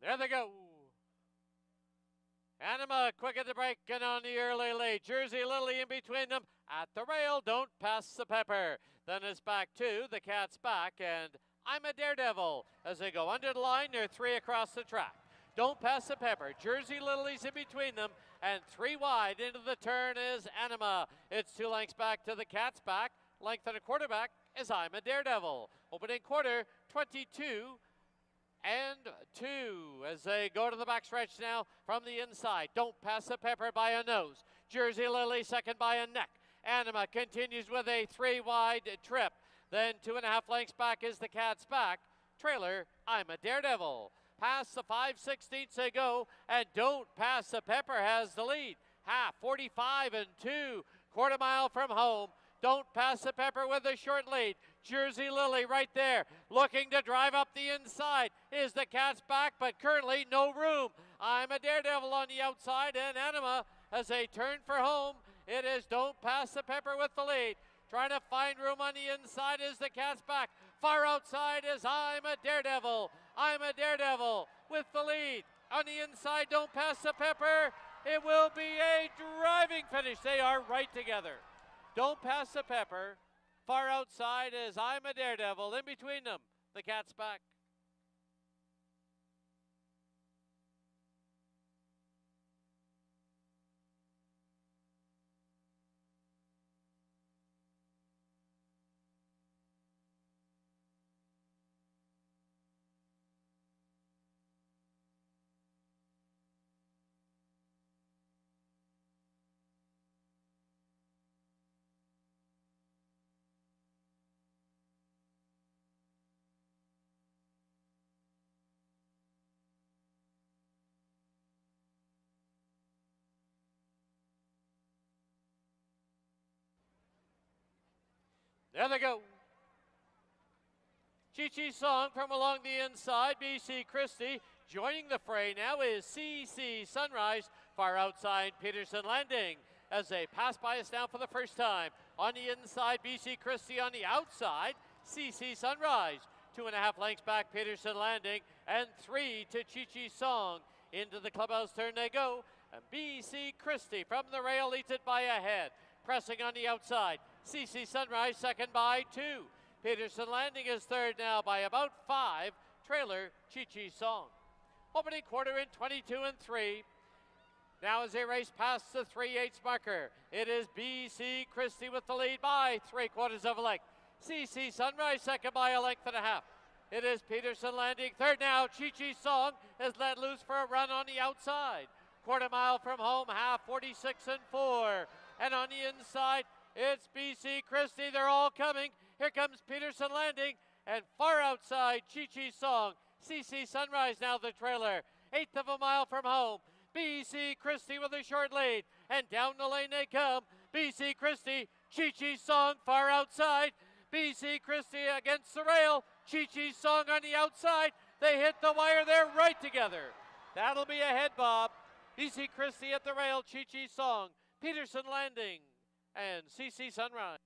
There they go. Anima quick at the break and on the early lead. Jersey Lily in between them. At the rail, Don't Pass the Pepper. Then it's back to the Cat's Back and I'm a Daredevil as they go under the line. They're 3 across the track. Don't Pass the Pepper. Jersey Lily's in between them and 3 wide into the turn is Anima. It's 2 lengths back to the Cat's Back. Length and a quarter back is I'm a Daredevil. Opening quarter, 22 and 2 as they go to the backstretch now from the inside. Don't Pass the Pepper by a nose. Jersey Lily second by a neck. Anima continues with a 3 wide trip. Then 2.5 lengths back is the Cat's Back. Trailer, I'm a Daredevil. Past the 5/16 they go, and Don't Pass the Pepper has the lead. Half, 45 and 2, quarter mile from home. Don't Pass the Pepper with a short lead. Jersey Lily right there, looking to drive up the inside is the Cat's Back, but currently no room. I'm a Daredevil on the outside, and Anima as they turn for home. It is Don't Pass the Pepper with the lead. Trying to find room on the inside is the Cat's Back. Far outside is I'm a Daredevil. I'm a Daredevil with the lead. On the inside, Don't Pass the Pepper. It will be a driving finish. They are right together. Don't Pass the Pepper. Far outside is I'm a Daredevil. In between them, the Cat's Back. There they go. Chi-Chi Song from along the inside. BC Christie joining the fray now is CC Sunrise. Far outside Peterson Landing as they pass by us now for the first time. On the inside, BC Christie. On the outside, CC Sunrise. 2.5 lengths back, Peterson Landing. And 3 to Chi-Chi Song. Into the clubhouse turn they go. And BC Christie from the rail leads it by a head. Pressing on the outside. CC Sunrise second by 2. Peterson Landing is third now by about 5. Trailer Chi-Chi Song. Opening quarter in 22 and 3. Now as they race past the 3/8 marker, it is BC Christie with the lead by 3/4 of a length. CC Sunrise second by a length and a half. It is Peterson Landing third now. Chi-Chi Song is let loose for a run on the outside. Quarter mile from home, half, 46 and 4. And on the inside, it's BC Christie. They're all coming. Here comes Peterson Landing. And far outside, Chi-Chi Song. CC Sunrise now the trailer. 1/8 of a mile from home. BC Christie with a short lead. And down the lane they come. BC Christie, Chi-Chi Song far outside. BC Christie against the rail. Chi-Chi Song on the outside. They hit the wire. They're right together. That'll be a head bob. BC Christie at the rail. Chi-Chi Song. Peterson Landing and CC Sunrise.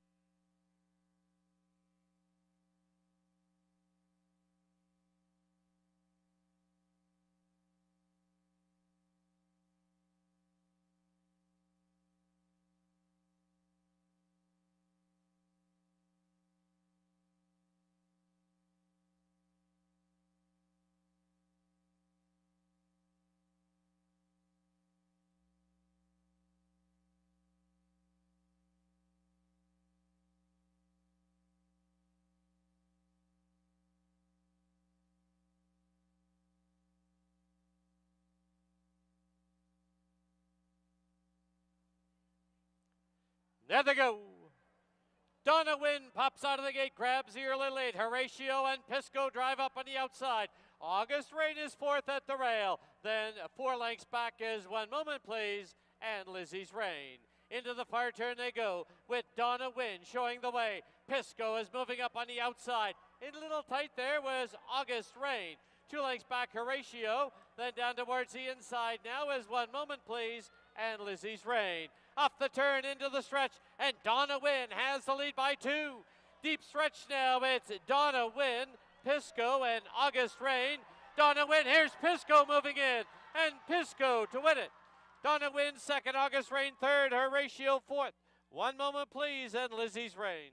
There they go. Donna Wynn pops out of the gate, grabs the early lead. Horatio and Pisco drive up on the outside. August Rain is fourth at the rail. Then 4 lengths back is One Moment Please and Lizzie's Rain. Into the far turn they go with Donna Wynn showing the way. Pisco is moving up on the outside. In a little tight there was August Rain. 2 lengths back Horatio. Then down towards the inside now is One Moment Please and Lizzie's Rain. Off the turn into the stretch, and Donna Wynn has the lead by 2. Deep stretch now, it's Donna Wynn, Pisco, and August Rain. Donna Wynn, here's Pisco moving in, and Pisco to win it. Donna Wynn second, August Rain third, her ratio fourth. One moment please, and Lizzie's Rain.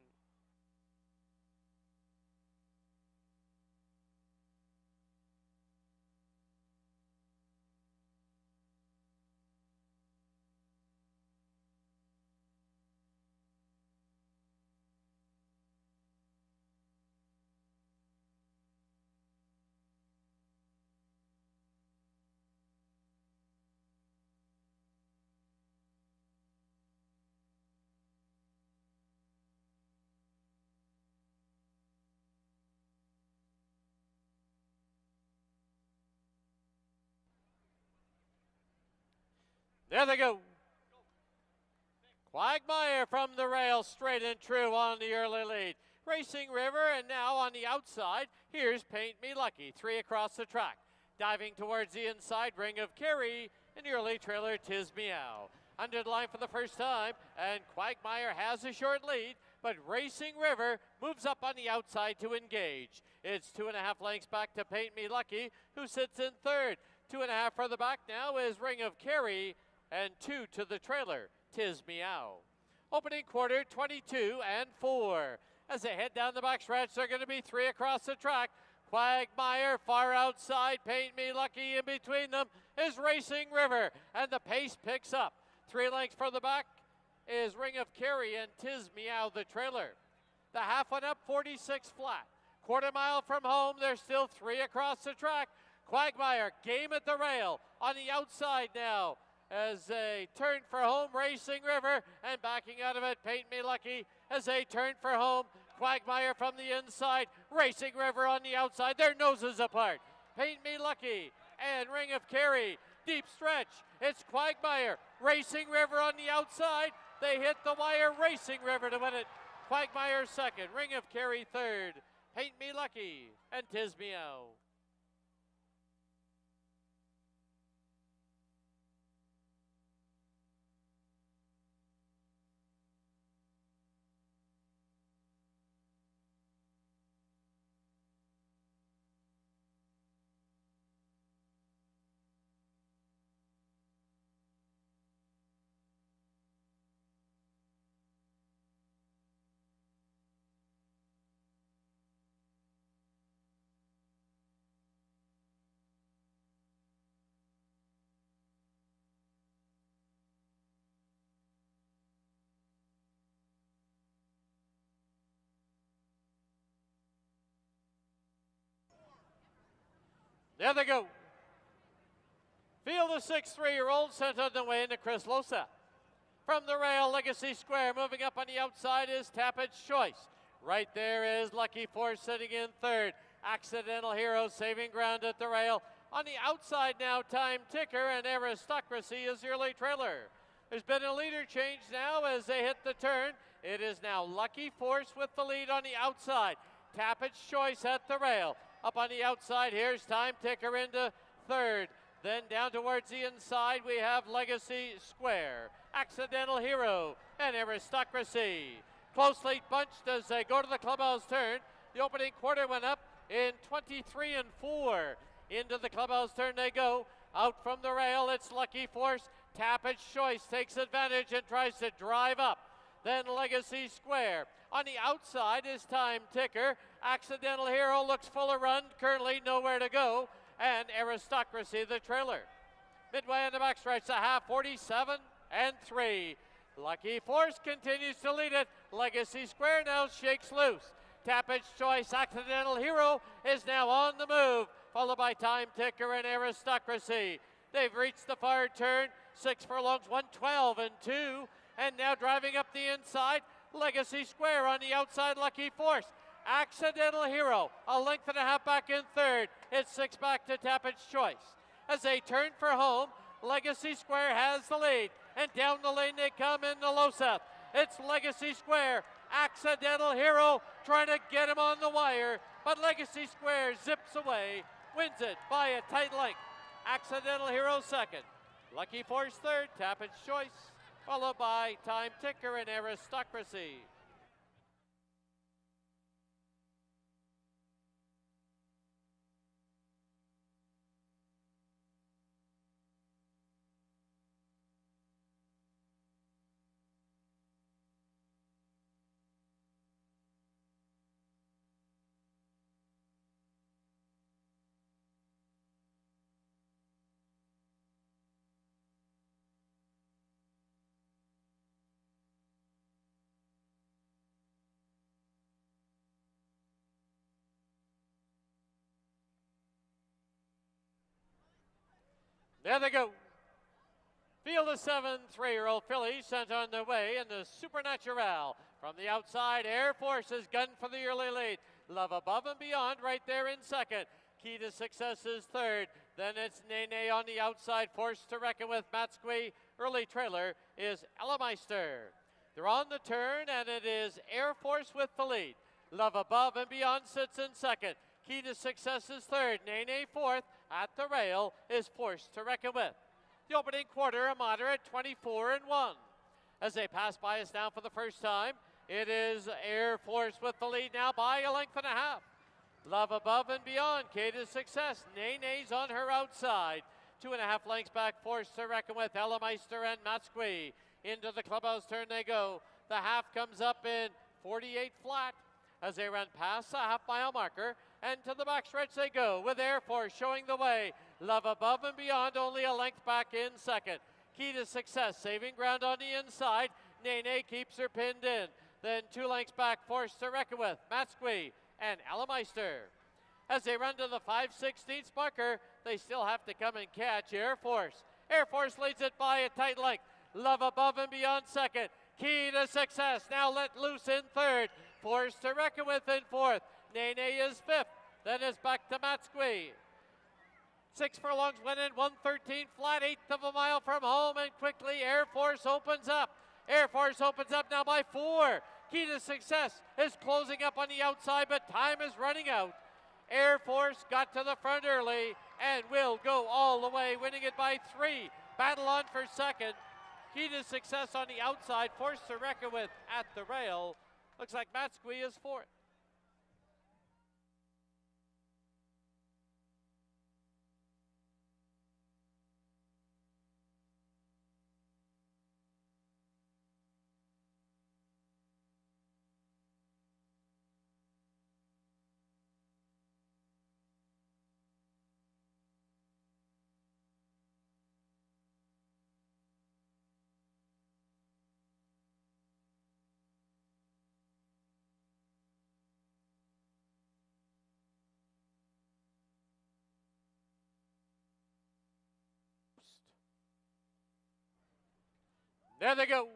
There they go. Quagmire from the rail, straight and true on the early lead. Racing River, and now on the outside, here's Paint Me Lucky, 3 across the track. Diving towards the inside, Ring of Kerry, in the early trailer, Tis Meow. Under the line for the first time, and Quagmire has a short lead, but Racing River moves up on the outside to engage. It's 2.5 lengths back to Paint Me Lucky, who sits in third. 2.5 further back now is Ring of Kerry, and 2 to the trailer, Tis Meow. Opening quarter, 22 and 4. As they head down the back stretch, they're going to be 3 across the track. Quagmire far outside, Paint Me Lucky in between them is Racing River, and the pace picks up. 3 lengths further back is Ring of Kerry and Tis Meow the trailer. The half went up 46 flat. Quarter mile from home, there's still 3 across the track. Quagmire game at the rail on the outside now as they turn for home, Racing River, and backing out of it, Paint Me Lucky as they turn for home. Quagmire from the inside, Racing River on the outside, their noses apart. Paint Me Lucky and Ring of Kerry, deep stretch. It's Quagmire, Racing River on the outside. They hit the wire, Racing River to win it. Quagmire second, Ring of Kerry third, Paint Me Lucky, and Tis Meow. There they go. Field of 6 3-year-olds sent on the way into Chris Losa. From the rail, Legacy Square moving up on the outside is Tappage Choice. Right there is Lucky Force sitting in third. Accidental Hero saving ground at the rail. On the outside now, Time Ticker and Aristocracy is the early trailer. There's been a leader change now as they hit the turn. It is now Lucky Force with the lead on the outside. Tappage Choice at the rail. Up on the outside, here's Time Ticker into third. Then down towards the inside, we have Legacy Square, Accidental Hero, and Aristocracy. Closely bunched as they go to the clubhouse turn. The opening quarter went up in 23 and 4. Into the clubhouse turn they go. Out from the rail, it's Lucky Force. Tappage Choice takes advantage and tries to drive up. Then Legacy Square. On the outside is Time Ticker. Accidental Hero looks full of run, currently nowhere to go. And Aristocracy, the trailer. Midway on the backstretch, the half, 47 and 3. Lucky Force continues to lead it. Legacy Square now shakes loose. Tappage Choice, Accidental Hero is now on the move, followed by Time Ticker and Aristocracy. They've reached the far turn, 6 furlongs, 112 and 2. And now driving up the inside, Legacy Square on the outside, Lucky Force. Accidental Hero, a length and a half back in third. It's 6 back to Tappage Choice. As they turn for home, Legacy Square has the lead. And down the lane they come in the low south. It's Legacy Square. Accidental Hero trying to get him on the wire. But Legacy Square zips away, wins it by a tight length. Accidental Hero second. Lucky Force third, Tappage Choice, followed by Time Ticker and Aristocracy. There they go. Field of 7 3-year-old fillies sent on their way in the Supernatural. From the outside, Air Force is gun for the early lead. Love Above and Beyond right there in second. Key to Success is third. Then it's Nene on the outside, forced to reckon with. Matskwe. Early trailer is Ellameister. They're on the turn, and it is Air Force with the lead. Love Above and Beyond sits in second. Key to Success is third. Nene fourth. At the rail is Forced to Reckon with. The opening quarter, a moderate 24-1. As they pass by us now for the first time, it is Air Force with the lead now by a length and a half. Love Above and Beyond, Key to Success. Nene's on her outside. 2.5 lengths back, Forced to Reckon with. Ellameister and Matskwe. Into the clubhouse turn they go. The half comes up in 48 flat as they run past the half-mile marker. And to the backstretch they go with Air Force showing the way. Love Above and Beyond only a length back in second. Key to Success saving ground on the inside. Nene keeps her pinned in. Then 2 lengths back, Forced to Reckon with. Matskwe and Ellameister. As they run to the 5/16 marker, they still have to come and catch Air Force. Air Force leads it by a tight length. Love Above and Beyond second. Key to Success now let loose in third. Forced to Reckon with in fourth. Nene is fifth. Then it's back to Matskwe. 6 furlongs went in 113 flat, 1/8 of a mile from home, and quickly Air Force opens up. Air Force opens up now by 4. Key to Success is closing up on the outside, but time is running out. Air Force got to the front early and will go all the way, winning it by 3. Battle on for second. Key to Success on the outside, Forced to Reckon with at the rail. Looks like Matskwe is fourth. There they go.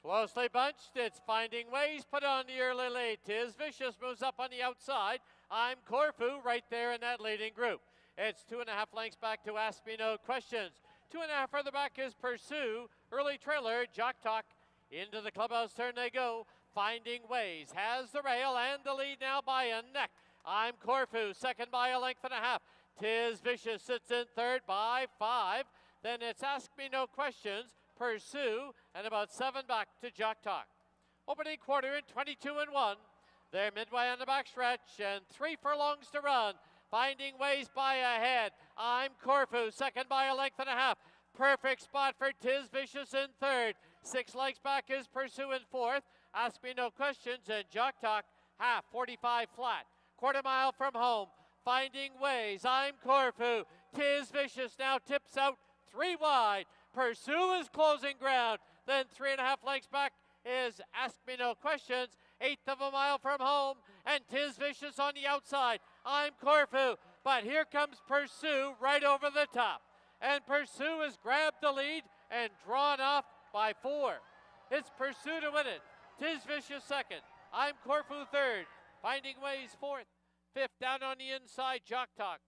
Closely bunched, it's Finding Ways, put on the early lead. Tis Vicious moves up on the outside. I'm Corfu right there in that leading group. It's 2.5 lengths back to Ask Me No Questions. 2.5 further back is Pursue. Early trailer, Jock Talk. Into the clubhouse turn they go. Finding Ways has the rail and the lead now by a neck. I'm Corfu, second by a length and a half. Tis Vicious sits in third by 5. Then it's Ask Me No Questions, Pursue, and about 7 back to Jock Talk. Opening quarter in 22-1. They're midway on the backstretch and 3 furlongs to run. Finding Ways by ahead. I'm Corfu, second by a length and a half. Perfect spot for Tis Vicious in third. 6 lengths back is Pursue in fourth. Ask Me No Questions and Jock Talk, half, 45 flat. Quarter mile from home. Finding Ways, I'm Corfu. Tis Vicious now tips out 3 wide. Pursue is closing ground. Then 3.5 lengths back is Ask Me No Questions. 1/8 of a mile from home. And Tis Vicious on the outside. I'm Corfu. But here comes Pursue right over the top. And Pursue has grabbed the lead and drawn off by 4. It's Pursue to win it. Tis Vicious second. I'm Corfu third. Finding Ways fourth. Fifth down on the inside, Jock Talk.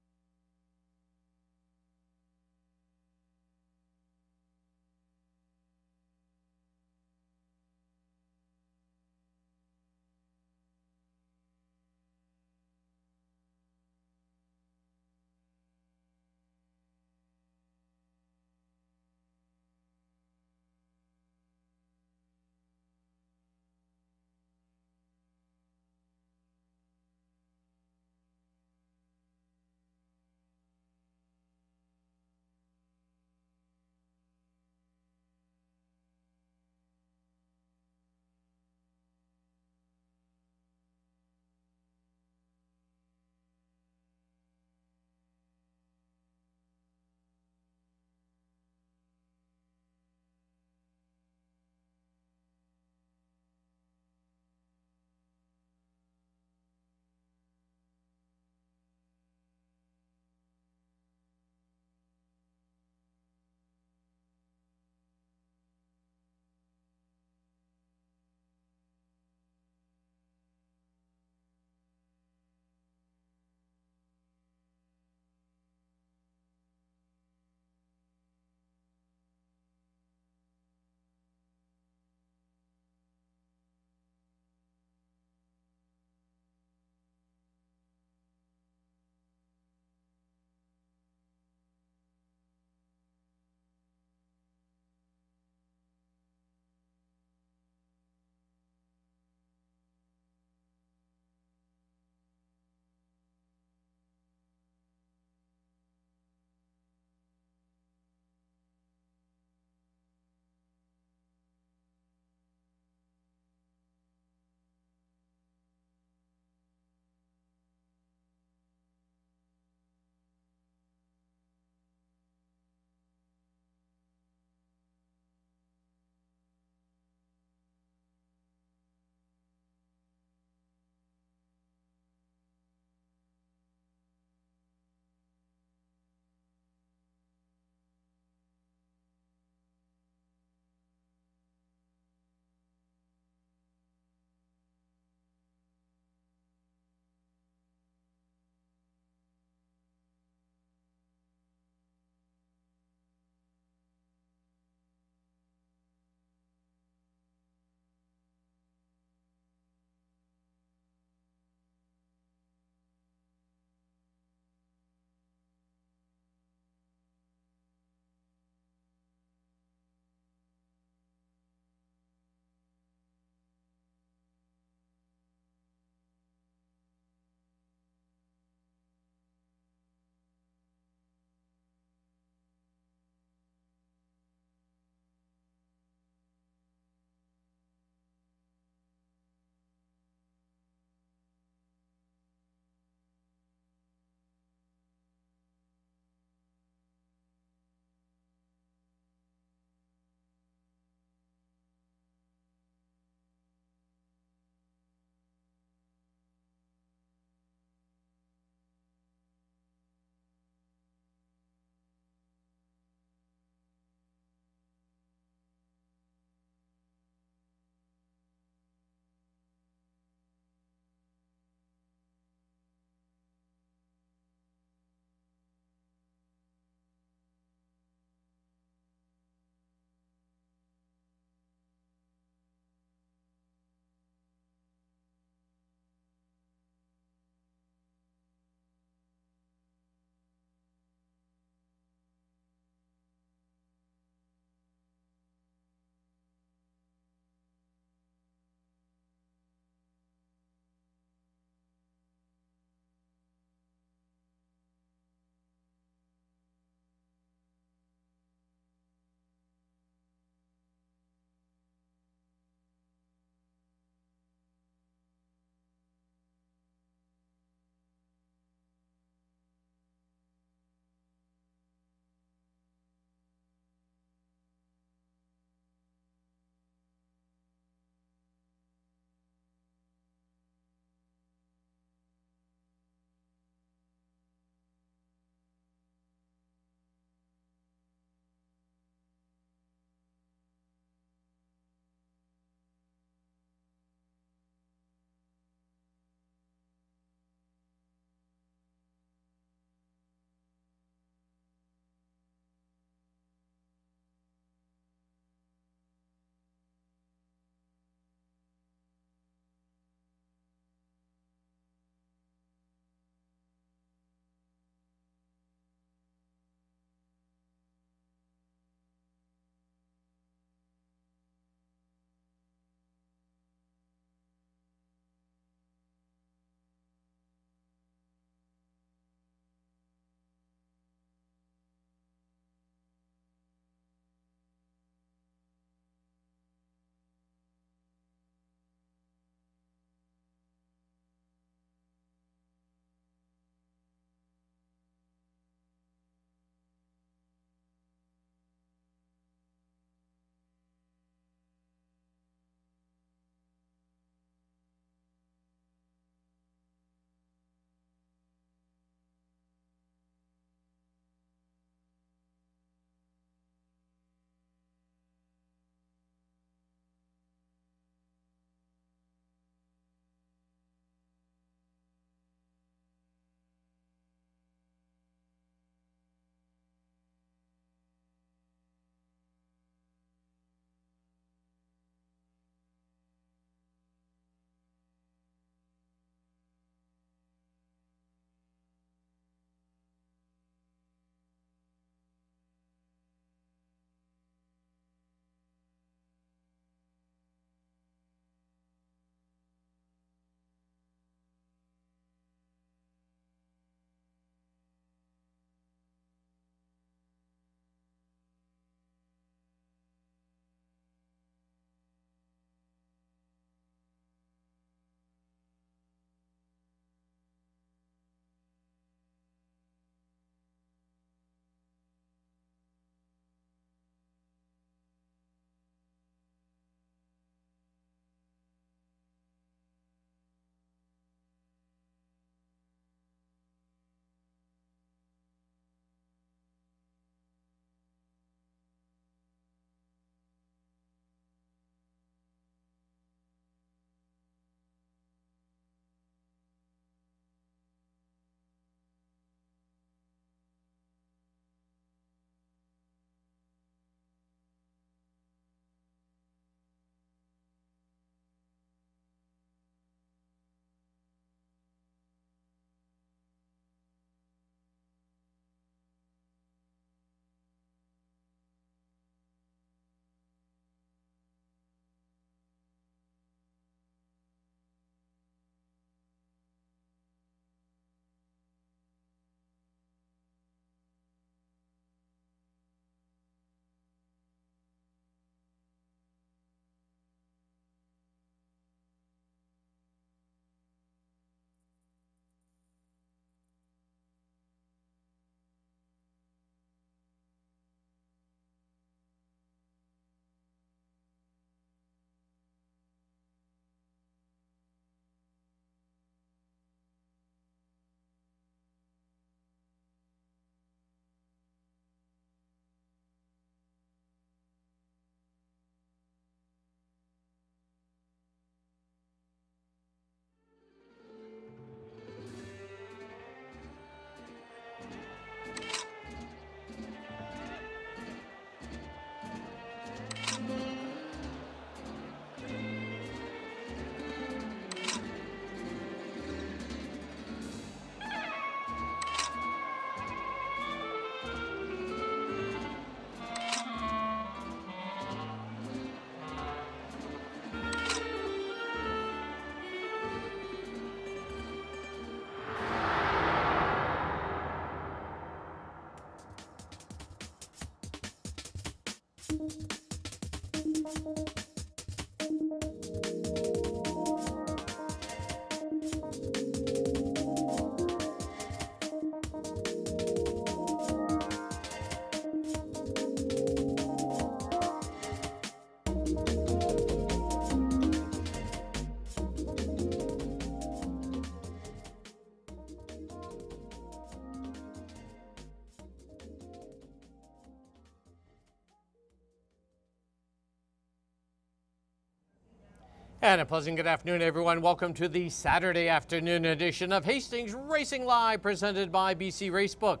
And a pleasant good afternoon, everyone. Welcome to the Saturday afternoon edition of Hastings Racing Live, presented by BC Racebook.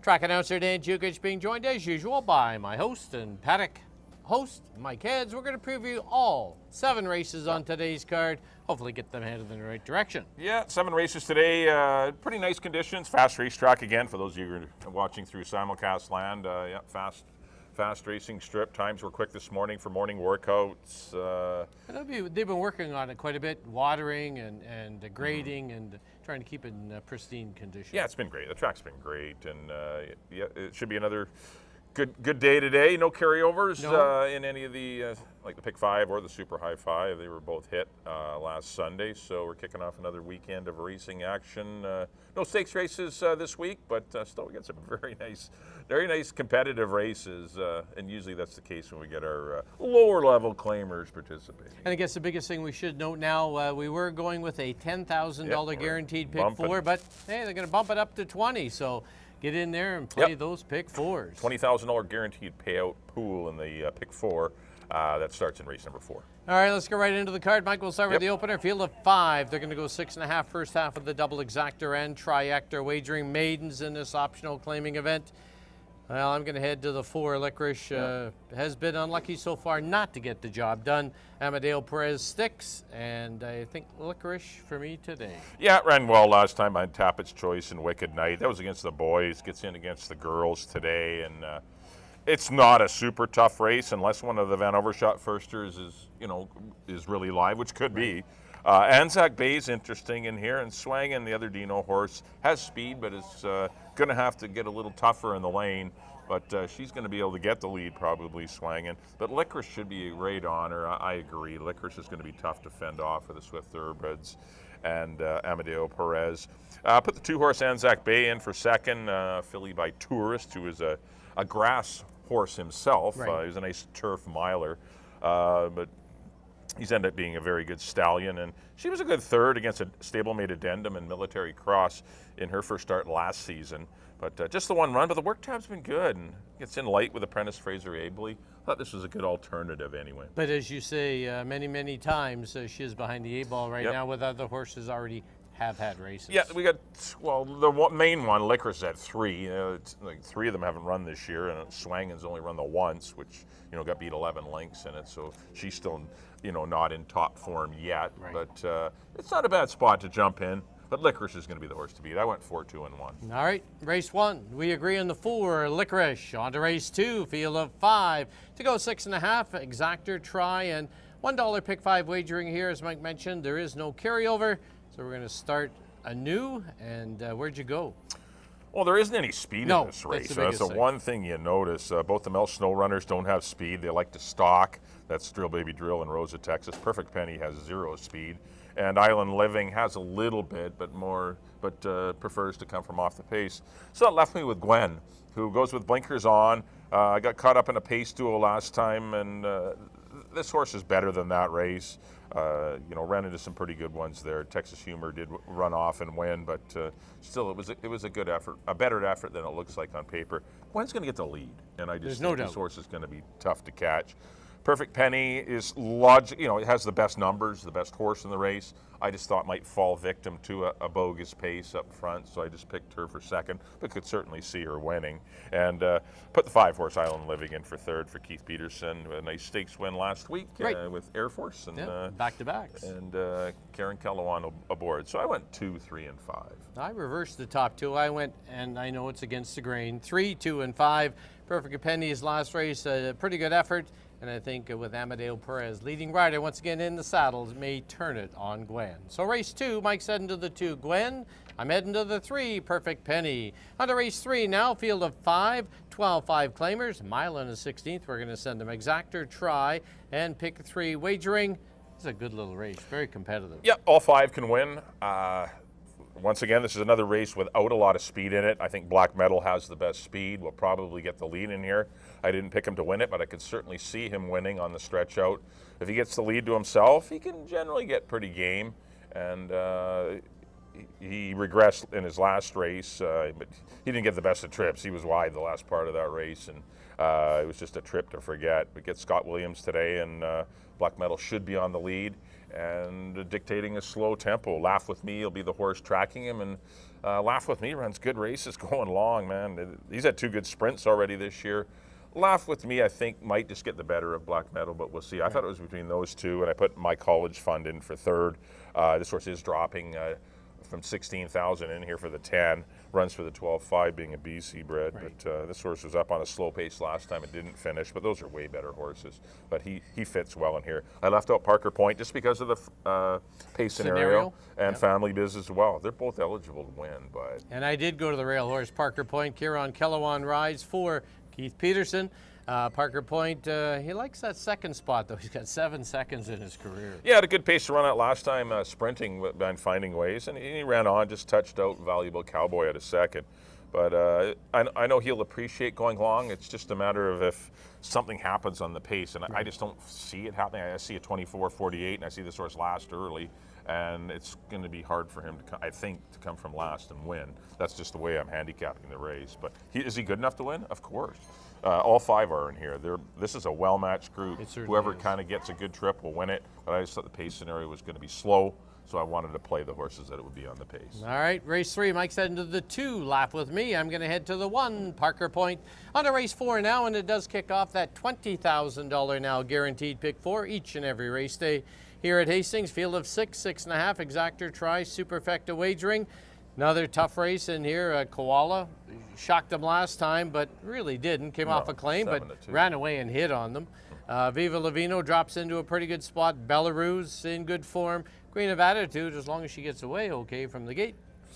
Track announcer Dan Jukic being joined, as usual, by my host and paddock host, Mike Heads. We're going to preview all 7 races on today's card. Hopefully get them headed in the right direction. Yeah, 7 races today. Pretty nice conditions. Fast racetrack again for those of you who are watching through simulcast land. Yeah, fast racing strip. Times were quick this morning for morning workouts. They've been working on it quite a bit, watering and grading and trying to keep it in pristine condition. Yeah, it's been great. The track's been great, and yeah, it should be another good day today. No carryovers in any of the like the Pick 5 or the Super High 5. They were both hit last Sunday, so we're kicking off another weekend of racing action. No stakes races this week, but still we get some very nice competitive races, and usually that's the case when we get our lower level claimers participating. And I guess the biggest thing we should note now, we were going with a $10,000 guaranteed Pick 4, but hey, they're going to bump it up to 20, so get in there and play those Pick 4s. $20,000 guaranteed payout pool in the Pick 4 that starts in race number 4. All right, let's go right into the card. Mike, we'll start with the opener. Field of 5. They're going to go 6.5 first half of the double exactor and triactor wagering maidens in this optional claiming event. Well, I'm going to head to the 4. Licorice has been unlucky so far not to get the job done. Amadeo Perez sticks, and I think Licorice for me today. Yeah, it ran well last time on Tappett's Choice and Wicked Night. That was against the boys, gets in against the girls today, and it's not a super tough race unless one of the Van Overshot firsters is really live, which could be. Anzac Bay's interesting in here, and Swangan, the other Dino horse, has speed, but is going to have to get a little tougher in the lane. But she's going to be able to get the lead, probably, Swangan. But Licorice should be right on her. I agree. Licorice is going to be tough to fend off for the Swift Thoroughbreds and Amadeo Perez. Put the 2-horse Anzac Bay in for second, filly by Tourist, who is a grass horse himself. Right. He's a nice turf miler, but he's ended up being a very good stallion, and she was a good third against a stablemate addendum and Military Cross in her first start last season. But just the one run, but the work time's been good, and gets in light with apprentice Fraser Abley. Thought this was a good alternative anyway. But as you say many times, she is behind the 8-ball right now with other horses already have had races. Yeah, we got, well, the main one, Licorice, at 3. It's like 3 of them haven't run this year, and Swangan's only run the once, which, got beat 11 lengths in it, so she's still, not in top form yet. Right. But it's not a bad spot to jump in. But Licorice is going to be the horse to beat. I went 4, 2, and 1. All right, race 1. We agree on the 4, Licorice. On to race 2, field of 5. To go 6.5, exactor, try, and $1 Pick 5 wagering here. As Mike mentioned, there is no carryover. So we're going to start anew, and where'd you go? Well, there isn't any speed in this race. That's the one thing you notice. Both the Mel Snow Runners don't have speed. They like to stalk. That's Drill Baby Drill in Rosa, Texas. Perfect Penny has 0 speed. And Island Living has a little bit, but prefers to come from off the pace. So that left me with Gwen, who goes with blinkers on. I got caught up in a pace duel last time, and this horse is better than that race. Ran into some pretty good ones there. Texas Humor did run off and win, but still, it was a good effort, a better effort than it looks like on paper. Gwen's going to get the lead, and I just think this horse is going to be tough to catch. Perfect Penny is it has the best numbers, the best horse in the race. I just thought might fall victim to a bogus pace up front, so I just picked her for second, but could certainly see her winning. And put the 5-horse Island Living in for third for Keith Peterson. A nice stakes win last week with Air Force and back-to-backs. And Karen Kellowan aboard. So I went 2, 3, and 5. I reversed the top 2. I went, and I know it's against the grain, 3, 2, and 5. Perfect Penny's last race, a pretty good effort. And I think with Amadeo Perez leading rider once again in the saddles may turn it on Gwen. So race 2, Mike's heading to the 2, Gwen. I'm heading to the 3, Perfect Penny. On to race 3 now, field of 5, 12-5 claimers. Mile and a 16th. We're going to send them exactor, try, and Pick 3 wagering. It's a good little race, very competitive. Yep, all 5 can win. Once again, this is another race without a lot of speed in it. I think Black Metal has the best speed. Will probably get the lead in here. I didn't pick him to win it, but I could certainly see him winning on the stretch out. If he gets the lead to himself, he can generally get pretty game. And he regressed in his last race, but he didn't get the best of trips. He was wide the last part of that race, and it was just a trip to forget. We get Scott Williams today, and Black Metal should be on the lead. and dictating a slow tempo. Laugh With Me will be the horse tracking him, and Laugh With Me runs good races going long, man. He's had 2 good sprints already this year. Laugh With Me, I think, might just get the better of Black Meadow, but we'll see. I thought it was between those 2, and I put my college fund in for 3rd. This horse is dropping from 16,000 in here for the 10, runs for the 12.5 being a BC bred, but this horse was up on a slow pace last time. It didn't finish, but those are way better horses. But he fits well in here. I left out Parker Point just because of the pace scenario and Family Biz as well. They're both eligible to win, but. And I did go to the rail horse, Parker Point. Kieran Kellowan rides for Keith Peterson. Parker Point, he likes that 2nd spot, though. He's got 7 seconds in his career. Yeah, had a good pace to run at last time, sprinting and finding ways, and he ran on, just touched out Valuable Cowboy at a 2nd. But I know he'll appreciate going long. It's just a matter of if something happens on the pace, and I just don't see it happening. I see a 24.48, and I see this horse last early, and it's going to be hard for him, I think, to come from last and win. That's just the way I'm handicapping the race. But is he good enough to win? Of course. All 5 are in here. This is a well-matched group. Whoever kind of gets a good trip will win it. But I just thought the pace scenario was going to be slow, so I wanted to play the horses that it would be on the pace. All right, race 3. Mike's heading to the 2. Laugh With Me. I'm going to head to the 1. Parker Point. On to race 4 now, and it does kick off that $20,000 now guaranteed pick 4 each and every race day here at Hastings. Field of 6, 6.5. Exactor try Superfecta wagering. Another tough race in here. Koala shocked them last time, but really didn't. Came off a claim, but ran away and hit on them. Viva Lavino drops into a pretty good spot. Belarus in good form. Queen of Attitude, as long as she gets away okay from the gate,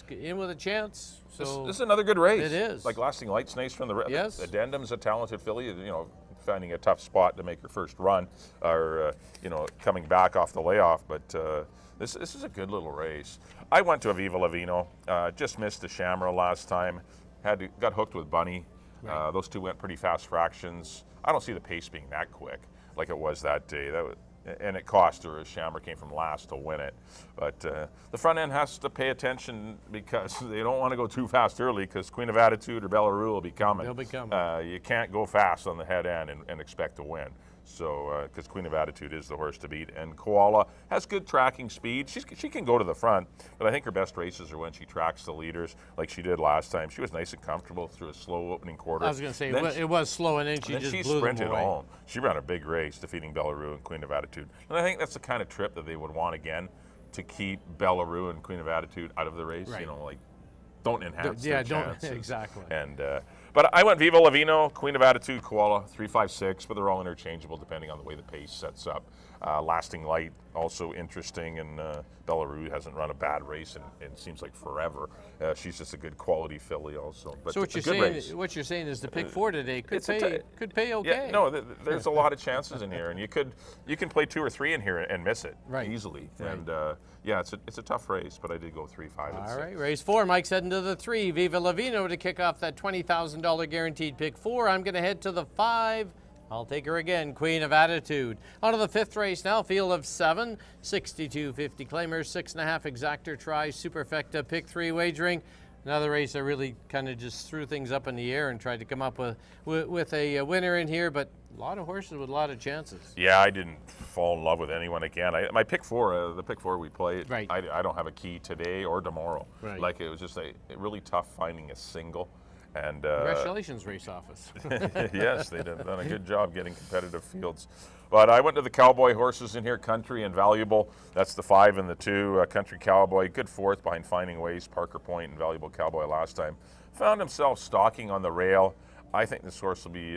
in with a chance. So this is another good race. It is. Like Lasting Light's nice from the Yes. Addendum's a talented filly. You know, finding a tough spot to make her first run, or you know, coming back off the layoff. But this is a good little race. I went to a Viva Lavino. Just missed the Shamrock last time. Got hooked with Bunny. Those 2 went pretty fast fractions. I don't see the pace being that quick like it was that day. And it cost her as Shamrock came from last to win it. But the front end has to pay attention because they don't want to go too fast early because Queen of Attitude or Belarus will be coming. They'll be coming. You can't go fast on the head end and expect to win. So, because Queen of Attitude is the horse to beat. And Koala has good tracking speed. She can go to the front, but I think her best races are when she tracks the leaders like she did last time. She was nice and comfortable through a slow opening quarter. I was going to say, it was slow, and then she just blew sprinted them away. home. She ran a big race, defeating Belarus and Queen of Attitude. And I think that's the kind of trip that they would want again, to keep Belarus and Queen of Attitude out of the race. Right. You know, like, don't enhance their chances. Exactly. And but I went Viva Lavino, Queen of Attitude, Koala, 3, 5, 6, but they're all interchangeable depending on the way the pace sets up. Lasting Light, also interesting, and Belarus hasn't run a bad race in seems like forever. She's just a good quality filly also. But so what you're saying is the pick 4 today could pay okay. Yeah, no, there's a lot of chances in here, and you can play 2 or 3 in here and miss it easily. Right. And yeah, it's a tough race, but I did go 3, 5, and 6. All right, race 4. Mike's heading to the 3. Viva Lavino to kick off that $20,000 guaranteed pick 4. I'm going to head to the 5. I'll take her again, Queen of Attitude. On to the 5th race now, field of 7, 62.50 claimers, 6.5 exactor try, Superfecta pick 3 wagering. Another race I really kind of just threw things up in the air and tried to come up with a winner in here, but a lot of horses with a lot of chances. Yeah, I didn't fall in love with anyone again. My pick 4, the pick 4 we played, I don't have a key today or tomorrow. Right. Like, it was just a really tough finding a single. And congratulations, race office. Yes, they've done a good job getting competitive fields. But I went to the Cowboy horses in here, Country and Valuable. That's the 5 and the 2. Country Cowboy, good 4th behind Finding Ways, Parker Point, and Valuable Cowboy last time. Found himself stalking on the rail. I think this horse will be,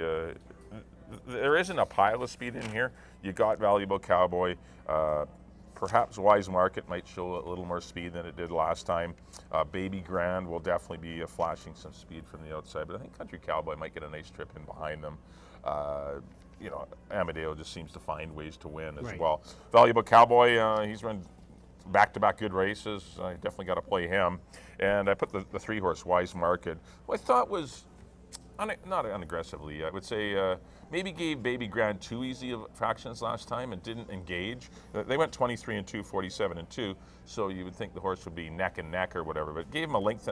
there isn't a pile of speed in here. You got Valuable Cowboy. Perhaps Wise Market might show a little more speed than it did last time. Baby Grand will definitely be flashing some speed from the outside, but I think Country Cowboy might get a nice trip in behind them. You know, Amadeo just seems to find ways to win as well. Valuable Cowboy, he's run back-to-back good races. I definitely got to play him. And I put the 3-horse Wise Market, who I thought was not unaggressively, I would say maybe gave Baby Grand too easy of fractions last time and didn't engage. They went 23 and 2, 47 and 2, so you would think the horse would be neck and neck or whatever, but gave him a length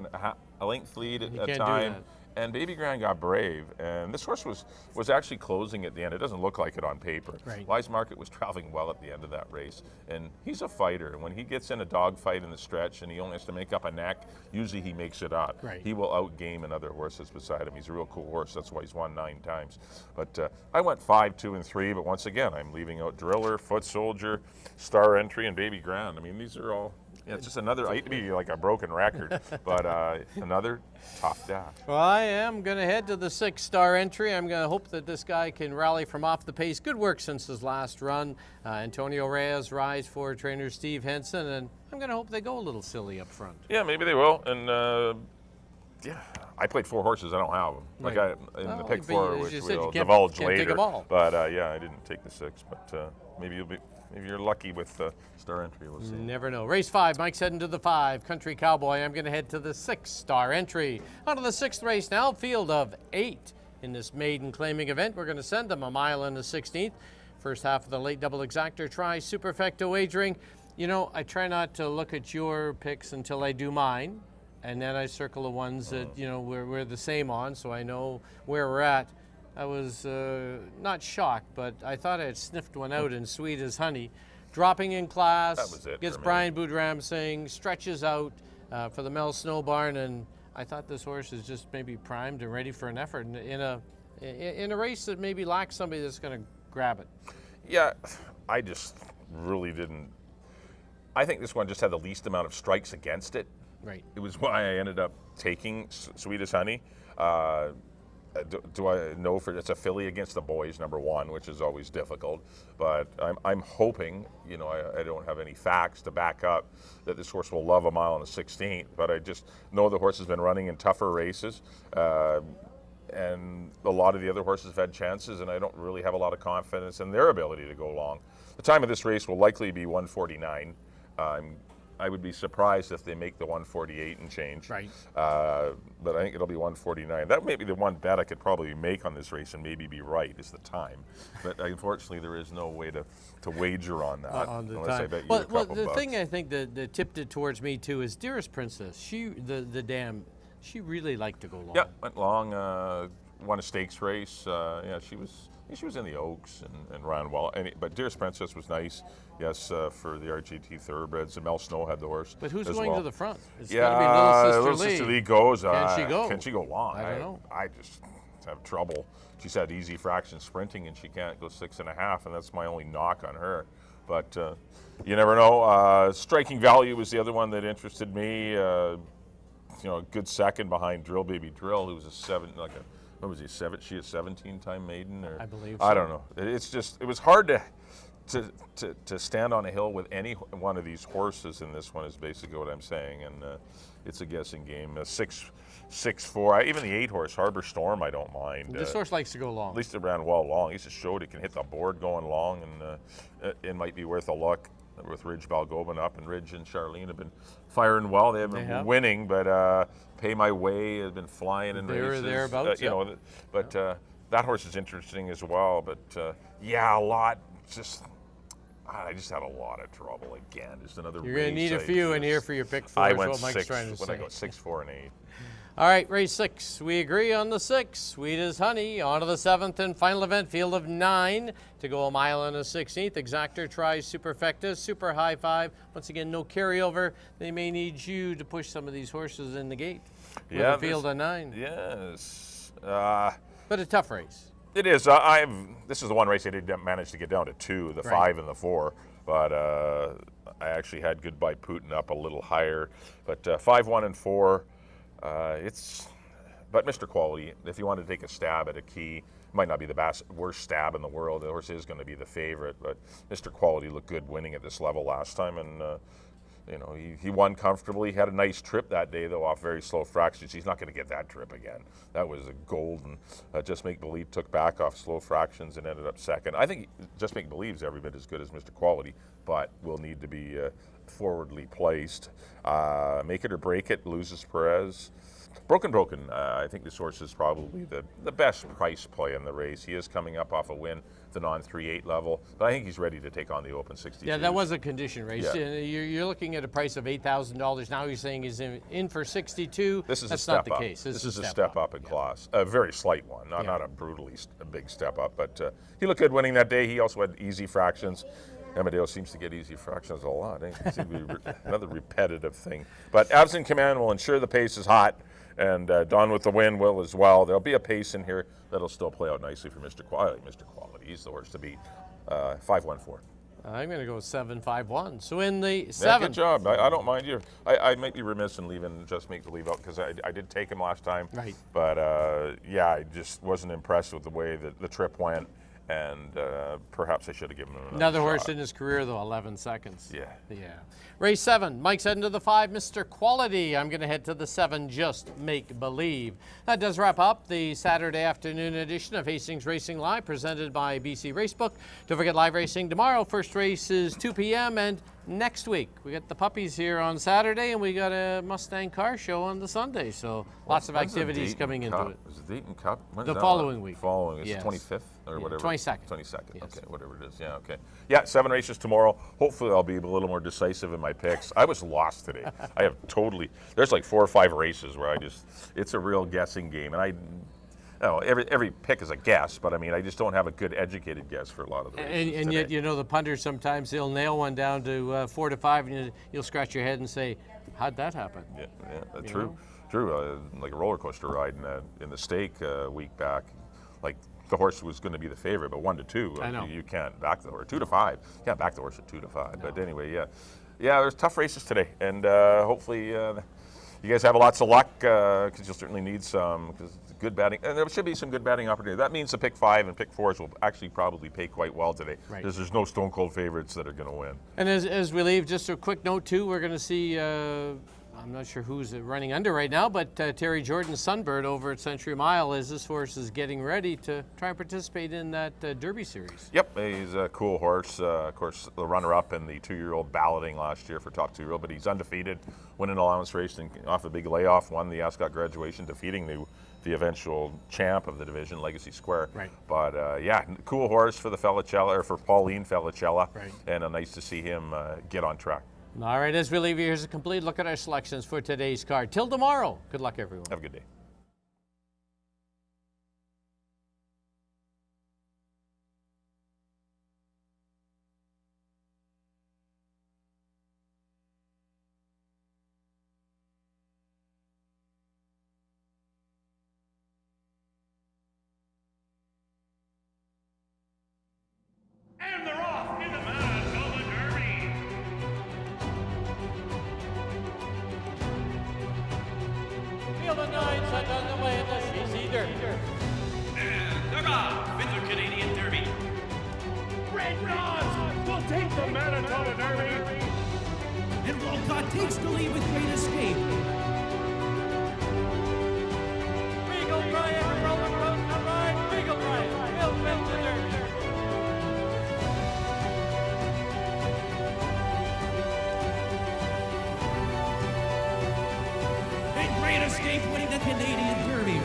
lead at a time And Baby Grand got brave, and this horse was actually closing at the end. It doesn't look like it on paper. Right. Wise Market was traveling well at the end of that race, and he's a fighter. When he gets in a dogfight in the stretch and he only has to make up a neck, usually he makes it up. Right. He will outgame another horses beside him. He's a real cool horse. That's why he's won 9 times. But I went 5, 2, and 3. But once again, I'm leaving out Driller, Foot Soldier, Star Entry, and Baby Grand. I mean, these are all. Yeah, it's just another. I hate to be like a broken record, but another top dash. Well, I am going to head to the 6-star entry. I'm going to hope that this guy can rally from off the pace. Good work since his last run. Antonio Reyes rides for trainer Steve Henson, and I'm going to hope they go a little silly up front. Yeah, maybe they will. And yeah, I played 4 horses. I don't have them. Like Right. in the Well, pick but 4, as which you said, you we'll can't divulge take later. 'em all. But yeah, I didn't take the 6. But maybe you'll be. Maybe you're lucky with Star Entry. We'll see. Never know. Race 5, Mike's heading to the 5. Country Cowboy, I'm going to head to the 6-star entry. On to the 6th race now, field of 8 in this maiden claiming event. We're going to send them a mile and a 16th. First half of the late double exactor try, superfecta wagering. You know, I try not to look at your picks until I do mine, and then I circle the ones that, you know, we're the same on, so I know where we're at. I was not shocked, but I thought I had sniffed one out in Sweet as Honey. Dropping in class, That was it gets for me. Brian Boudram saying, stretches out for the Mel Snow Barn, and I thought this horse is just maybe primed and ready for an effort in a race that maybe lacks somebody that's going to grab it. Yeah, I just really didn't. I think this one just had the least amount of strikes against it. Right. It was why I ended up taking Sweet as Honey. Do I know if it's a filly against the boys, number 1, which is always difficult. But I'm hoping, you know, I don't have any facts to back up that this horse will love a mile on the 16th. But I just know the horse has been running in tougher races. And a lot of the other horses have had chances, and I don't really have a lot of confidence in their ability to go long. The time of this race will likely be 1:49. I would be surprised if they make the 1:48 and change. Right. But I think it'll be 1:49. That may be the one bet I could probably make on this race and maybe be right, is the time. But unfortunately, there is no way to wager on that On the unless I time. bet you Well, a couple the bucks. thing I think that tipped it towards me too is Dearest Princess. The dam, she really liked to go long. Yeah, went long, won a stakes race. Yeah, she was in the Oaks and ran well. But Dearest Princess was nice. Yes, for the RGT Thoroughbreds. And Mel Snow had the horse. But who's as going well. to the front? It's Yeah, got to be Little Sister Lee goes. Can she go? Can she go long? I don't know. I just have trouble. She's had easy fraction sprinting, and she can't go 6.5, and that's my only knock on her. But you never know. Striking Value was the other one that interested me. You know, a good second behind Drill Baby Drill, who was what was he, she a 17-time maiden? Or, I believe I so. don't know. It's just, it was hard to stand on a hill with any one of these horses in this one is basically what I'm saying, and it's a guessing game. 6-4, even the 8-horse Harbor Storm, I don't mind. This horse likes to go long. At least it ran well long. He just showed it can hit the board going long, and it might be worth a look with Ridge Balgobin up, and Ridge and Charlene have been firing well. They haven't been winning, but Pay My Way has been flying in races. Thereabouts, you know, but that horse is interesting as well. But yeah, a lot. I just had a lot of trouble again. Just another. You're going to need a few in here for your pick 4. I is went what Mike's 6 trying to when say. I go 6, 4, and 8. All right, race 6. We agree on the 6. Sweet as Honey. On to the 7th and final event, field of 9 to go a mile and a 16th. Exactor tries Superfecta, Super High 5. Once again, no carryover. They may need you to push some of these horses in the gate. With a field of 9. Yes. But a tough race. It is. This is the one race I didn't manage to get down to 2, the 5 and the 4. But I actually had Goodbye Putin up a little higher. But 5, 1, and 4. But Mr. Quality, if you want to take a stab at a key, it might not be the worst stab in the world. The horse is going to be the favorite, but Mr. Quality looked good winning at this level last time, and you know, he won comfortably. He had a nice trip that day, though, off very slow fractions. He's not going to get that trip again. That was a golden. Just Make Believe took back off slow fractions and ended up second. I think Just Make Believe's every bit as good as Mr. Quality, but will need to be forwardly placed. Make It or Break It loses Perez. Broken. I think this horse is probably the best price play in the race. He is coming up off a win, the non-3-8 level, but I think he's ready to take on the Open 62. Yeah, that was a condition race. Yeah. You're looking at a price of $8,000. Now you're saying he's in for 62. This is That's a step not the up. case. This is a step up in class. A very slight one, not a brutally a big step up, but he looked good winning that day. He also had easy fractions. Amadeo seems to get easy fractions a lot. It seems to be another repetitive thing. But Absent Command will ensure the pace is hot, and Dawn with the Win will as well. There'll be a pace in here that'll still play out nicely for Mr. Quality. Mr. Quality, he's the horse to beat. 5-1-4. I'm going to go 7-5-1. So in the Yeah, seventh. good job. I don't mind you. I might be remiss in leaving Just Make Believe out because I did take him last time. Right. But yeah, I just wasn't impressed with the way that the trip went, and perhaps I should have given him Another horse shot. in his career, though, 11 seconds. Yeah. Race 7, Mike's heading to the 5, Mr. Quality. I'm going to head to the 7, Just Make Believe. That does wrap up the Saturday afternoon edition of Hastings Racing Live, presented by BC Racebook. Don't forget live racing tomorrow. First race is 2 p.m. and next week we got the puppies here on Saturday, and we got a Mustang car show on the Sunday. So lots of activities coming into it. Is the Dayton Cup? When's The that following one? week. Following. Is Yes. it 25th or whatever? 22nd. 22nd. Yes. Okay, whatever it is. Yeah, okay. Yeah, 7 races tomorrow. Hopefully I'll be a little more decisive in my picks. I was lost today. I have totally, there's like 4 or 5 races where it's a real guessing game. And every pick is a guess, but I mean, I just don't have a good educated guess for a lot of the races And today. yet, you know, the punters sometimes they'll nail one down to 4 to 5, and you'll scratch your head and say, "How'd that happen?" Yeah, true. Like a roller coaster ride in the stake a week back, like the horse was going to be the favorite, but 1 to 2, I know. you can't back the horse. 2 to 5, you can't back the horse at 2 to 5. But anyway, yeah, there's tough races today, and hopefully you guys have lots of luck because you'll certainly need some. Because good batting, and there should be some good batting opportunity. That means the pick 5 and pick 4s will actually probably pay quite well today. Right. Because there's no stone cold favorites that are going to win. And as we leave, just a quick note too, we're going to see. I'm not sure who's running under right now, but Terry Jordan's Sunbird over at Century Mile, as this horse is getting ready to try and participate in that Derby Series. Yep, he's a cool horse. Of course, the runner-up in the 2-year-old balloting last year for top 2-year-old, but he's undefeated, won an allowance race and off a big layoff, won the Ascot graduation, defeating the eventual champ of the division, Legacy Square. Right. But yeah, cool horse for the Felicella, or for Pauline Felicella, Right. and nice to see him get on track. All right, as we leave you, here's a complete look at our selections for today's card. Till tomorrow, good luck, everyone. Have a good day. And they're off in the Manitoba Derby. Field of 9 sent on the way in the CC Derby. And they're off in the Canadian Derby. Red Knots will take the Manitoba Derby. And Walcott takes the lead with Great Escape. Regal Bryant, Roman Road to ride. Regal Bryant will win the Derby. And Great Escape winning the Canadian Derby.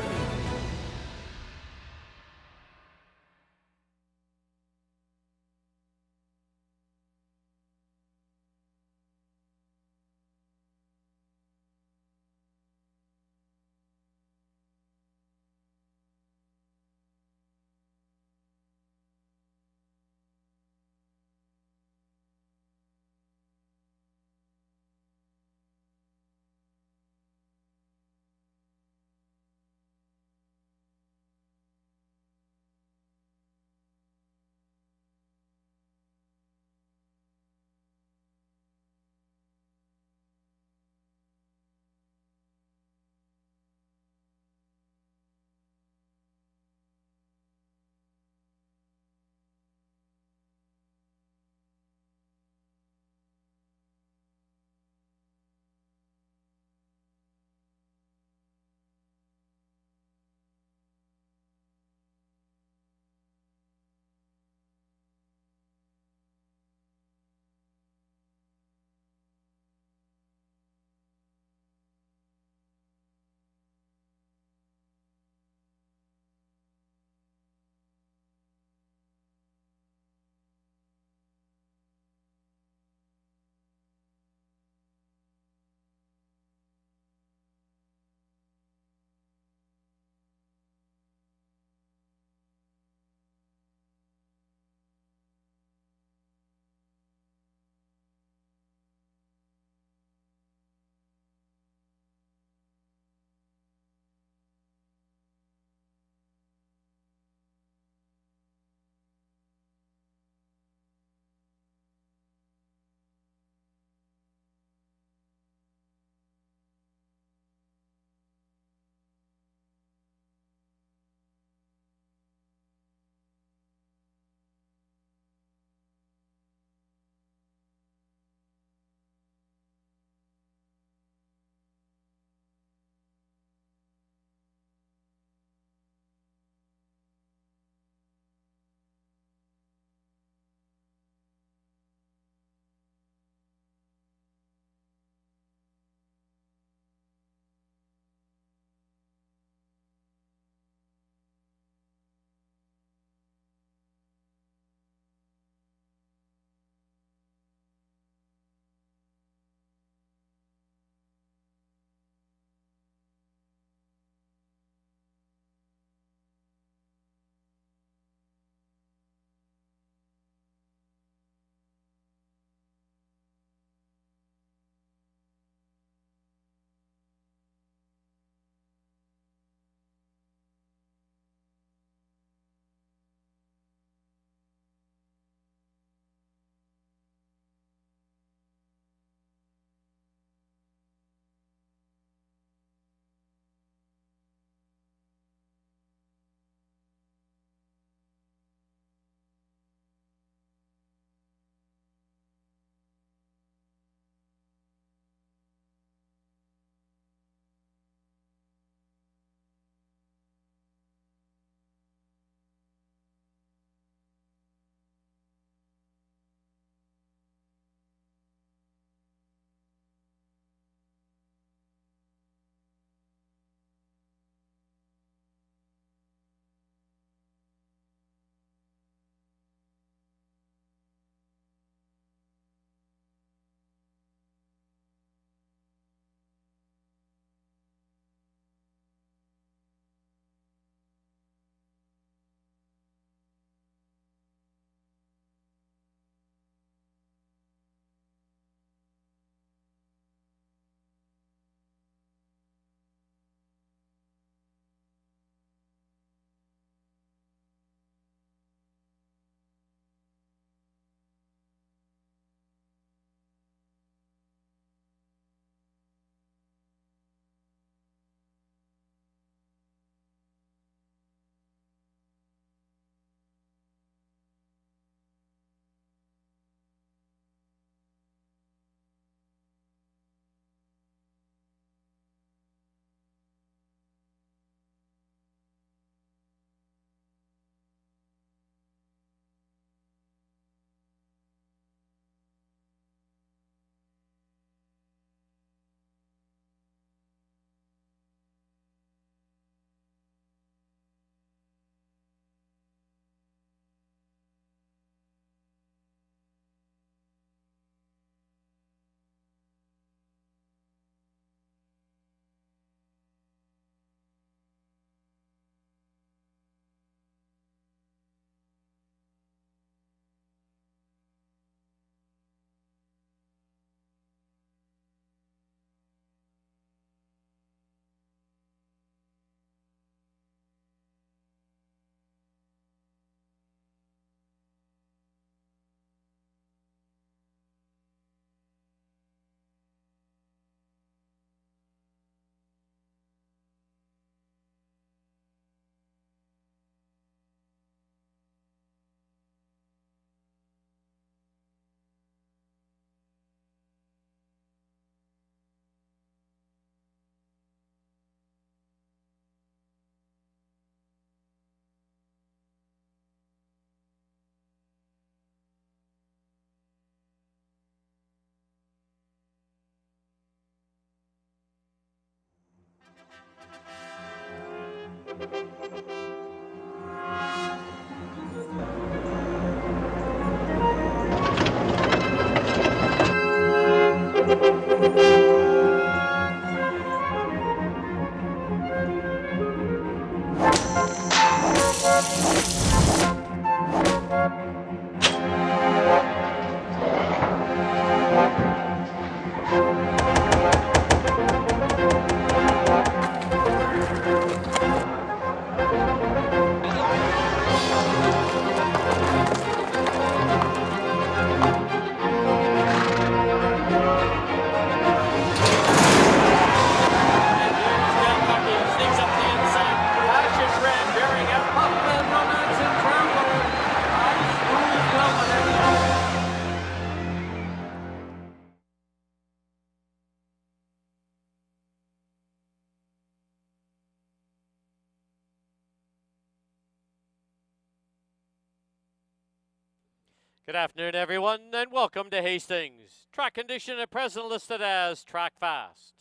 Good afternoon, everyone, and welcome to Hastings. Track condition at present listed as track fast.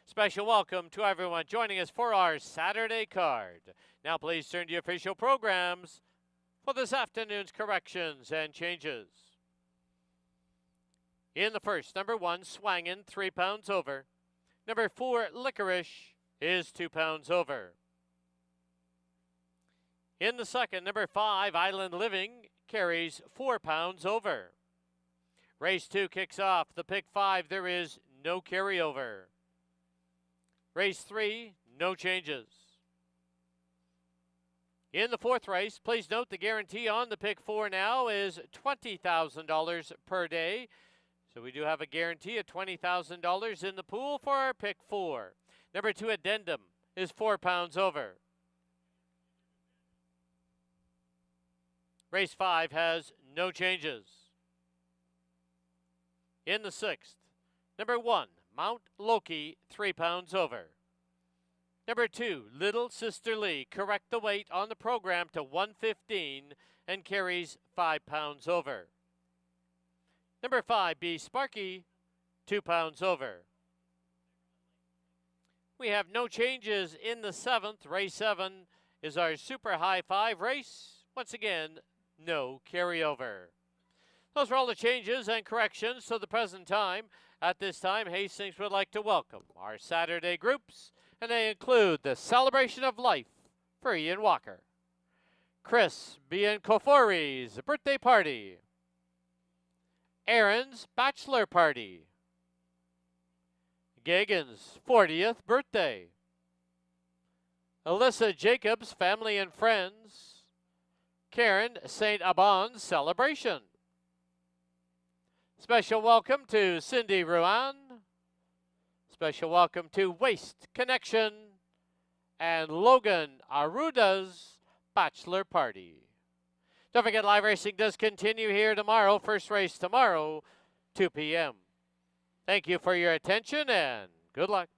Special welcome to everyone joining us for our Saturday card. Now please turn to your official programs for this afternoon's corrections and changes. In the first, number 1, Swangin', 3 pounds over. Number 4, Licorice, is 2 pounds over. In the second, number 5, Island Living, carries 4 pounds over. Race 2 kicks off. The pick 5, there is no carryover. Race 3, no changes. In the fourth race, please note the guarantee on the pick 4 now is $20,000 per day. So we do have a guarantee of $20,000 in the pool for our pick 4. Number 2, Addendum, is 4 pounds over. Race 5 has no changes. In the sixth, number 1, Mount Loki, 3 pounds over. Number 2, Little Sister Lee, correct the weight on the program to 115 and carries 5 pounds over. Number 5, Be Sparky, 2 pounds over. We have no changes in the seventh. Race 7 is our Super High 5 race. Once again, no carryover. Those are all the changes and corrections to the present time. At this time, Hastings would like to welcome our Saturday groups, and they include the Celebration of Life for Ian Walker, Chris Biancofori's birthday party, Aaron's bachelor party, Gagan's 40th birthday, Alyssa Jacobs' family and friends, Karen St. Abon's celebration. Special welcome to Cindy Ruan. Special welcome to Waste Connection and Logan Aruda's bachelor party. Don't forget, live racing does continue here tomorrow. First race tomorrow, 2 p.m. Thank you for your attention and good luck.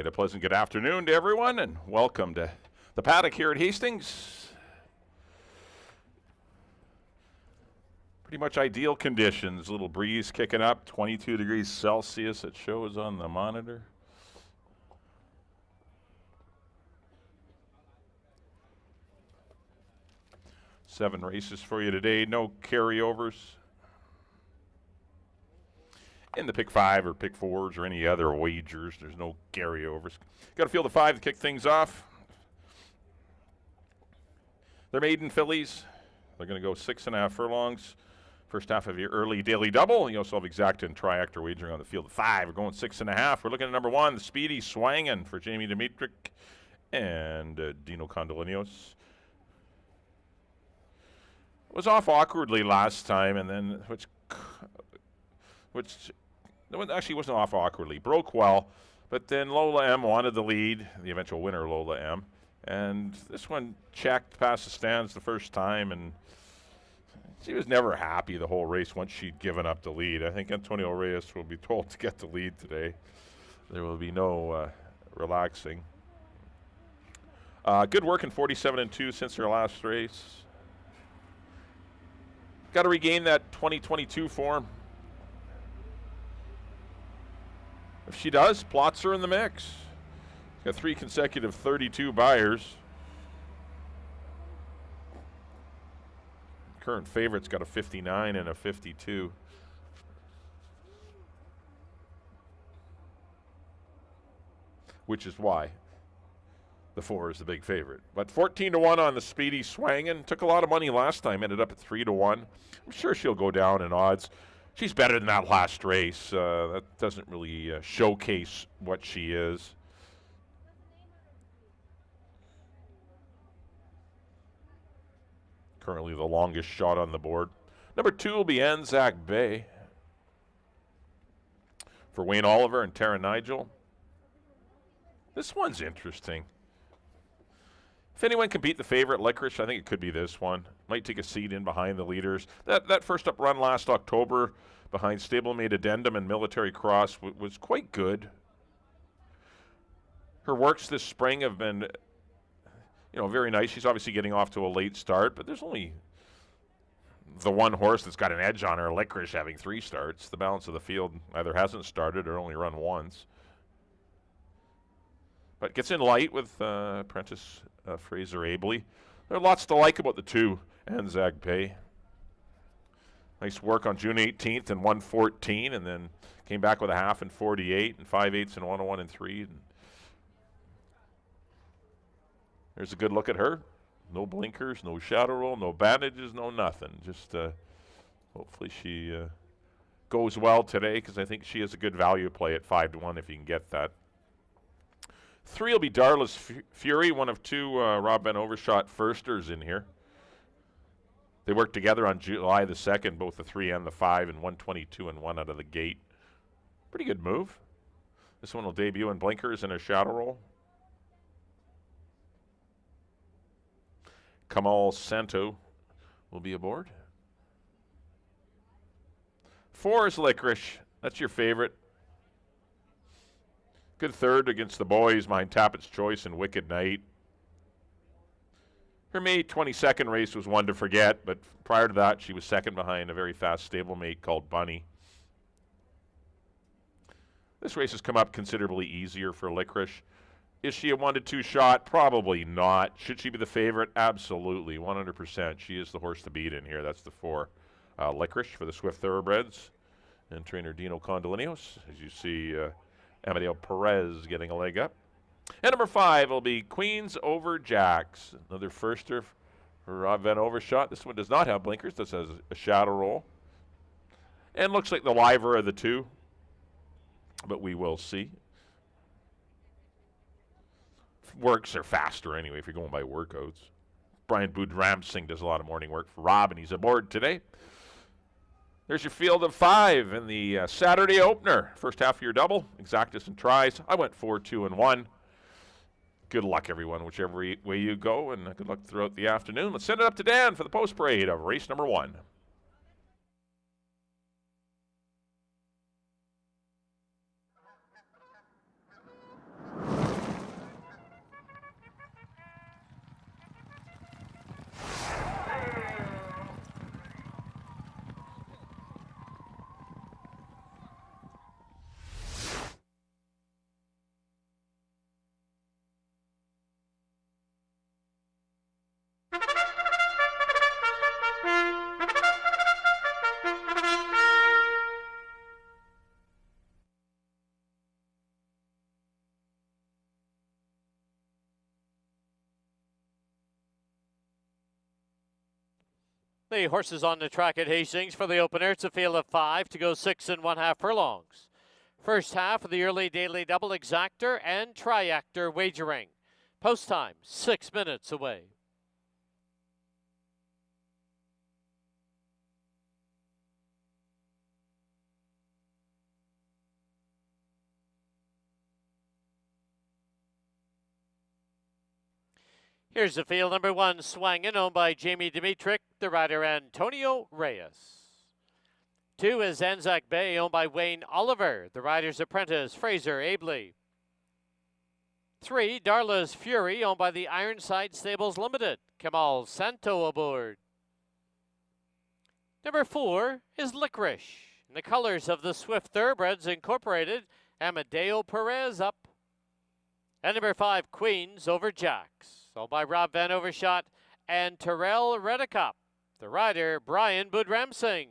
right, a pleasant good afternoon to everyone, and welcome to the paddock here at Hastings. Pretty much ideal conditions. A little breeze kicking up, 22 degrees Celsius it shows on the monitor. Seven races for you today, no carryovers. In the pick 5 or pick 4s or any other wagers, there's no carryovers. Got to field the 5 to kick things off. They're maiden fillies. They're going to go 6.5 furlongs. First half of your early daily double. You also have exacta and triactor wagering on the field of 5. We're going 6.5. We're looking at number 1, the Speedy Swangin' for Jamie Dimitrik and Dino Condolinos. Was off awkwardly last time, and then which actually wasn't off awkwardly. Broke well, but then Lola M wanted the lead, the eventual winner, Lola M. And this one checked past the stands the first time, and she was never happy the whole race once she'd given up the lead. I think Antonio Reyes will be told to get the lead today. There will be no relaxing. Good work in 47-2 since her last race. Got to regain that 2022 form. If she does, plots her in the mix. Got 3 consecutive 32 buyers. Current favorite's got a 59 and a 52. Which is why the 4 is the big favorite. But 14-1 on the Speedy Swangin'. Took a lot of money last time, ended up at 3-1. I'm sure she'll go down in odds. She's better than that last race. That doesn't really showcase what she is. Currently the longest shot on the board. Number 2 will be Anzac Bay for Wayne Oliver and Tara Nigel. This one's interesting. If anyone can beat the favorite, Licorice, I think it could be this one. Might take a seat in behind the leaders. That first up run last October behind Stablemate Addendum and Military Cross was quite good. Her works this spring have been, very nice. She's obviously getting off to a late start, but there's only the one horse that's got an edge on her, Licorice, having 3 starts. The balance of the field either hasn't started or only run once. But gets in light with Apprentice Fraser Abley. There are lots to like about the 2, Anzac Bay. Nice work on June 18th and 114, and then came back with a half in 48 and 5/8 and 101 and 3. And there's a good look at her. No blinkers, no shadow roll, no bandages, no nothing. Just hopefully she goes well today, because I think she has a good value play at 5-1 if you can get that. 3 will be Darla's Fury, one of 2 Rob Van Overshot firsters in here. They worked together on July the 2nd, both the 3 and the 5, and 122 and 1 out of the gate. Pretty good move. This one will debut in blinkers and a shadow roll. Kamal Santo will be aboard. 4 is Licorice. That's your favorite. Good third against the boys behind Tappett's Choice and Wicked Knight. Her May 22nd race was one to forget, but prior to that, she was second behind a very fast stablemate called Bunny. This race has come up considerably easier for Licorice. Is she a 1-2 shot? Probably not. Should she be the favorite? Absolutely, 100%. She is the horse to beat in here. That's the 4. Licorice for the Swift Thoroughbreds and trainer Dino Condolinos. As you see, Amadeo Perez getting a leg up. And number 5 will be Queens Over Jacks. Another firster for Rob Van Overshot. This one does not have blinkers. This has a shadow roll. And looks like the liver of the 2. But we will see. Works are faster anyway if you're going by workouts. Brian Boudramsing does a lot of morning work for Rob, and he's aboard today. There's your field of 5 in the Saturday opener. First half of your double, exactus and tries. I went 4, 2, and 1. Good luck, everyone, whichever way you go, and good luck throughout the afternoon. Let's send it up to Dan for the post-parade of race number 1. The horses on the track at Hastings for the opener. It's a field of 5 to go 6 1/2 furlongs. First half of the early daily double exactor and triactor wagering. Post time, 6 minutes away. Here's the field number 1, Swangin', owned by Jamie Dimitrick, the rider Antonio Reyes. 2 is Anzac Bay, owned by Wayne Oliver, the rider's apprentice Fraser Abley. 3, Darla's Fury, owned by the Ironside Stables Limited, Kamal Santo aboard. Number 4 is Licorice, in the colors of the Swift Thoroughbreds Incorporated, Amadeo Perez up. And number 5, Queens over Jacks, owned by Rob Van Overshot and Terrell Redicop, the rider Brian Budramsing.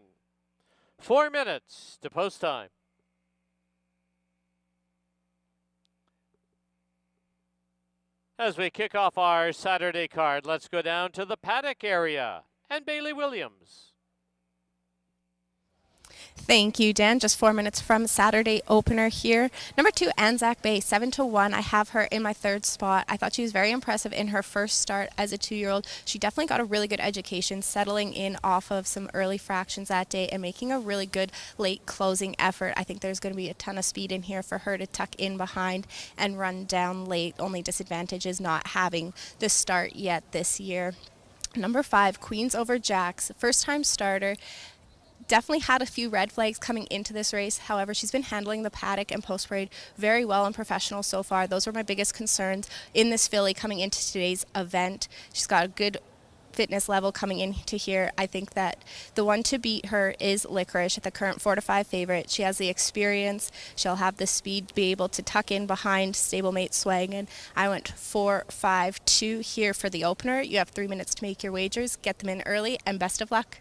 4 minutes to post time. As we kick off our Saturday card, let's go down to the paddock area and Bailey Williams. Thank you, Dan. Just 4 minutes from Saturday opener here. Number 2, Anzac Bay, 7-1. I have her in my 3rd spot. I thought she was very impressive in her first start as a 2-year-old. She definitely got a really good education, settling in off of some early fractions that day and making a really good late closing effort. I think there's going to be a ton of speed in here for her to tuck in behind and run down late. Only disadvantage is not having the start yet this year. Number 5, Queens over Jacks, first-time starter. Definitely had a few red flags coming into this race. However, she's been handling the paddock and post parade very well and professional so far. Those were my biggest concerns in this filly coming into today's event. She's got a good fitness level coming into here. I think that the one to beat her is Licorice, the current 4-5 favorite. She has the experience. She'll have the speed to be able to tuck in behind stablemate Swangin'. I went 4-5-2 here for the opener. You have 3 minutes to make your wagers. Get them in early, and best of luck.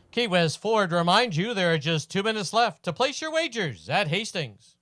Key West Ford reminds you there are just 2 minutes left to place your wagers at Hastings.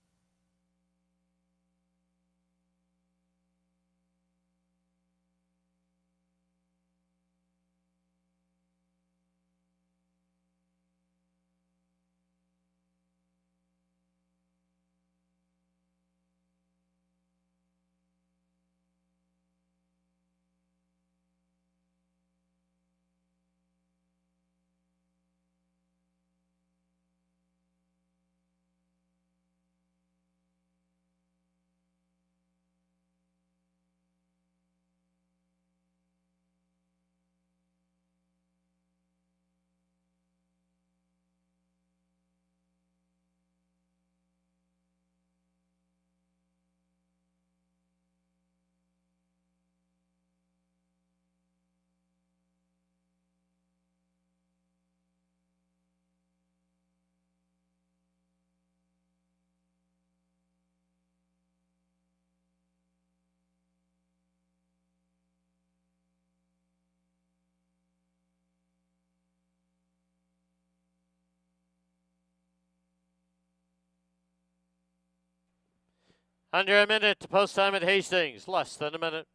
Under a minute to post time at Hastings. Less than a minute.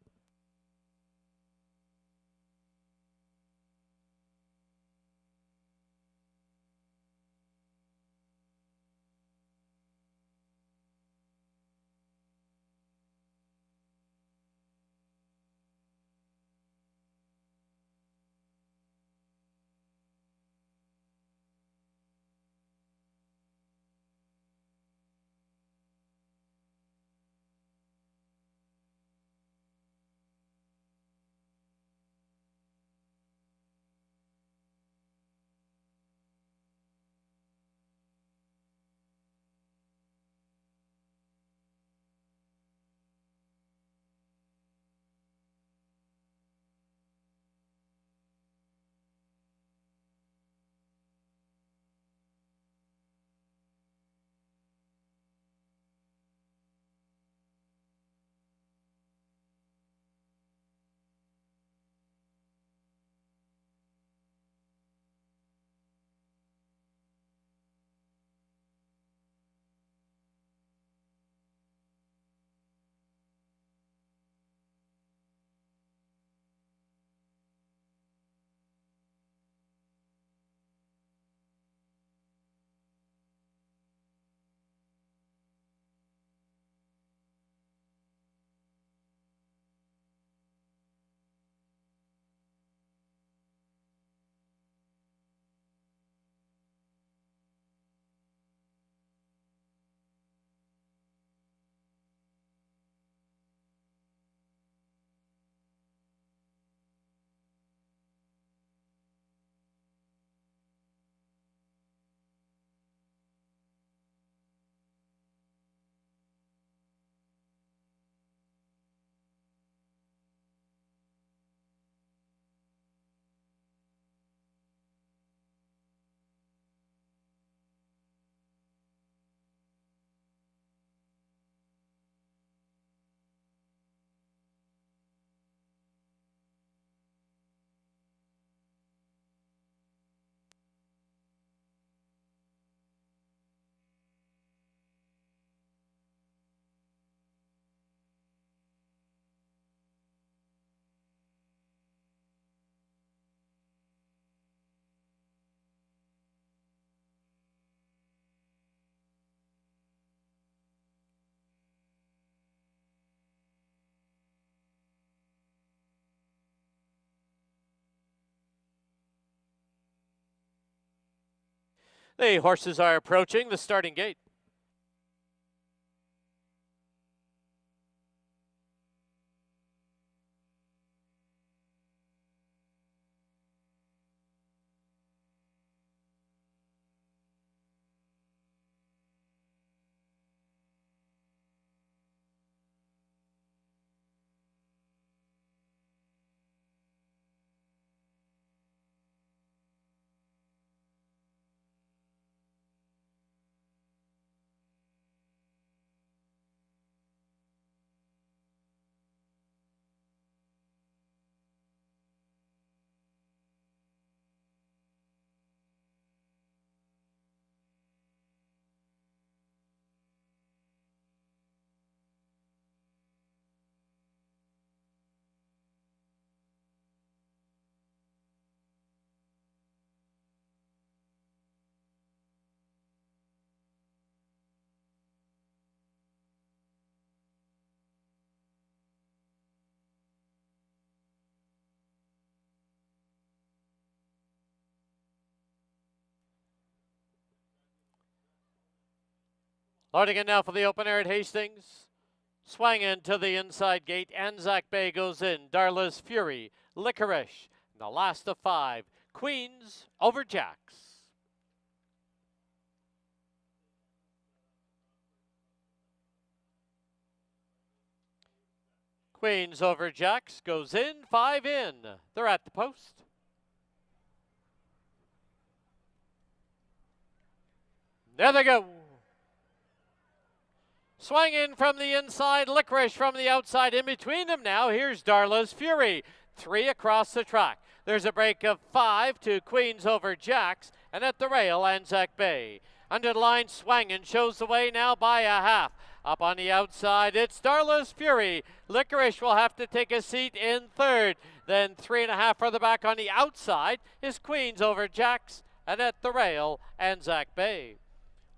The horses are approaching the starting gate. Loading in now for the opener at Hastings. Swinging to the inside gate. Anzac Bay goes in. Darla's Fury, Licorice. The last of 5. Queens over Jacks. Queens over Jacks goes in. 5 in. They're at the post. There they go. Swing in from the inside, Licorice from the outside. In between them now, here's Darla's Fury. 3 across the track. There's a break of 5 to Queens over Jacks, and at the rail, Anzac Bay. Under the line, Swangin' shows the way now by a half. Up on the outside, it's Darla's Fury. Licorice will have to take a seat in third. Then 3.5 further back on the outside is Queens over Jacks, and at the rail, Anzac Bay.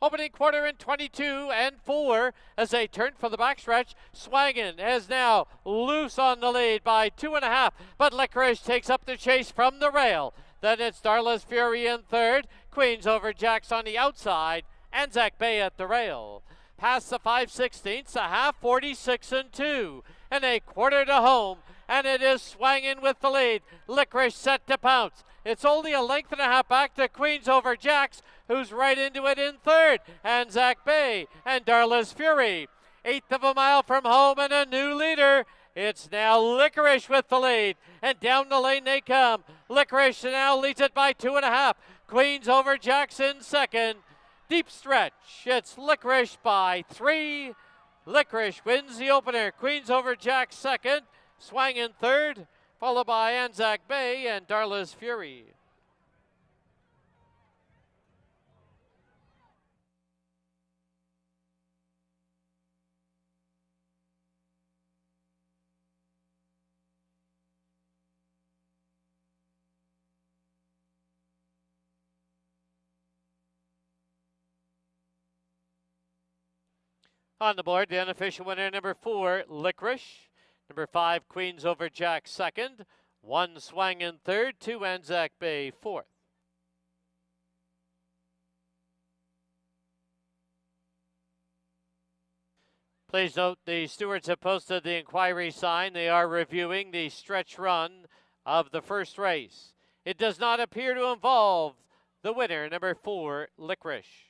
Opening quarter in 22 and 4 as they turn for the backstretch. Swangin' is now loose on the lead by 2.5, but Licorice takes up the chase from the rail. Then it's Darla's Fury in third, Queens over Jacks on the outside, Anzac Bay at the rail. Past the 5/16, a half, 46 and 2, and a quarter to home, and it is Swangin' with the lead. Licorice set to pounce. It's only a length and a half back to Queens over Jacks, who's right into it in third. Anzac Bay and Darla's Fury. 1/8 of a mile from home and a new leader. It's now Licorice with the lead, and down the lane they come. Licorice now leads it by 2.5. Queens over Jacks in second. Deep stretch. It's Licorice by 3. Licorice wins the opener. Queens over Jacks second. Swang in third, followed by Anzac Bay and Darla's Fury. On the board, the unofficial winner, number 4, Licorice. Number 5, Queens over Jack second. 1, Swang in third. 2, Anzac Bay fourth. Please note the stewards have posted the inquiry sign. They are reviewing the stretch run of the first race. It does not appear to involve the winner, number 4, Licorice.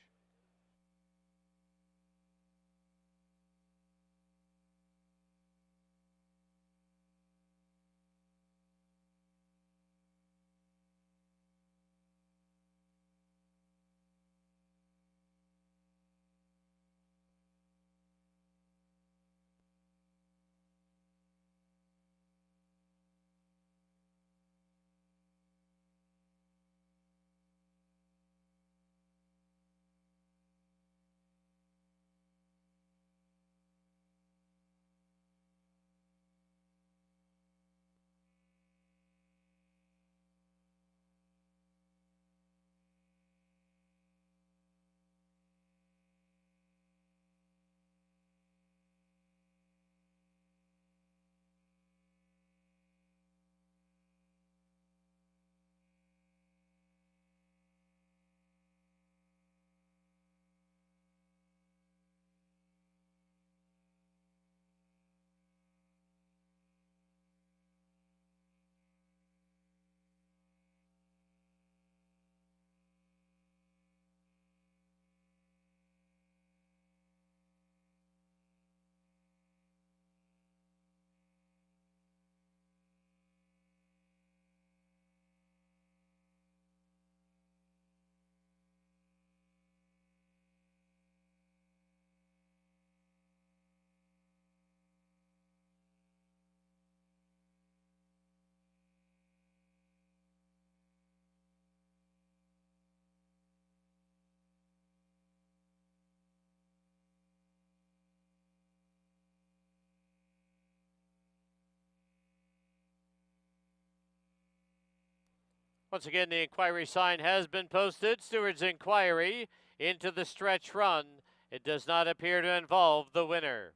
Once again, the inquiry sign has been posted. Stewart's inquiry into the stretch run. It does not appear to involve the winner.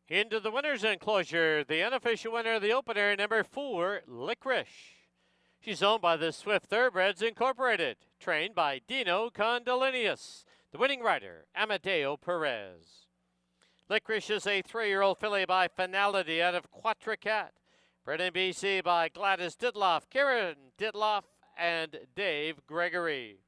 Into the winner's enclosure, the unofficial winner of the opener, number 4, Licorice. She's owned by the Swift Thoroughbreds Incorporated, trained by Dino Condolinius, the winning rider, Amadeo Perez. Licorice is a 3-year-old filly by Finality out of Quatricat, bred in BC by Gladys Ditloff, Karen Ditloff, and Dave Gregory.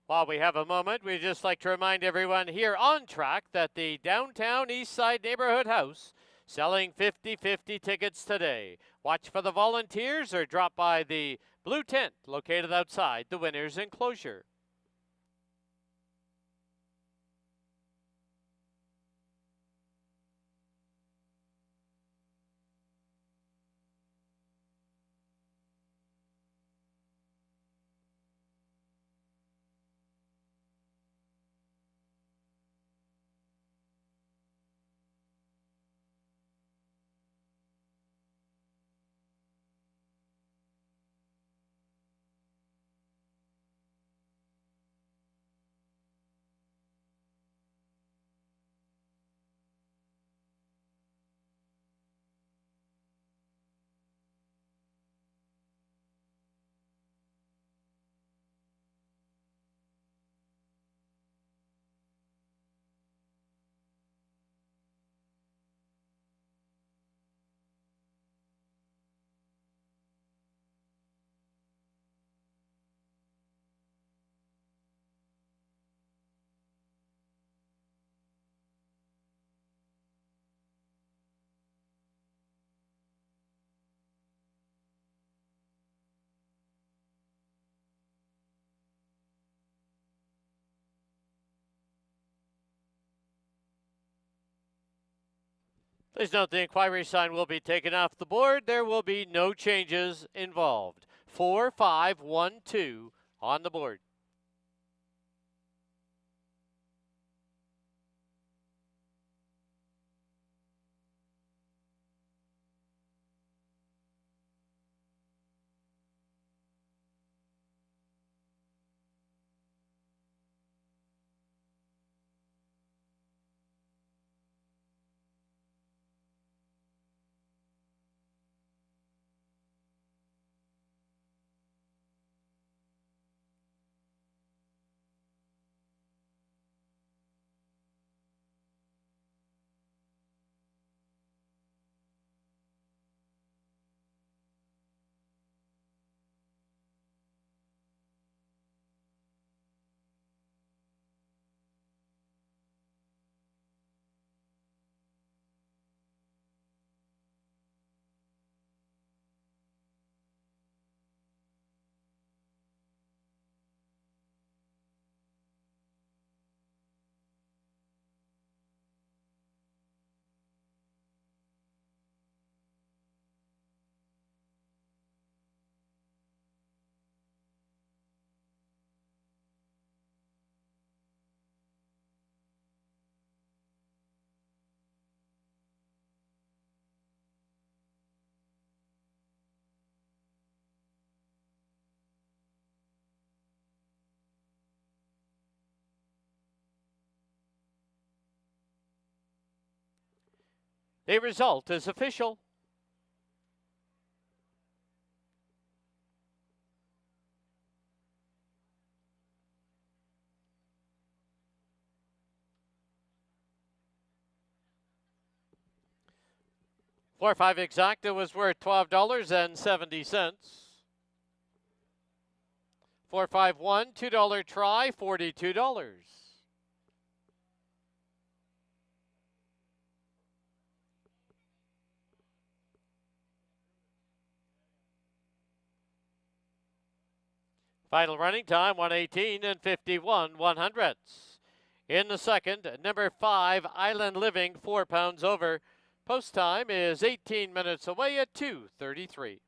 While we have a moment, we'd just like to remind everyone here on track that the Downtown Eastside Neighborhood House selling 50/50 tickets today. Watch for the volunteers or drop by the blue tent located outside the winner's enclosure. Please note the inquiry sign will be taken off the board. There will be no changes involved. 4-5-1-2 on the board. The result is official. Floor 5 exacta was worth $12.70. Floor 5 1, $2 try, $42. Final running time, 1:18 and 51/100ths. In the second, number 5, Island Living, 4 pounds over. Post time is 18 minutes away at 2:33.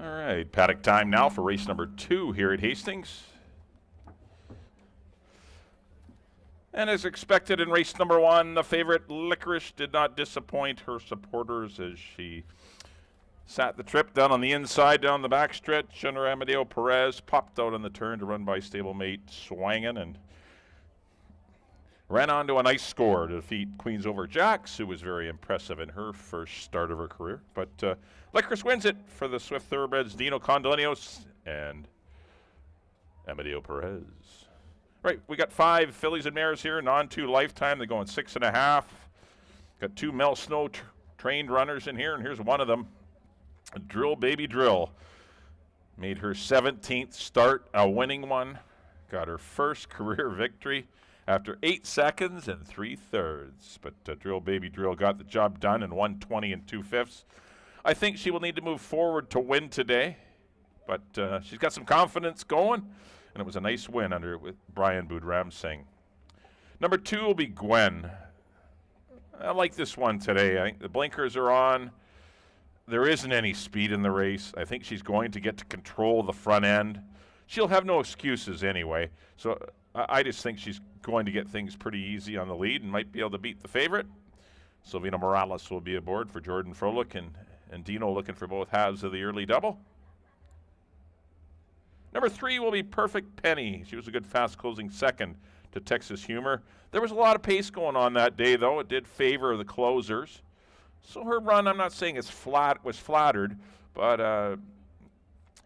All right, paddock time now for race number 2 here at Hastings. And as expected in race number 1, the favorite Licorice did not disappoint her supporters as she sat the trip down on the inside, down the backstretch under Amadeo Perez, popped out on the turn to run by stablemate Swangin, and ran on to a nice score to defeat Queens Over Jacks, who was very impressive in her first start of her career. But Licorice wins it for the Swift Thoroughbreds Dino Condolinos and Amadeo Perez. Right, we got 5 fillies and mares here, non-2 lifetime. They're going 6.5. Got 2 Mel Snow trained runners in here, and here's one of them. Drill Baby Drill. Made her 17th start, a winning one. Got her first career victory after 8 seconds and 3/3. But Drill Baby Drill got the job done in 1:20 and 2/5. I think she will need to move forward to win today, but she's got some confidence going, and it was a nice win under with Brian Budram Singh. Number 2 will be Gwen. I like this one today. I think the blinkers are on. There isn't any speed in the race. I think she's going to get to control the front end. She'll have no excuses anyway, so I just think she's going to get things pretty easy on the lead and might be able to beat the favorite. Silvina Morales will be aboard for Jordan Froelich, and Dino looking for both halves of the early double. Number 3 will be Perfect Penny. She was a good fast-closing second to Texas Humor. There was a lot of pace going on that day, though. It did favor the closers. So her run, I'm not saying was flattered, but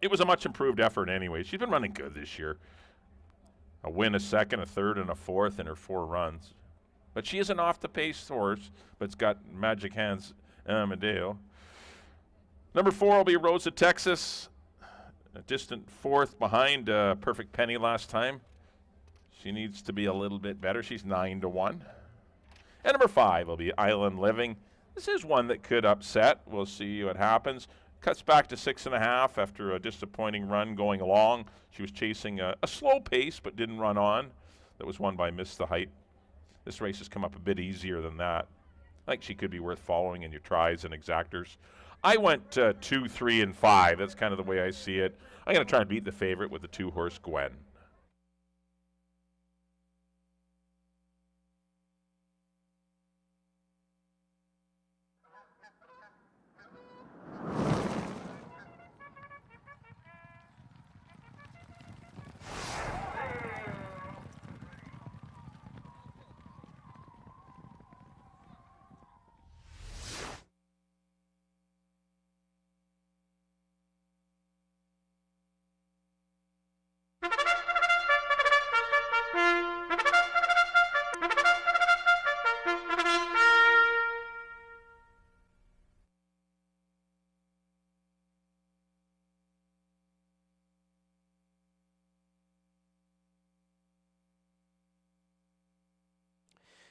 it was a much improved effort anyway. She's been running good this year. A win, a second, a third, and a fourth in her 4 runs. But she is an off-the-pace horse, but it's got magic hands, Amadeo. Number 4 will be Rosa Texas, a distant 4th behind Perfect Penny last time. She needs to be a little bit better. She's 9-1. And number 5 will be Island Living. This is one that could upset. We'll see what happens. Cuts back to 6.5 after a disappointing run going along. She was chasing a slow pace but didn't run on. That was won by Miss the Height. This race has come up a bit easier than that. I think she could be worth following in your tries and exactors. I went 2, 3, and 5. That's kind of the way I see it. I'm going to try and beat the favorite with the 2-horse Gwen.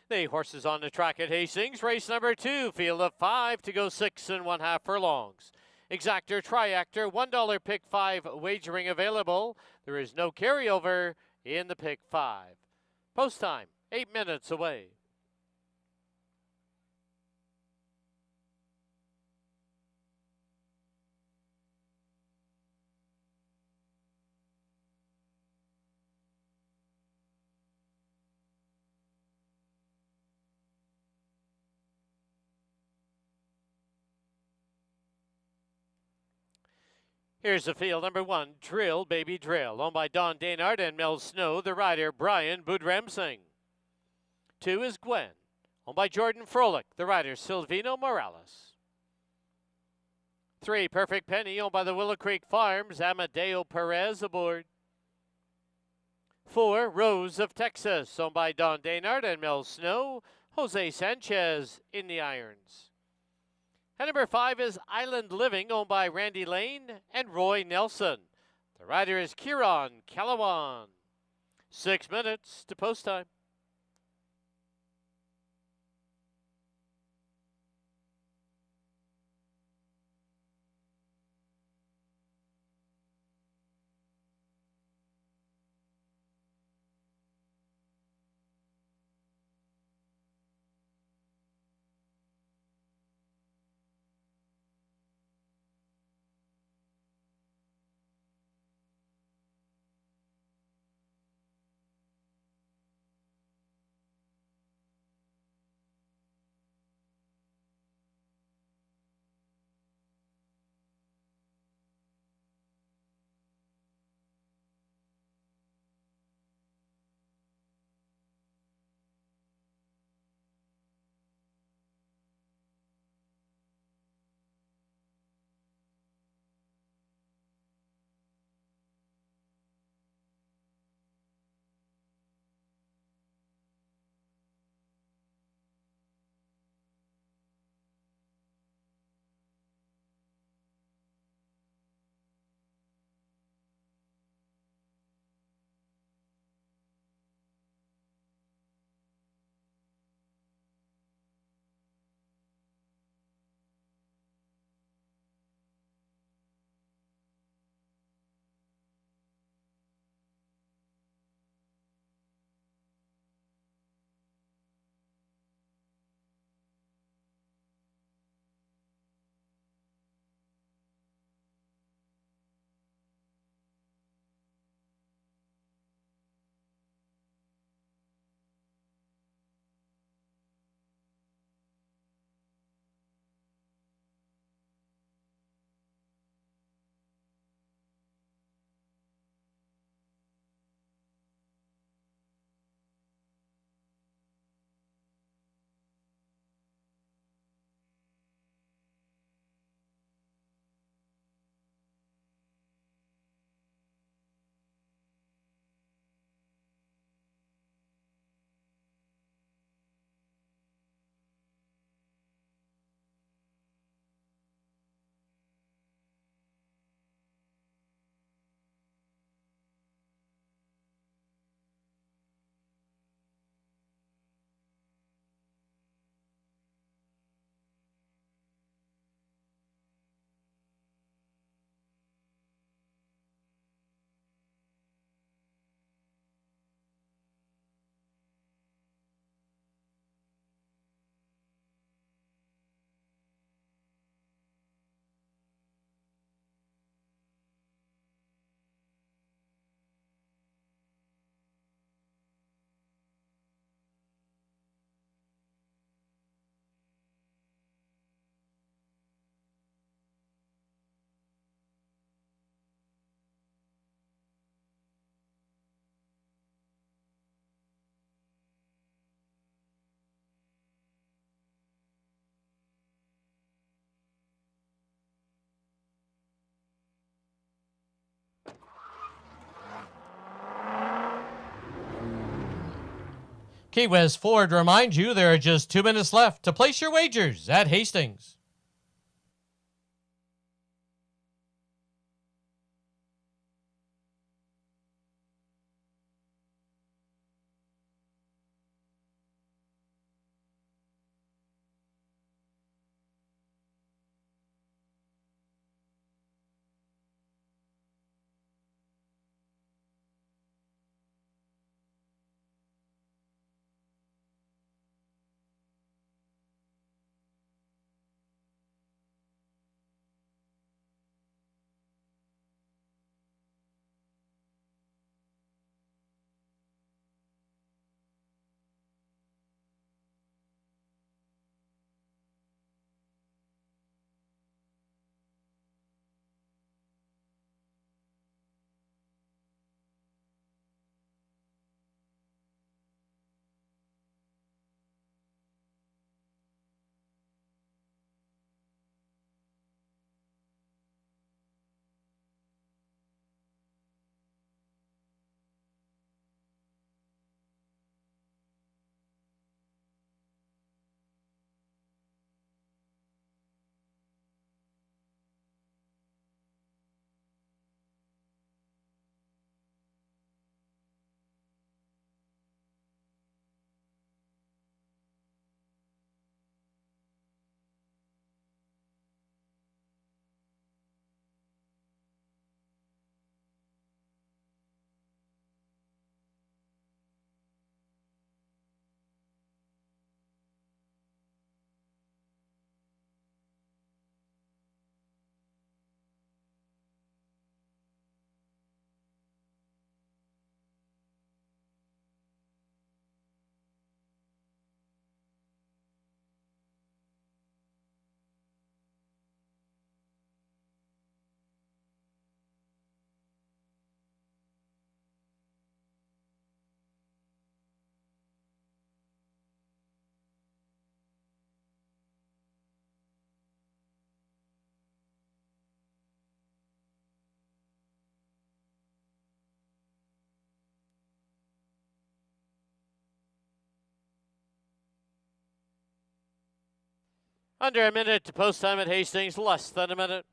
The horses on the track at Hastings. Race number 2, field of 5 to go 6.5 furlongs. Exactor, Triactor, $1 pick 5 wagering available. There is no carryover in the pick 5. Post time, 8 minutes away. Here's the field. Number 1, Drill Baby Drill, owned by Don Daynard and Mel Snow. The rider, Brian Budram Singh. 2 is Gwen, owned by Jordan Froelich. The rider, Silvino Morales. 3, Perfect Penny, owned by the Willow Creek Farms. Amadeo Perez aboard. 4, Rose of Texas, owned by Don Daynard and Mel Snow. Jose Sanchez in the irons. And number 5 is Island Living, owned by Randy Lane and Roy Nelson. The rider is Kieran Calawan. 6 minutes to post time. Key West Ford reminds you there are just 2 minutes left to place your wagers at Hastings. Under a minute to post time at Hastings, less than a minute.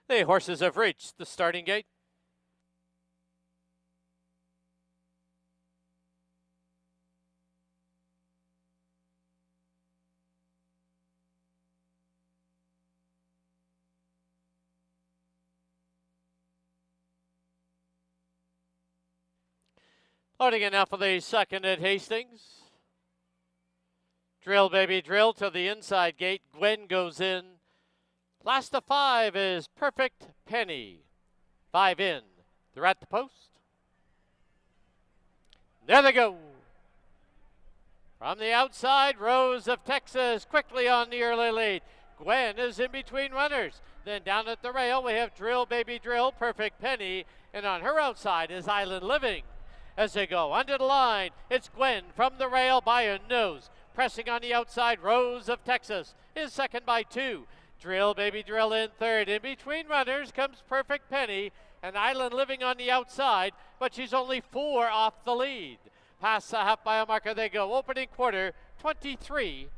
The horses have reached the starting gate. Loading in now for the second at Hastings. Drill, baby, drill to the inside gate. Gwen goes in. Last of 5 is Perfect Penny. 5 in. They're at the post. There they go. From the outside, Rose of Texas quickly on the early lead. Gwen is in between runners. Then down at the rail, we have Drill, baby, drill, Perfect Penny. And on her outside is Island Living. As they go under the line, it's Gwen from the rail by a nose. Pressing on the outside, Rose of Texas is second by 2. Drill, baby, drill in third. In between runners comes Perfect Penny and Island Living on the outside, but she's only 4 off the lead. Past the half mile marker they go. Opening quarter, 23-1.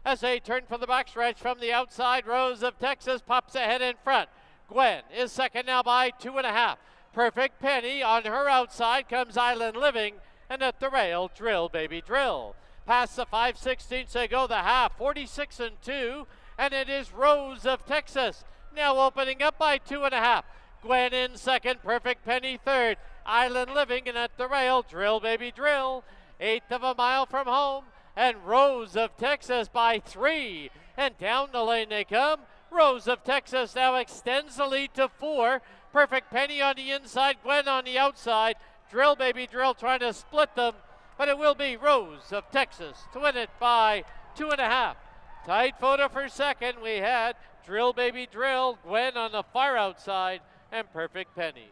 As they turn for the backstretch from the outside, Rose of Texas pops ahead in front. Gwen is second now by 2.5. Perfect Penny on her outside comes Island Living, and at the rail, Drill, baby, drill. Past the 5/16 they go the half, 46-2, and it is Rose of Texas now opening up by 2.5. Gwen in second, Perfect Penny third, Island Living, and at the rail, Drill, baby, drill. 1/8 of a mile from home, and Rose of Texas by 3, and down the lane they come. Rose of Texas now extends the lead to 4. Perfect Penny on the inside, Gwen on the outside. Drill, baby, drill trying to split them, but it will be Rose of Texas to win it by 2.5. Tight photo for second. We had Drill, baby, drill, Gwen on the far outside, and Perfect Penny.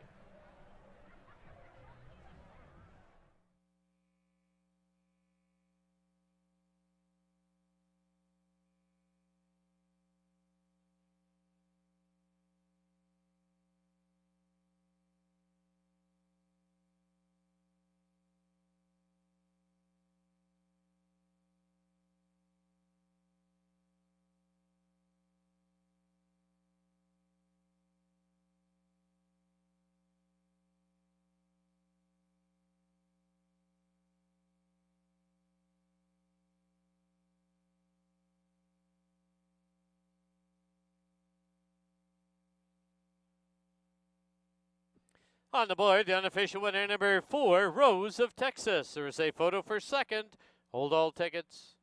On the board, the unofficial winner, number 4, Rose of Texas. There is a photo for second. Hold all tickets.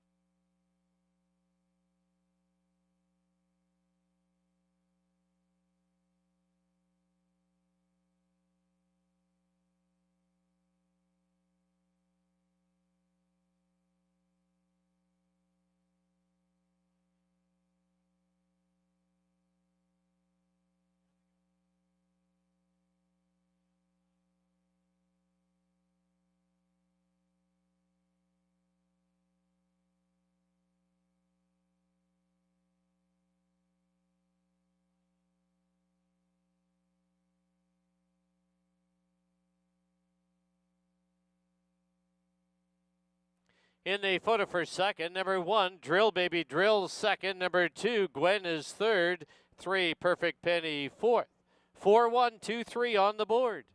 In the photo for second, number 1, Drill, baby, drill second. Number 2, Gwen is third. 3, Perfect Penny fourth. 4, 1, 2, 3 on the board.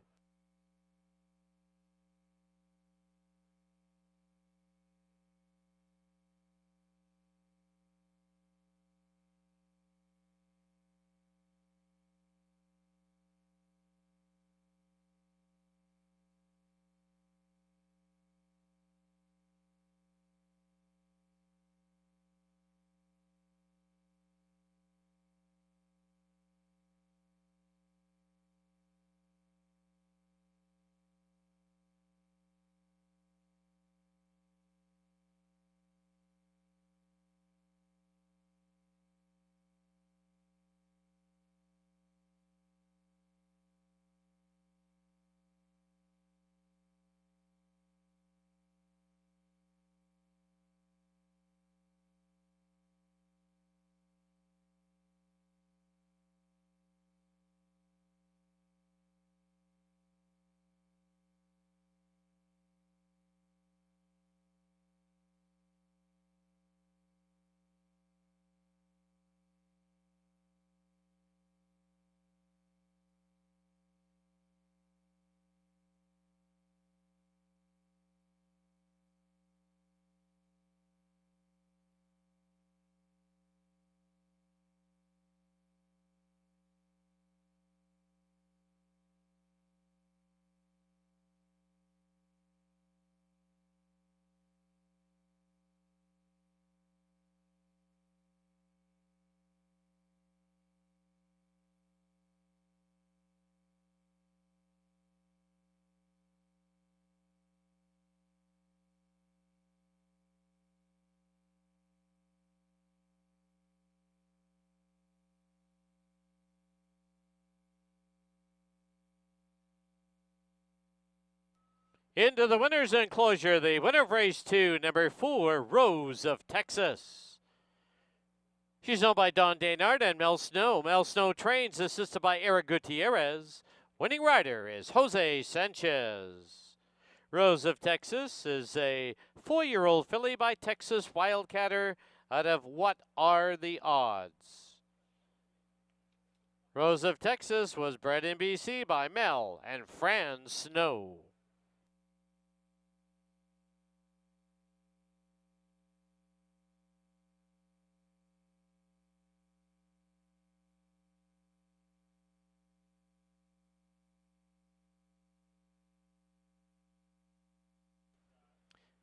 Into the winner's enclosure, the winner of race 2, number 4, Rose of Texas. She's owned by Don Daynard and Mel Snow. Mel Snow trains, assisted by Eric Gutierrez. Winning rider is Jose Sanchez. Rose of Texas is a 4-year-old filly by Texas Wildcatter out of What Are the Odds? Rose of Texas was bred in BC by Mel and Fran Snow.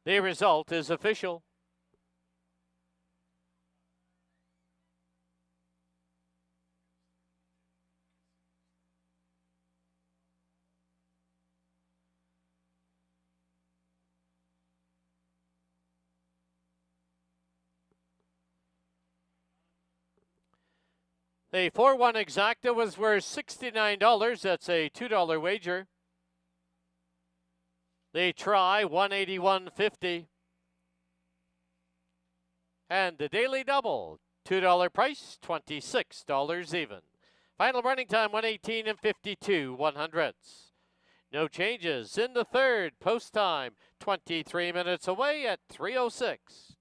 The result is official. The 4-1 exacta was worth $69. That's a $2 wager. The try, $181.50. And the daily double, $2 price, $26 even. Final running time, 1:18 and 52 100ths. No changes in the third. Post time, 23 minutes away at 3:06.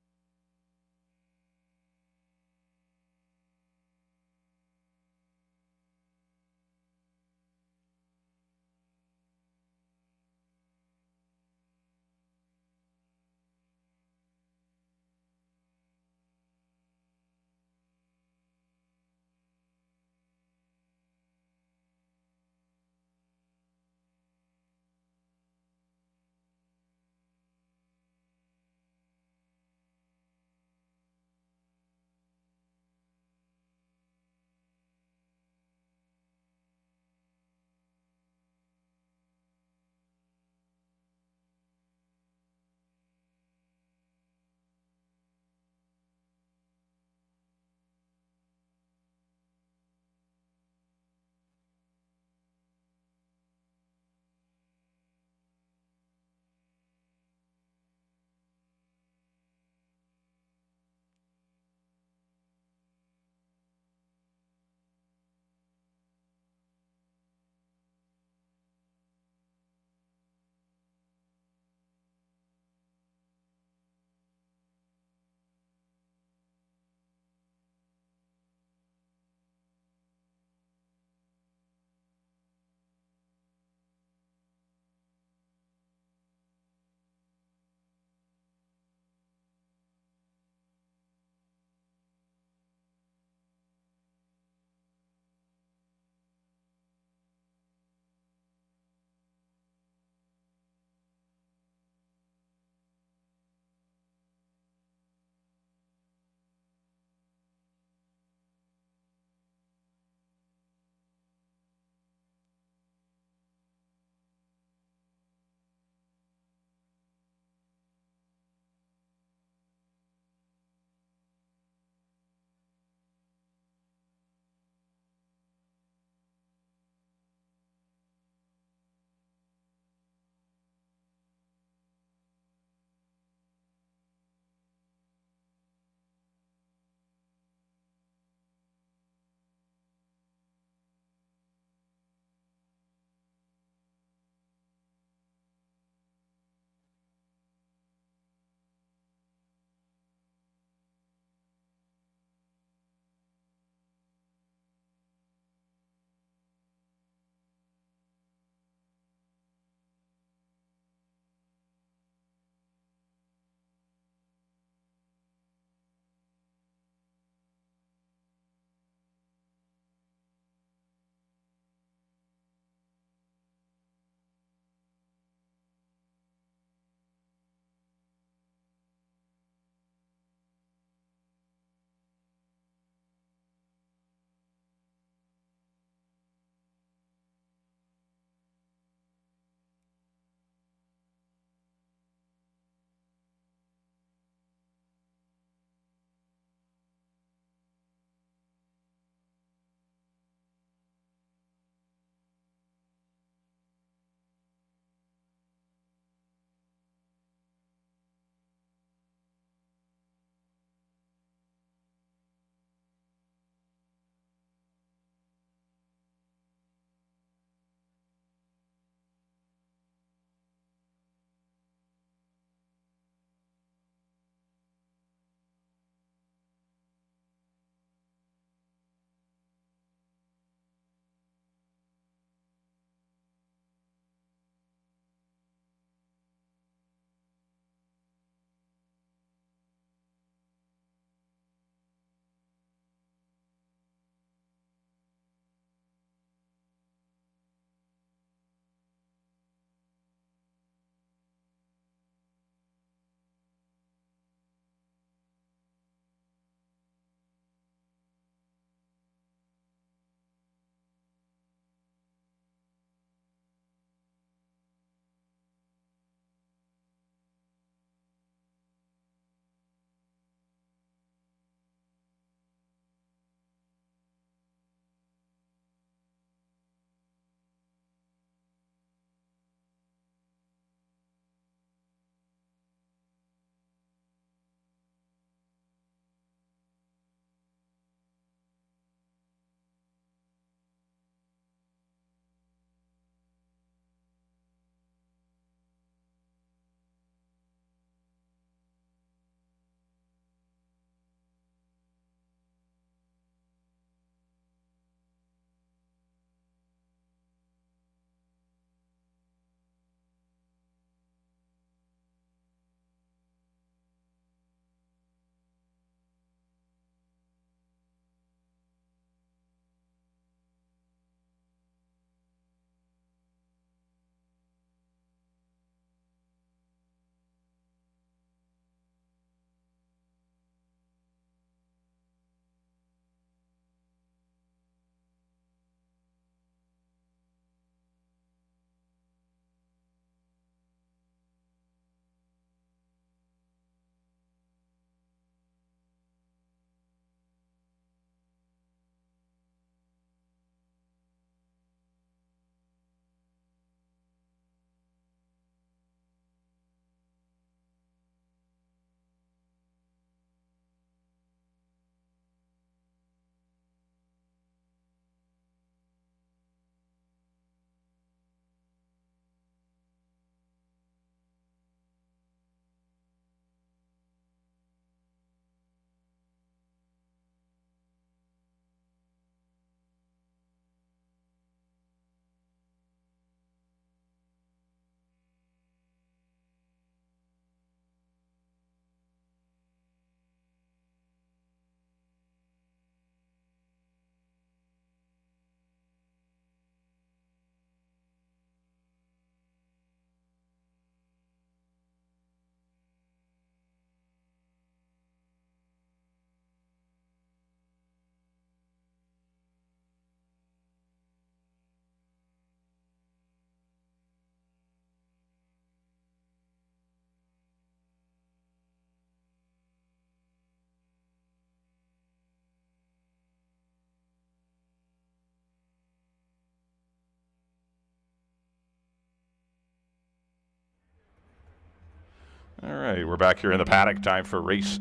All right, we're back here in the paddock. Time for race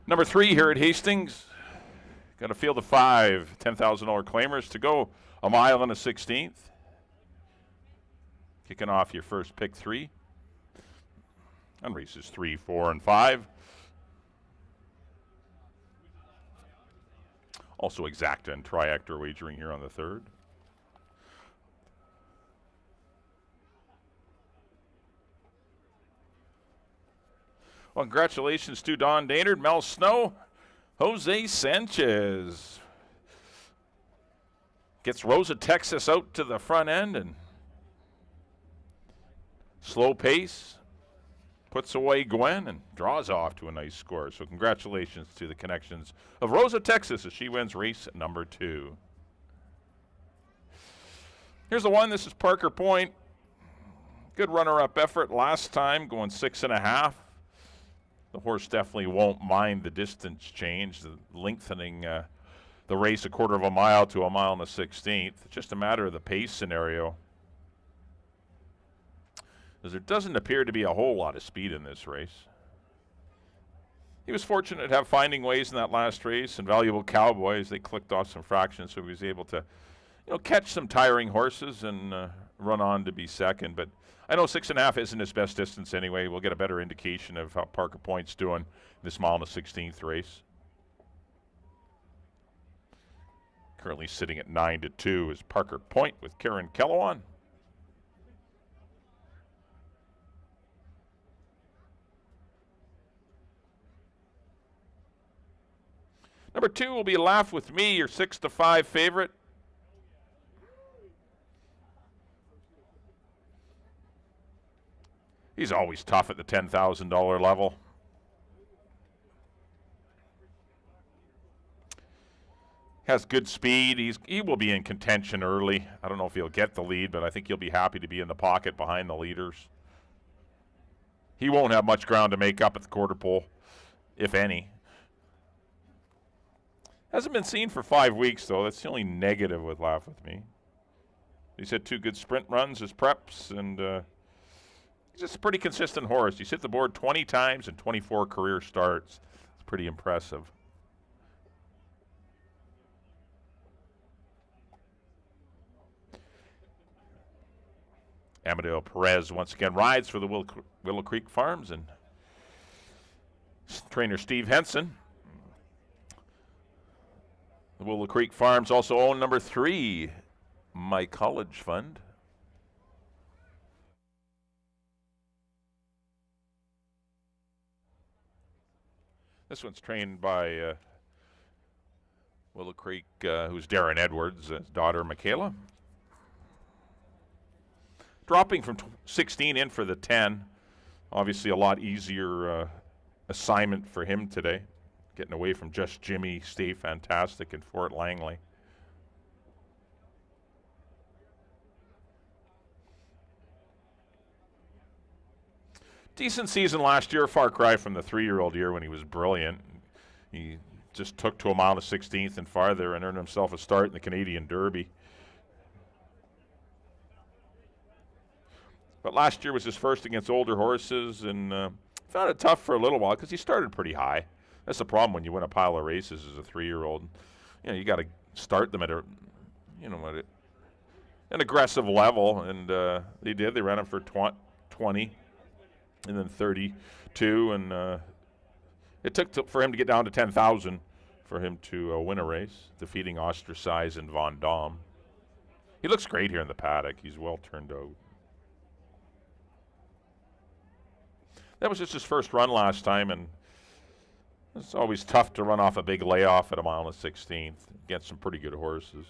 number 3 here at Hastings. Got a field of 5 $10,000 claimers to go. A mile and a 16th. Kicking off your first pick 3. On races 3, 4, and 5. Also exacta and triactor wagering here on the 3rd. Well, congratulations to Don Daynard, Mel Snow, Jose Sanchez. Gets Rosa, Texas out to the front end and slow pace. Puts away Gwen and draws off to a nice score. So congratulations to the connections of Rosa, Texas as she wins race number 2. Here's the one. This is Parker Point. Good runner-up effort last time, going 6.5. The horse definitely won't mind the distance change, the lengthening the race a quarter of a mile to a mile and a 16th. It's just a matter of the pace scenario. Because there doesn't appear to be a whole lot of speed in this race. He was fortunate to have Finding Ways in that last race and Valuable Cowboys. They clicked off some fractions, so he was able to, catch some tiring horses and run on to be second. But I know 6.5 isn't his best distance anyway. We'll get a better indication of how Parker Point's doing in this mile and a 16th race. Currently sitting at 9-2 is Parker Point with Karen Kellowan. Number 2 will be Laugh With Me, your 6-5 favorite. He's always tough at the $10,000 level. Has good speed. He will be in contention early. I don't know if he'll get the lead, but I think he'll be happy to be in the pocket behind the leaders. He won't have much ground to make up at the quarter pole, if any. Hasn't been seen for 5 weeks, though. That's the only negative with Laugh With Me. He's had 2 good sprint runs as preps, and he's just a pretty consistent horse. He's hit the board 20 times and 24 career starts. It's pretty impressive. Amadeo Perez once again rides for the Willow Creek Farms and trainer Steve Henson. The Willow Creek Farms also own number 3, My College Fund. This one's trained by Willow Creek, who's Darren Edwards' daughter, Michaela. Dropping from 16 in for the 10. Obviously a lot easier assignment for him today. Getting away from Just Jimmy, Stay Fantastic, and Fort Langley. Decent season last year, far cry from the 3-year-old year when he was brilliant. He just took to a mile and 16th and farther and earned himself a start in the Canadian Derby. But last year was his first against older horses, and found it tough for a little while because he started pretty high. That's the problem when you win a pile of races as a 3-year-old. You got to start them at a, an aggressive level, and they did. They ran him for 20, and then 32, and it took for him to get down to 10,000 for him to win a race, defeating Ostracize and Von Dom. He looks great here in the paddock. He's well turned out. That was just his first run last time, and it's always tough to run off a big layoff at a mile and a 16th against some pretty good horses.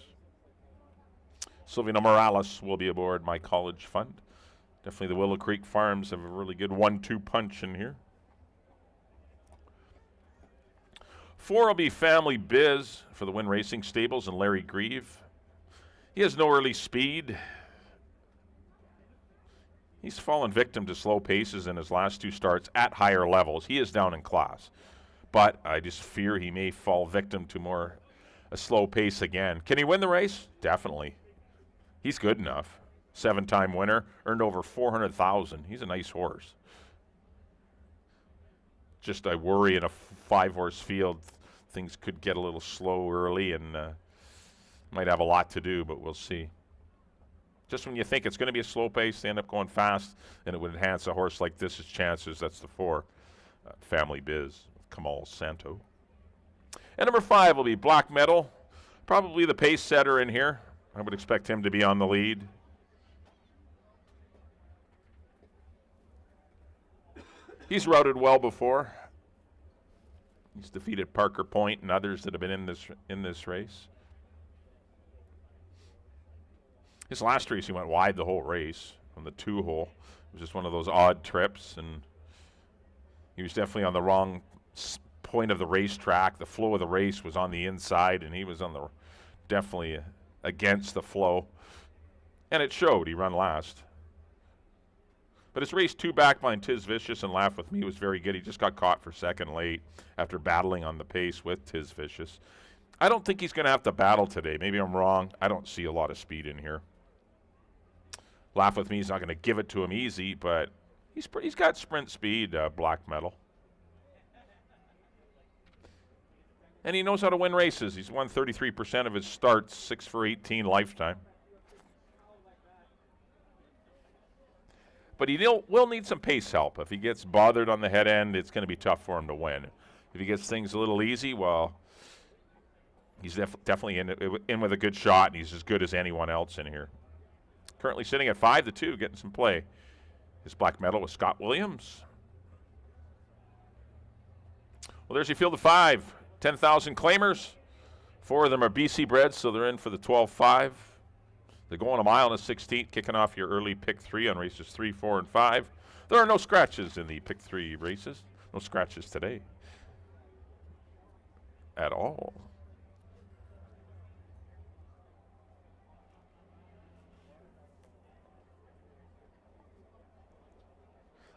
Silvina Morales will be aboard My College Fund. Definitely the Willow Creek Farms have a really good 1-2 punch in here. 4 will be Family Biz for the Win Racing Stables and Larry Grieve. He has no early speed. He's fallen victim to slow paces in his last 2 starts at higher levels. He is down in class. But I just fear he may fall victim to a slow pace again. Can he win the race? Definitely. He's good enough. 7-time winner, earned over $400,000. He's a nice horse. just I worry in a 5-horse field, things could get a little slow early and might have a lot to do, but we'll see. Just when you think it's going to be a slow pace, they end up going fast, and it would enhance a horse like this's chances. That's the 4, Family Biz, Kamal Santo. And number 5 will be Black Metal, probably the pace setter in here. I would expect him to be on the lead. He's routed well before. He's defeated Parker Point and others that have been in this race. His last race, he went wide the whole race on the 2-hole. It was just one of those odd trips, and he was definitely on the wrong point of the racetrack. The flow of the race was on the inside, and he was on the definitely against the flow, and it showed. He ran last. But his race 2 back behind Tiz Vicious and Laugh With Me was very good. He just got caught for second late after battling on the pace with Tiz Vicious. I don't think he's going to have to battle today. Maybe I'm wrong. I don't see a lot of speed in here. Laugh With Me is not going to give it to him easy, but he's got sprint speed, Black Metal. And he knows how to win races. He's won 33% of his starts, 6 for 18 lifetime. But he will need some pace help. If he gets bothered on the head end, it's going to be tough for him to win. If he gets things a little easy, well, he's definitely in with a good shot, and he's as good as anyone else in here. Currently sitting at 5-2, getting some play. His Black Metal with Scott Williams. Well, there's your field of 5. 10,000 claimers. 4 of them are BC bred, so they're in for the 12-5. They're going a mile and a 16th, kicking off your early pick 3 on races 3, 4, and 5. There are no scratches in the pick 3 races. No scratches today at all.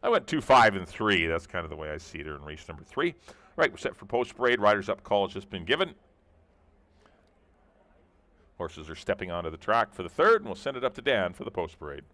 I went 2, 5, and 3. That's kind of the way I see it in race number 3. Right, we're set for post parade. Riders up call has just been given. Horses are stepping onto the track for the 3rd, and we'll send it up to Dan for the post parade.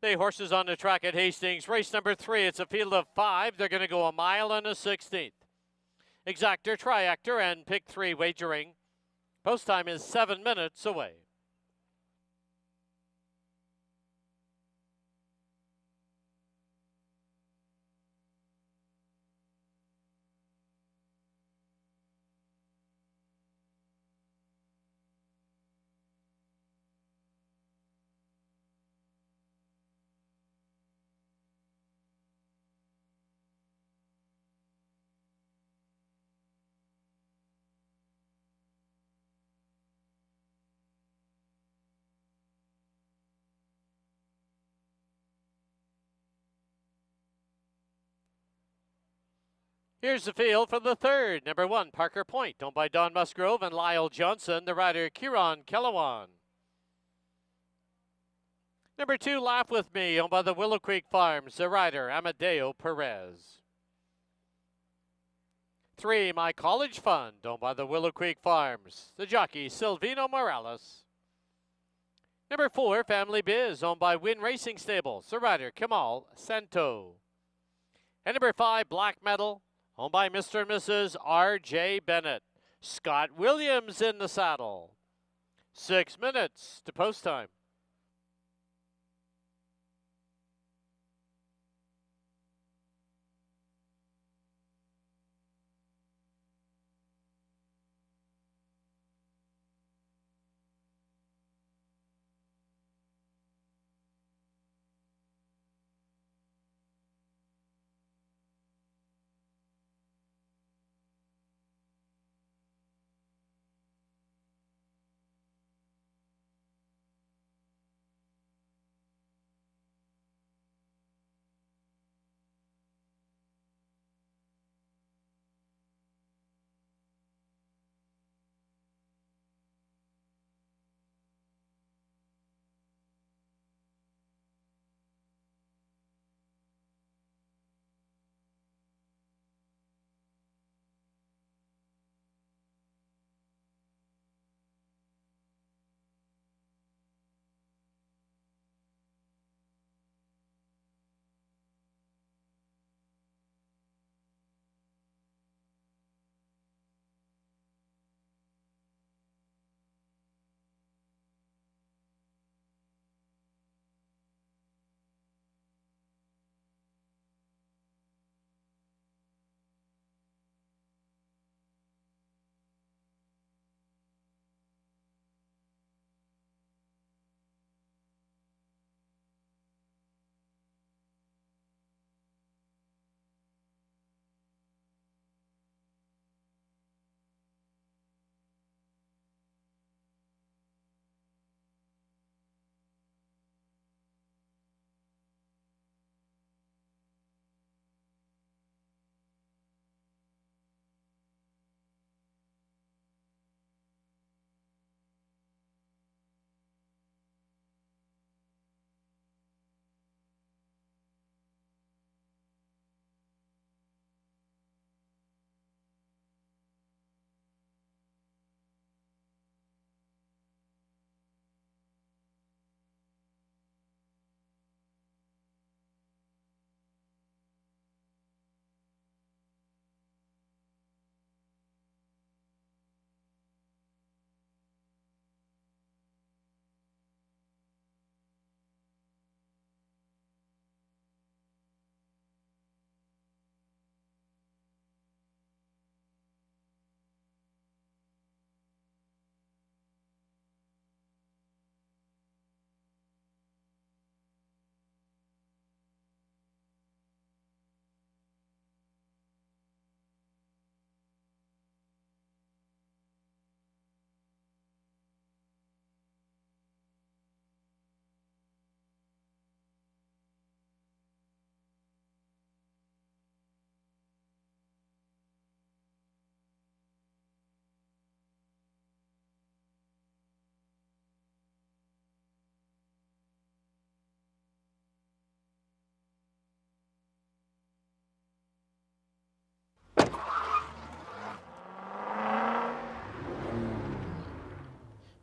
The horses on the track at Hastings. Race number 3. It's a field of 5. They're going to go a mile and a 16th. Exactor, Triactor, and pick 3 wagering. Post time is 7 minutes away. Here's the field for the 3rd. Number 1, Parker Point, owned by Don Musgrove and Lyle Johnson. The rider, Kieran Kellawan. Number 2, Laugh With Me, owned by the Willow Creek Farms. The rider, Amadeo Perez. 3, My College Fund, owned by the Willow Creek Farms. The jockey, Silvino Morales. Number 4, Family Biz, owned by Win Racing Stables. The rider, Kamal Santo. And number 5, Black Metal, owned by Mr. and Mrs. R.J. Bennett. Scott Williams in the saddle. 6 minutes to post time.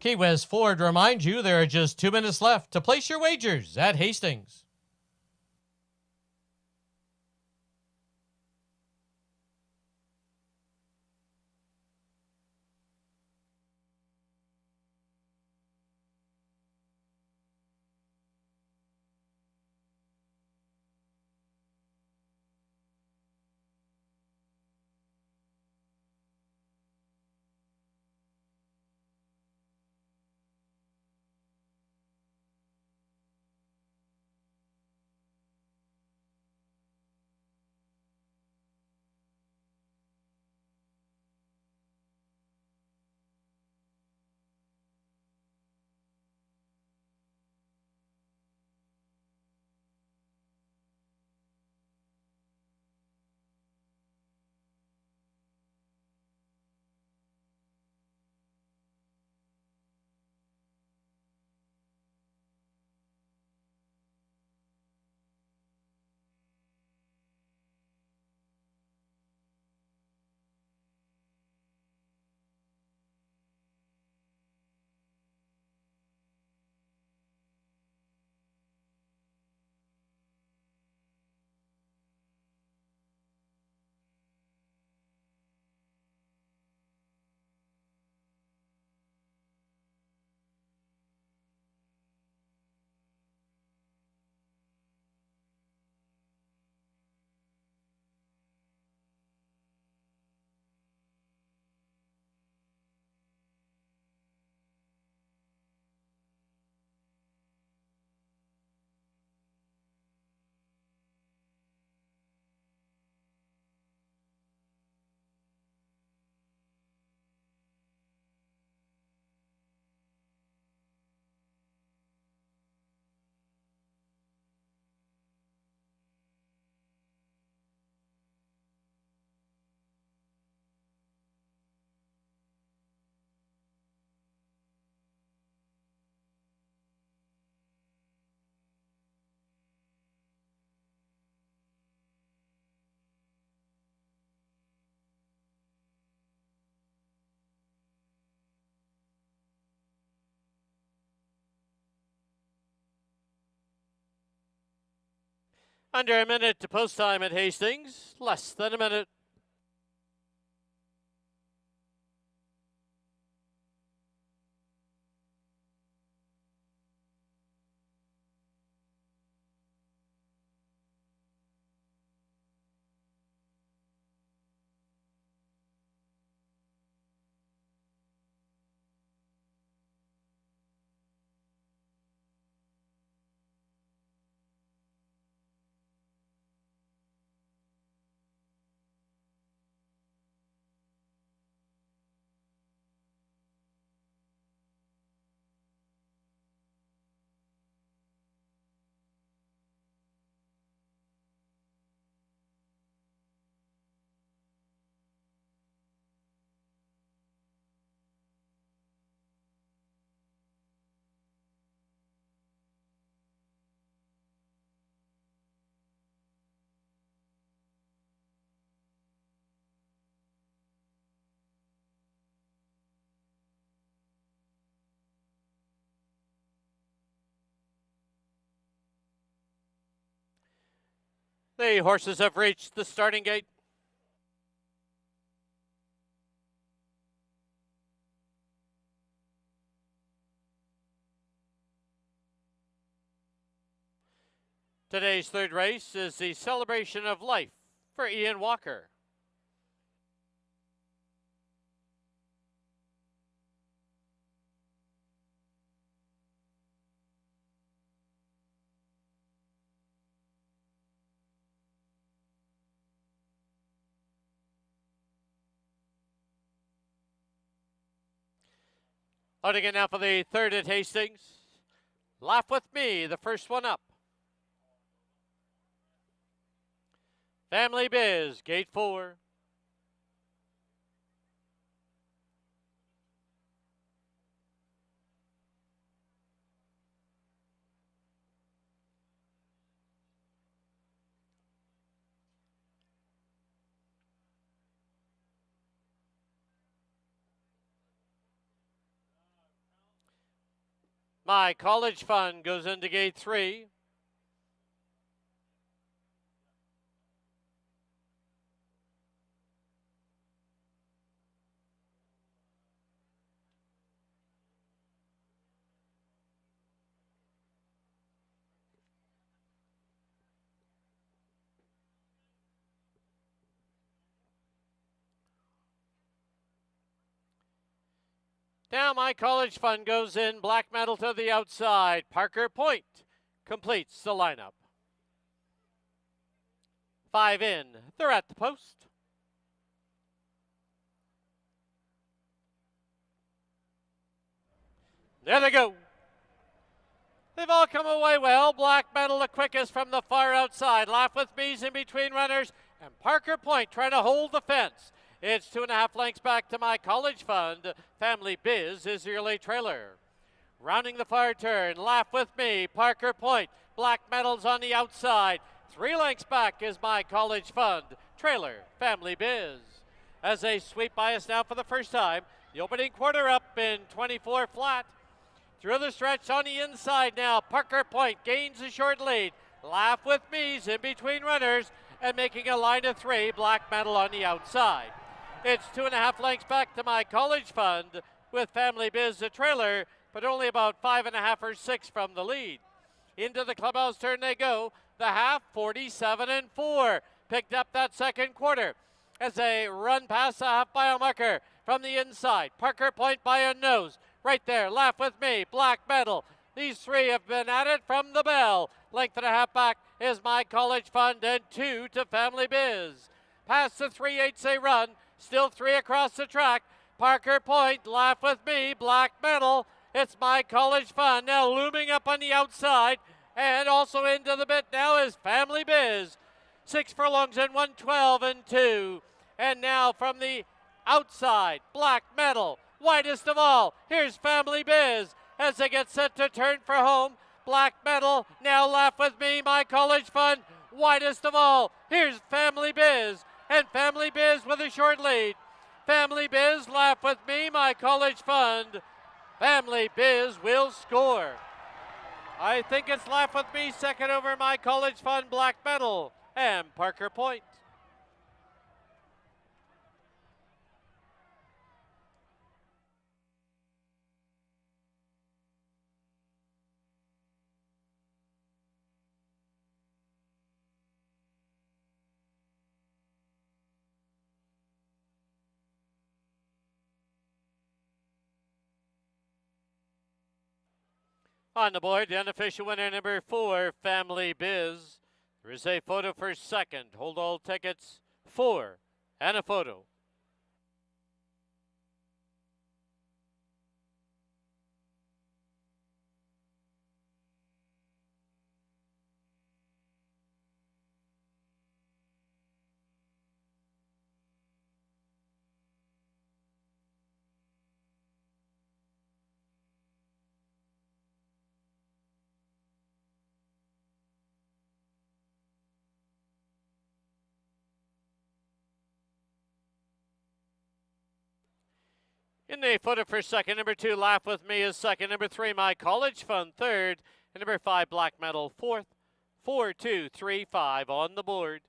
Key West Ford reminds you there are just 2 minutes left to place your wagers at Hastings. Under a minute to post time at Hastings, less than a minute. The horses have reached the starting gate. Today's third race is the Celebration of Life for Ian Walker. Out again now for the third at Hastings. Laugh with Me, the first one up. Family Biz, gate 4. My College Fund goes into gate 3. Now My College Fund goes in, black medal to the outside. Parker Point completes the lineup. 5 in, they're at the post. There they go. They've all come away well. Black medal the quickest from the far outside. Laugh with Me's in between runners, and Parker Point trying to hold the fence. It's 2.5 lengths back to My College Fund. Family Biz is the early trailer. Rounding the far turn, Laugh with Me, Parker Point. Black medals on the outside. 3 lengths back is My College Fund. Trailer, Family Biz. As they sweep by us now for the first time, the opening quarter up in 24 flat. Through the stretch on the inside now, Parker Point gains a short lead. Laugh with Me's in between runners and making a line of 3, black medal on the outside. It's 2.5 lengths back to My College Fund with Family Biz the trailer, but only about 5.5 or 6 from the lead. Into the clubhouse turn they go. The half, 47-4. Picked up that second quarter as they run past the half mile marker from the inside. Parker Point by a nose. Right there, Laugh with Me, black medal. These 3 have been at it from the bell. Length and a half back is My College Fund and 2 to Family Biz. Past the 3/8 they run. Still 3 across the track. Parker Point, Laugh with Me, black medal. It's My College Fund now looming up on the outside. And also into the bit now is Family Biz. 6 furlongs and 112-2. And now from the outside, black medal. Widest of all, here's Family Biz as they get set to turn for home. Black medal, now Laugh with Me, My College Fund. Widest of all, here's Family Biz. And Family Biz with a short lead. Family Biz, Laugh with Me, My College Fund. Family Biz will score. I think it's Laugh With Me, second over My College Fund Black Medal, and Parker Point. On the board, the unofficial winner, number 4, Family Biz. There is a photo for second. Hold all tickets, 4, and a photo. In the photo for second, number 2, Laugh With Me is second. Number 3, My College Fund third. And number 5, Black Medal fourth. 4, 2, 3, 5 on the board.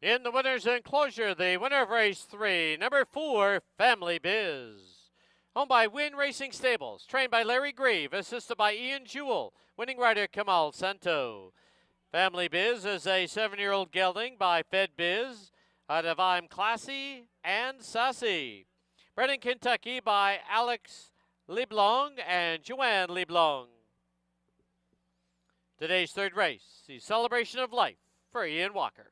In the winner's enclosure, the winner of race 3, number 4, Family Biz. Owned by Win Racing Stables, trained by Larry Grieve, assisted by Ian Jewell, winning rider Kamal Santo. Family Biz is a 7-year-old gelding by Fed Biz out of I'm Classy and Sassy. Bred in Kentucky by Alex Leblong and Joanne Leblong. Today's third race, the Celebration of Life for Ian Walker.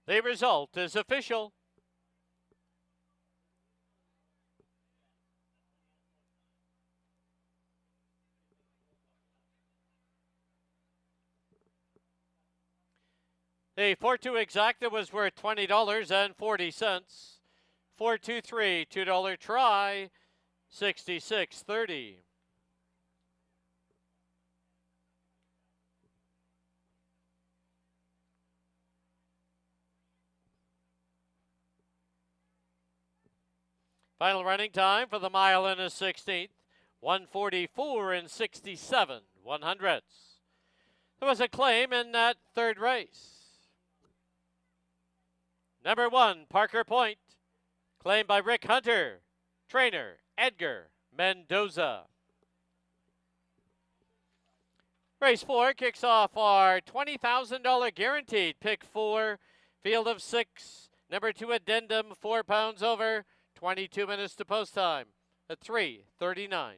The result is official. The 4-2 exacta was worth $20.40. 4-2-3, $2 try, $66.30. Final running time for the mile and a 16th, 1:44 and 67/100ths. There was a claim in that third race. Number 1, Parker Point, claimed by Rick Hunter. Trainer, Edgar Mendoza. Race 4 kicks off our $20,000 guaranteed. Pick 4, field of 6. Number 2 Addendum, 4 pounds over. 22 minutes to post time at 3:39.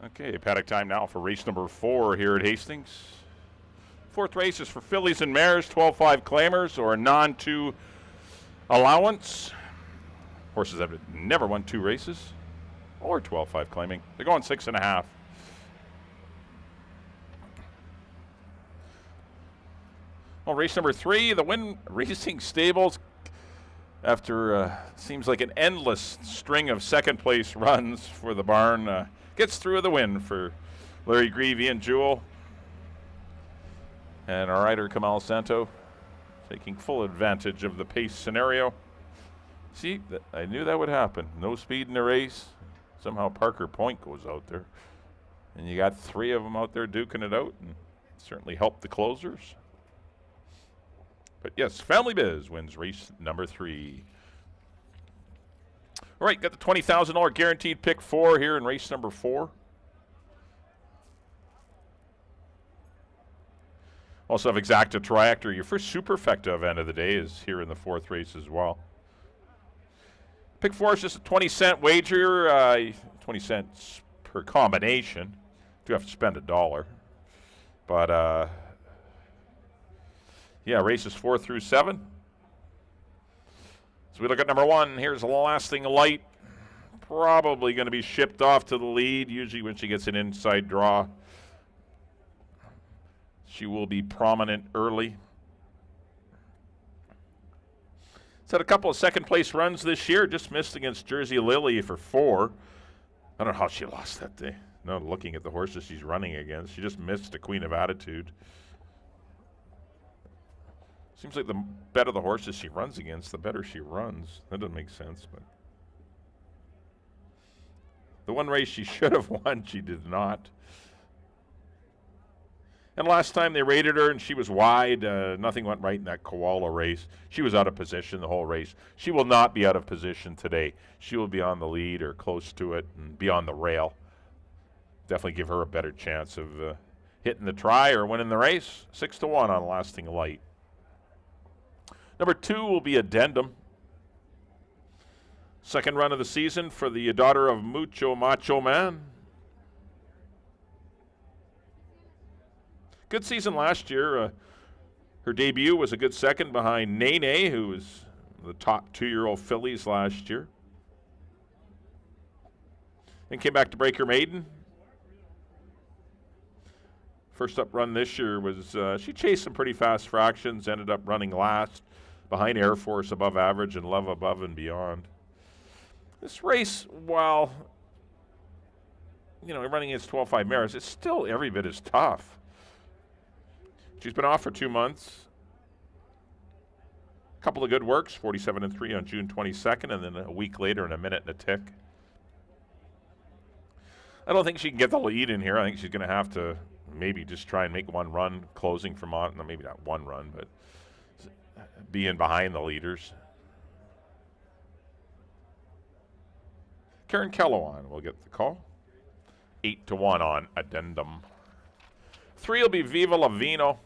Okay, paddock time now for race number 4 here at Hastings. 4th race is for fillies and mares, 12-5 claimers or a non-2 allowance. Horses have never won 2 races or 12-5 claiming. They're going 6.5. Well, race number 3, the Win Racing Stables, after seems like an endless string of second-place runs for the barn, gets through the win for Larry Greavy and Jewel. And our rider, Kamal Santo, taking full advantage of the pace scenario. See, I knew that would happen. No speed in the race. Somehow Parker Point goes out there. And you got 3 of them out there duking it out, and certainly helped the closers. But yes, Family Biz wins race number 3. All right, got the $20,000 guaranteed pick 4 here in race number 4. Also have Exacta Triactor. Your first superfecta event of the day is here in the 4th race as well. Pick 4 is just a 20-cent wager, 20 cents per combination. Do have to spend $1. But, yeah, races 4 through 7. So we look at number 1. Here's Lasting Light. Probably going to be shipped off to the lead. Usually when she gets an inside draw, she will be prominent early. It's had a couple of second-place runs this year. Just missed against Jersey Lily for 4. I don't know how she lost that day. No, looking at the horses she's running against. She just missed a Queen of Attitude. Seems like the better the horses she runs against, the better she runs. That doesn't make sense, but the one race she should have won, she did not. And last time they rated her and she was wide, nothing went right in that koala race. She was out of position the whole race. She will not be out of position today. She will be on the lead or close to it and be on the rail. Definitely give her a better chance of hitting the try or winning the race. 6-1 on Lasting Light. Number 2 will be Addendum. Second run of the season for the daughter of Mucho Macho Man. Good season last year. Her debut was a good second behind Nene, who was the top 2-year-old fillies last year. Then came back to break her maiden. First up run this year was, she chased some pretty fast fractions, ended up running last behind Air Force above average and Love Above and Beyond. This race, while, you know, running against 12-5 mares, it's still every bit as tough. She's been off for 2 months. A couple of good works, 47-3 on June 22nd, and then a week later in a minute and a tick. I don't think she can get the lead in here. I think she's going to have to maybe just try and make one run closing from on, no, maybe not one run, but be in behind the leaders. Karen Kellowan will get the call. 8-1 on Addendum. 3 will be Viva La Vino.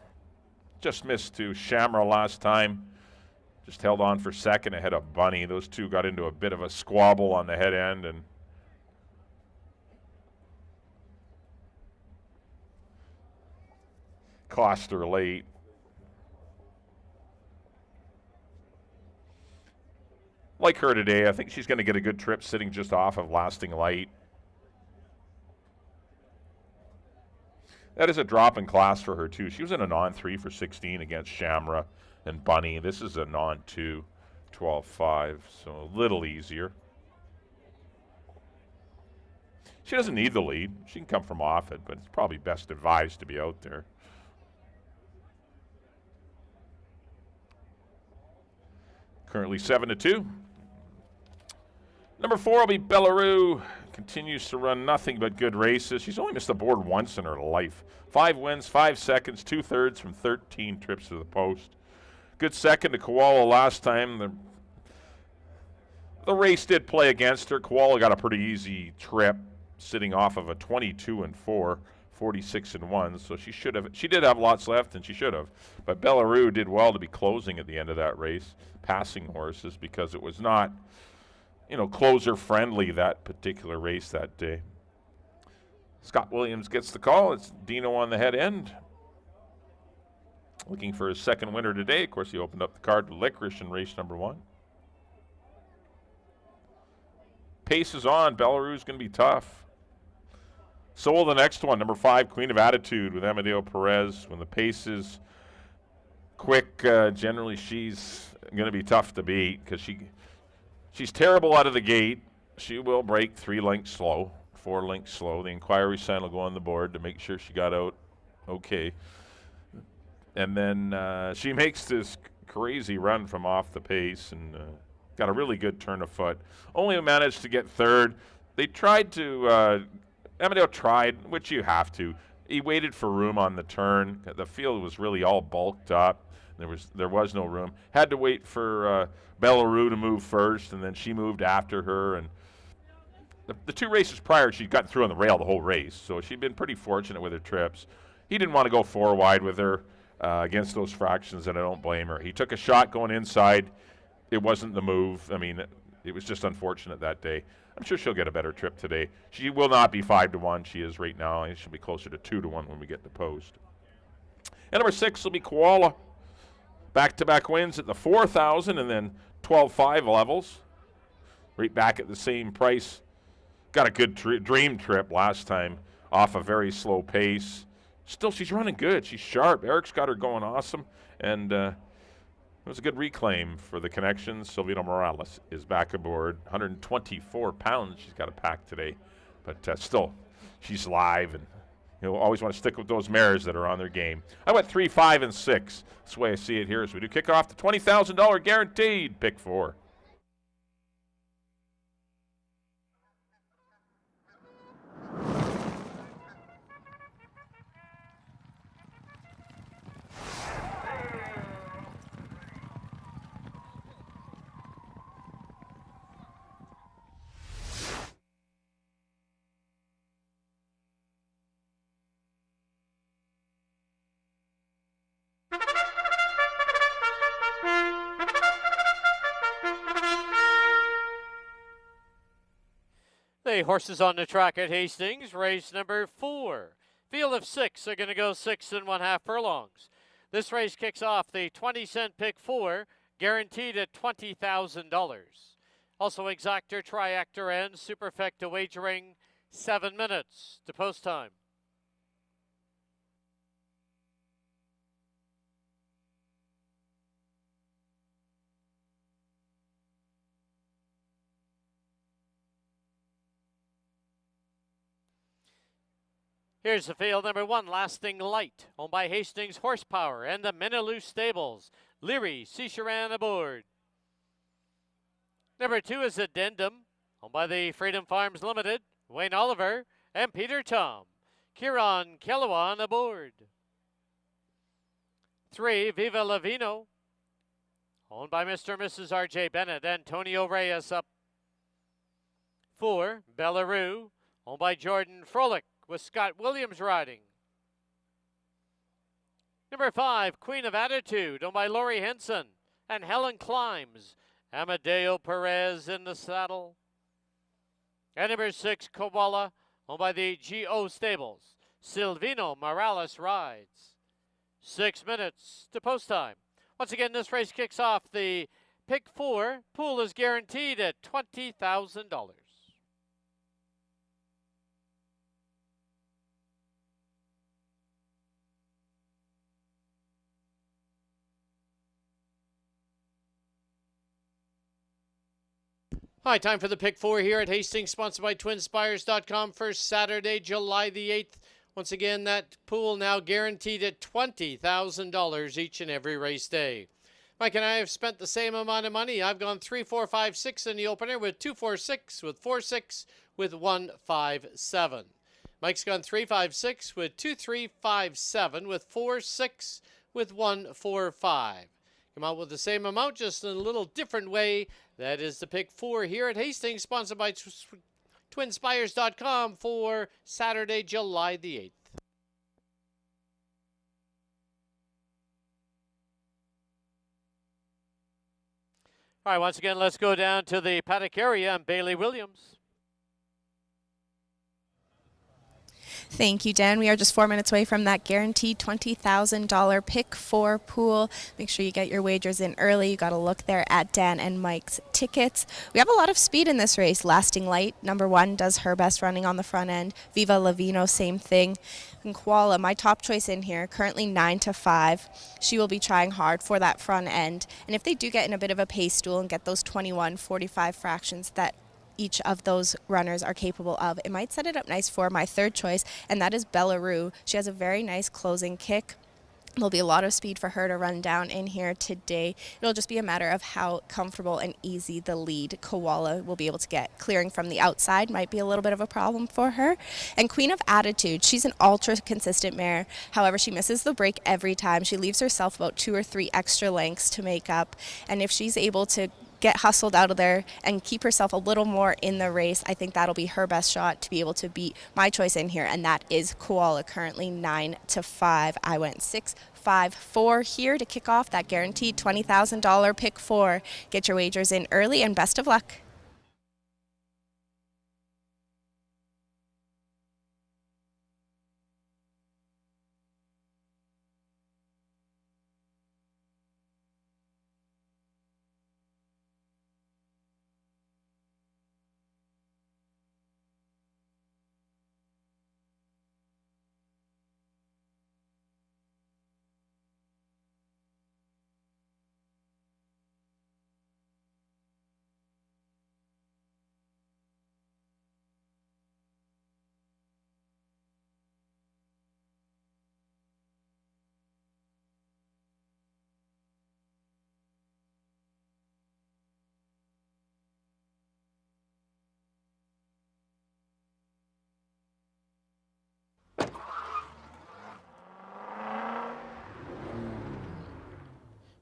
Just missed to Shamra last time. Just held on for second ahead of Bunny. Those two got into a bit of a squabble on the head end and cost her late. Like her today, I think she's going to get a good trip sitting just off of Lasting Light. That is a drop in class for her, too. She was in a non-3 for 16 against Shamra and Bunny. This is a non-2, 12-5, so a little easier. She doesn't need the lead. She can come from off it, but it's probably best advised to be out there. Currently 7-2. Number 4 will be Bellaroo. Continues to run nothing but good races. She's only missed the board once in her life. 5 wins, 5 seconds, 2/3 from 13 trips to the post. Good second to Koala last time. The race did play against her. Koala got a pretty easy trip, sitting off of a 22-4, 46-1. So she did have lots left, and she should have. But Bellaroo did well to be closing at the end of that race, passing horses, because it was not, you know, closer friendly that particular race that day. Scott Williams gets the call. It's Dino on the head end. Looking for his second winner today. Of course, he opened up the card with Licorice in race number 1. Pace is on. Belarus's going to be tough. So will the next one, number 5, Queen of Attitude with Amadeo Perez. When the pace is quick, generally she's going to be tough to beat because she's terrible out of the gate. She will break 3 lengths slow, 4 lengths slow. The inquiry sign will go on the board to make sure she got out okay. And then she makes this crazy run from off the pace and got a really good turn of foot. Only managed to get third. They tried to, Amadeo tried, which you have to. He waited for room on the turn. The field was really all bulked up. There was no room. Had to wait for Belarus to move first, and then she moved after her. And the 2 races prior, she'd gotten through on the rail the whole race, so she'd been pretty fortunate with her trips. He didn't want to go 4 wide with her against those fractions, and I don't blame her. He took a shot going inside. It wasn't the move. I mean, it was just unfortunate that day. I'm sure she'll get a better trip today. She will not be 5-1. She is right now. She'll be closer to 2-1 when we get to post. And number 6 will be Koala. Back-to-back wins at the 4,000 and then 12.5 levels. Right back at the same price. Got a good dream trip last time off a very slow pace. Still, she's running good. She's sharp. Eric's got her going awesome. And it was a good reclaim for the connections. Silvino Morales is back aboard. 124 pounds she's got to pack today. But still, she's live. And always want to stick with those mares that are on their game. I went 3, 5, and 6. That's the way I see it here as we do kick off the $20,000 guaranteed pick 4. The horses on the track at Hastings, race number 4. Field of 6 are going to go 6 1/2 furlongs. This race kicks off the 20-cent pick 4, guaranteed at $20,000. Also exactor, triactor, and superfecta wagering, 7 minutes to post time. Here's the field. Number 1, Lasting Light, owned by Hastings Horsepower and the Minaloo Stables. Leary, Cicheran aboard. Number 2 is Addendum, owned by the Freedom Farms Limited, Wayne Oliver and Peter Tom. Kieran Kellowan aboard. 3, Viva Lavino, owned by Mr. and Mrs. R.J. Bennett, Antonio Reyes up. 4, Belarus, owned by Jordan Froelich, with Scott Williams riding. Number 5, Queen of Attitude, owned by Laurie Henson and Helen Climbs. Amadeo Perez in the saddle. And number 6, Koala, owned by the G.O. Stables. Silvino Morales rides. 6 minutes to post time. Once again, this race kicks off the pick 4. Pool is guaranteed at $20,000. Hi, time for the pick 4 here at Hastings, sponsored by TwinSpires.com for Saturday, July the 8th. Once again, that pool now guaranteed at $20,000 each and every race day. Mike and I have spent the same amount of money. I've gone 3, 4, 5, 6 in the opener with 2, 4, 6, with 4, 6, with 1, 5, 7. Mike's gone 3, 5, 6 with 2, 3, 5, 7, with 4, 6, with 1, 4, 5. Come out with the same amount, just in a little different way. That is the pick 4 here at Hastings, sponsored by TwinSpires.com for Saturday, July the 8th. All right, once again, let's go down to the paddock area and Bailey Williams. Thank you, Dan. We are just 4 minutes away from that guaranteed $20,000 pick 4 pool. Make sure you get your wagers in early. You got to look there at Dan and Mike's tickets. We have a lot of speed in this race. Lasting Light, number 1, does her best running on the front end. Viva Lavino, same thing. And Koala, my top choice in here, currently 9 to 5. She will be trying hard for that front end. And if they do get in a bit of a pace duel and get those 21.45 fractions that each of those runners are capable of, it might set it up nice for my third choice, and that is Bellaroo. She has a very nice closing kick. There'll be a lot of speed for her to run down in here today. It'll just be a matter of how comfortable and easy the lead Koala will be able to get. Clearing from the outside might be a little bit of a problem for her. And Queen of Attitude, she's an ultra consistent mare. However, she misses the break every time. She leaves herself about 2 or 3 extra lengths to make up. And if she's able to get hustled out of there and keep herself a little more in the race, I think that'll be her best shot to be able to beat my choice in here, and that is Koala, currently 9 to 5. I went 6, 5, 4 here to kick off that guaranteed $20,000 pick 4. Get your wagers in early and best of luck.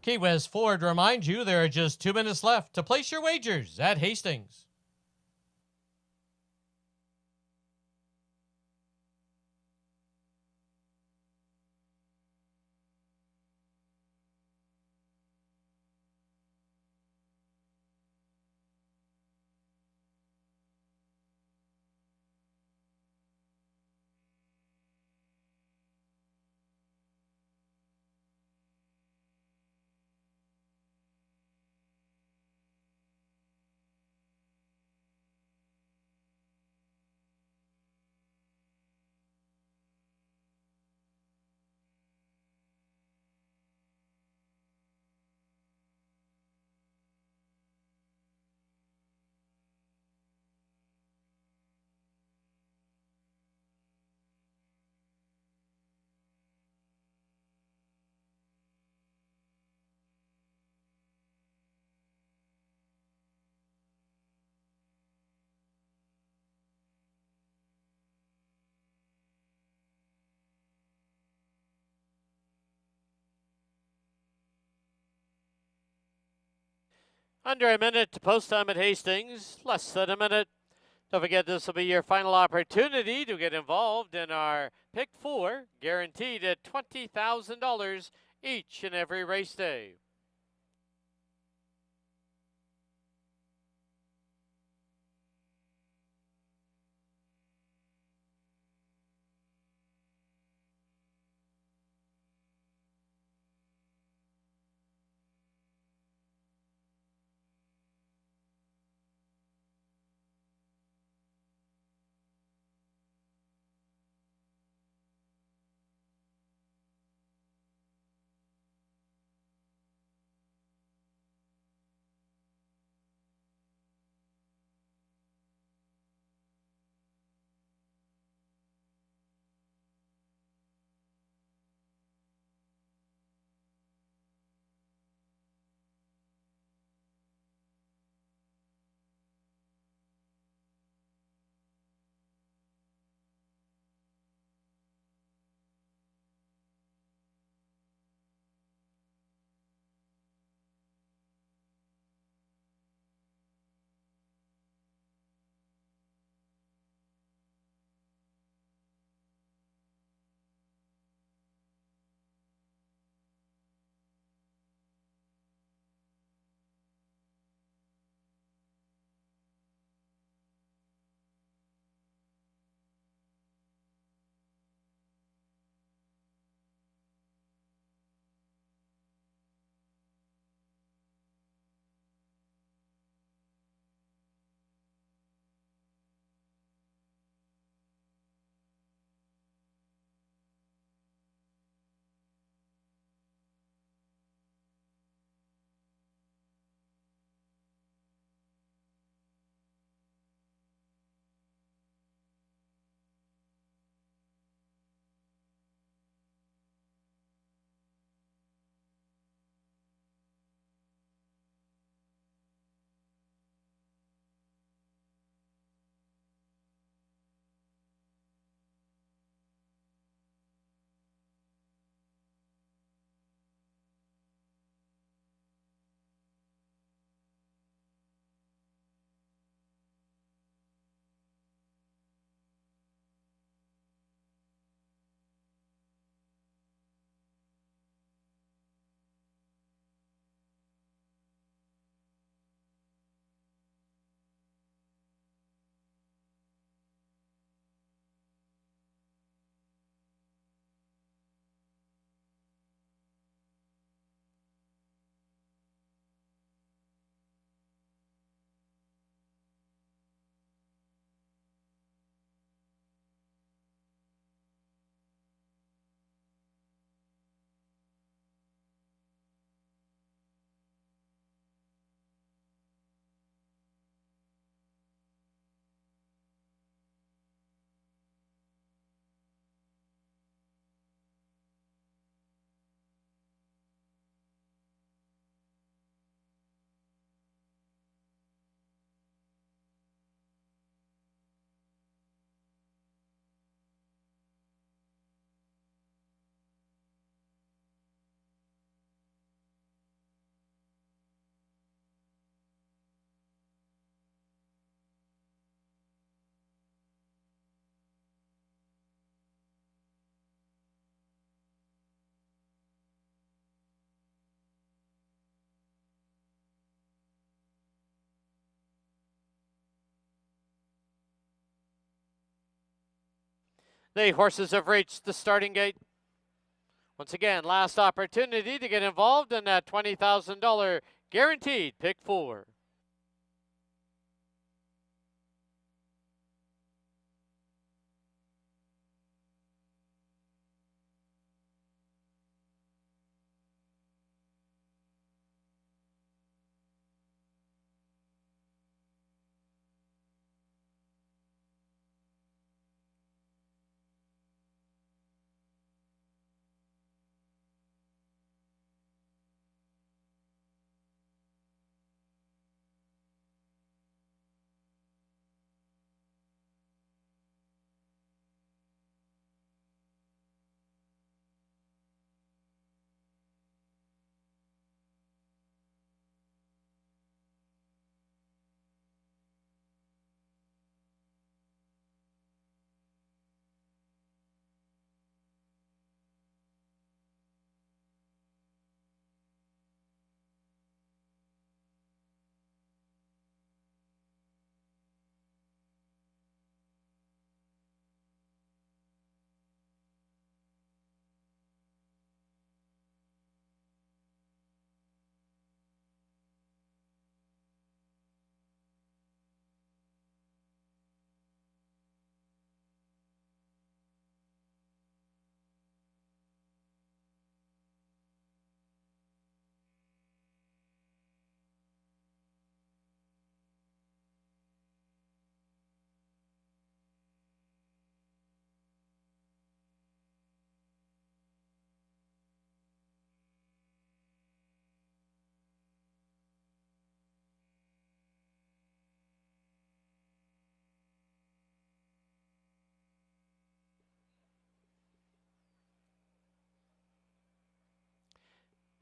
Key West Ford reminds you there are just 2 minutes left to place your wagers at Hastings. Under a minute to post time at Hastings, less than a minute. Don't forget this will be your final opportunity to get involved in our Pick 4, guaranteed at $20,000 each and every race day. The horses have reached the starting gate. Once again, last opportunity to get involved in that $20,000 guaranteed pick 4.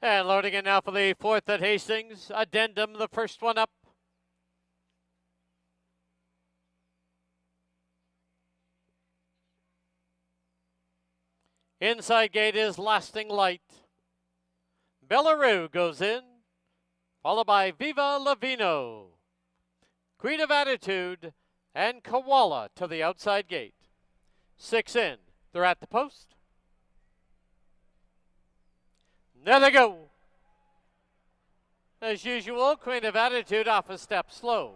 And loading in now for the 4th at Hastings. Addendum, the first one up. Inside gate is Lasting Light. Bellaroo goes in, followed by Viva Lavino, Queen of Attitude, and Koala to the outside gate. 6 in. They're at the post. There they go. As usual, Queen of Attitude off a step slow.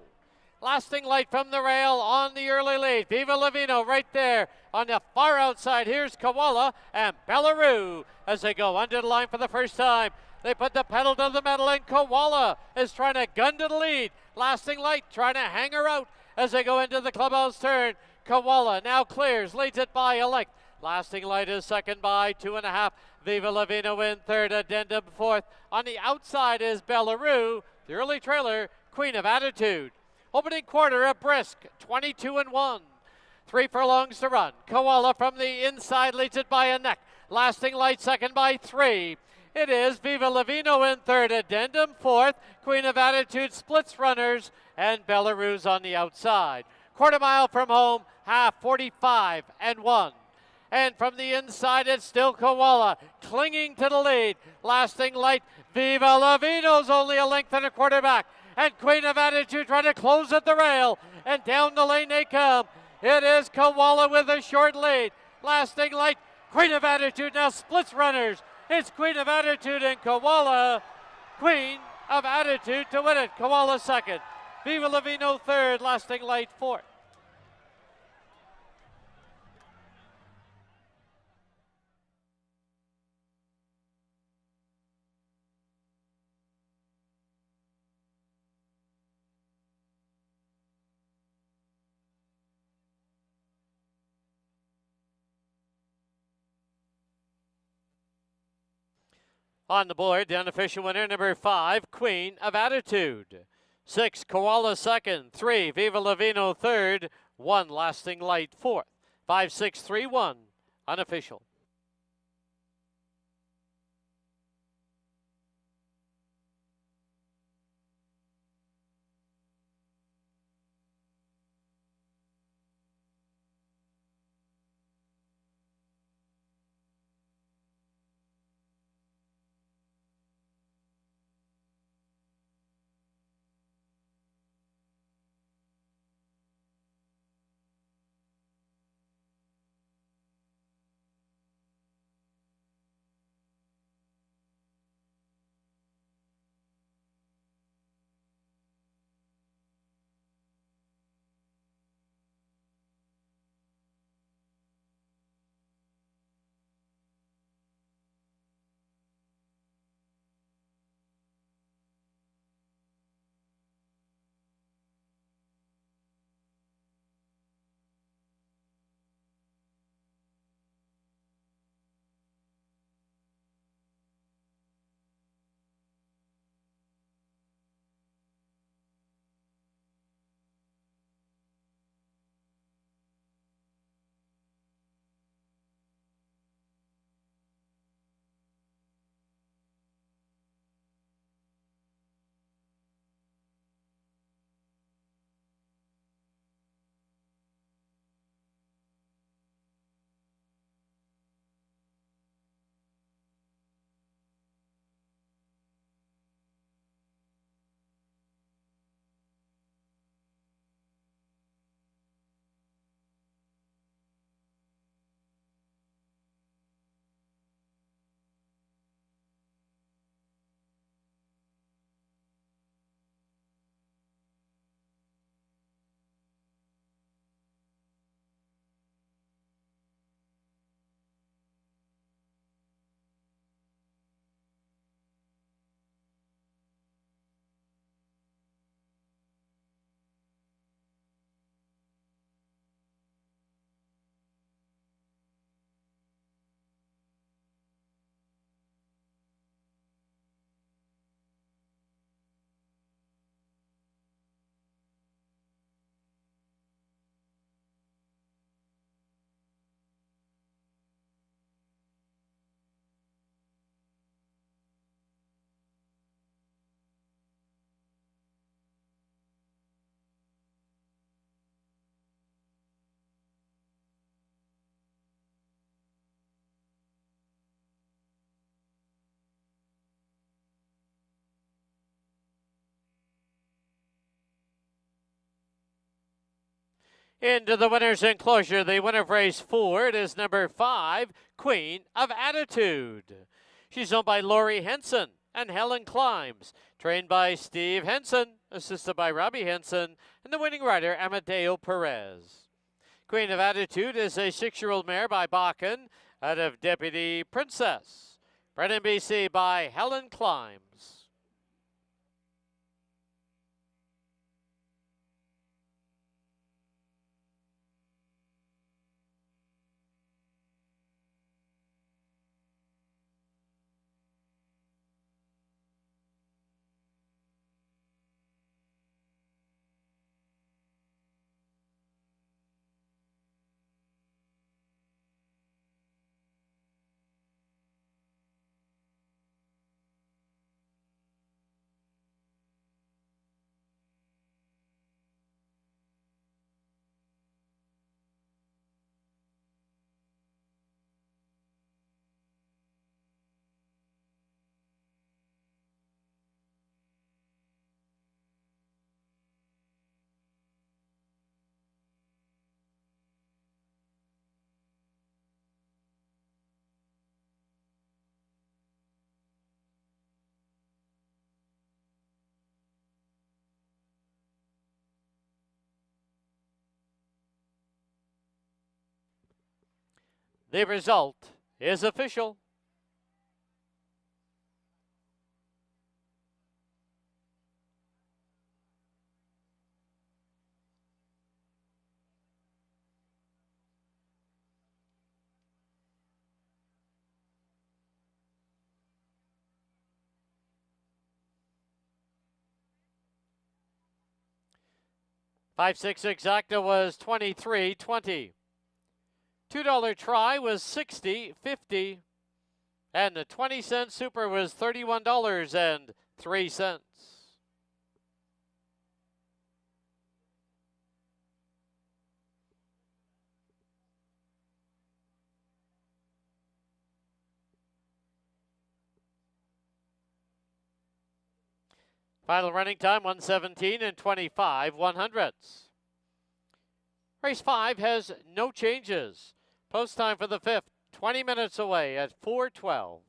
Lasting Light from the rail on the early lead. Viva Lavino right there on the far outside. Here's Koala and Bellaroo as they go under the line for the first time. They put the pedal to the metal and Koala is trying to gun to the lead. Lasting Light trying to hang her out as they go into the clubhouse turn. Koala now clears, leads it by a length. Lasting Light is second by 2.5. Viva Lavino in third, Addendum fourth. On the outside is Bellaroo, the early trailer, Queen of Attitude. Opening quarter, a brisk 22-1. 3 furlongs to run. Koala from the inside leads it by a neck. Lasting Light second by 3. It is Viva Lavino in third, Addendum fourth. Queen of Attitude splits runners, and Bellaroo's on the outside. Quarter mile from home, half 45-1. And from the inside, it's still Koala clinging to the lead. Lasting Light, Viva Lavino's only a length and a quarter back. And Queen of Attitude trying to close at the rail. And down the lane they come. It is Koala with a short lead. Lasting Light, Queen of Attitude now splits runners. It's Queen of Attitude and Koala. Queen of Attitude to win it. Koala second. Viva Lavino third. Lasting Light fourth. On the board, the unofficial winner, number 5, Queen of Attitude. 6, Koala second. 3, Viva Lavino third. 1, Lasting Light fourth. 5, 6, 3, 1, unofficial. Into the winner's enclosure, the winner of race 4, it is number 5, Queen of Attitude. She's owned by Lori Henson and Helen Climbs, trained by Steve Henson, assisted by Robbie Henson, and the winning rider, Amadeo Perez. Queen of Attitude is a 6-year-old mare by Bakken out of Deputy Princess. Bred in BC by Helen Climbs. The result is official. Five six exacta was 23.20. $2 try was 60.50, and the 20-cent super was $31.03. Final running time 1:17 and 25/100. Race 5 has no changes. Post time for the 5th, 20 minutes away at 4:12.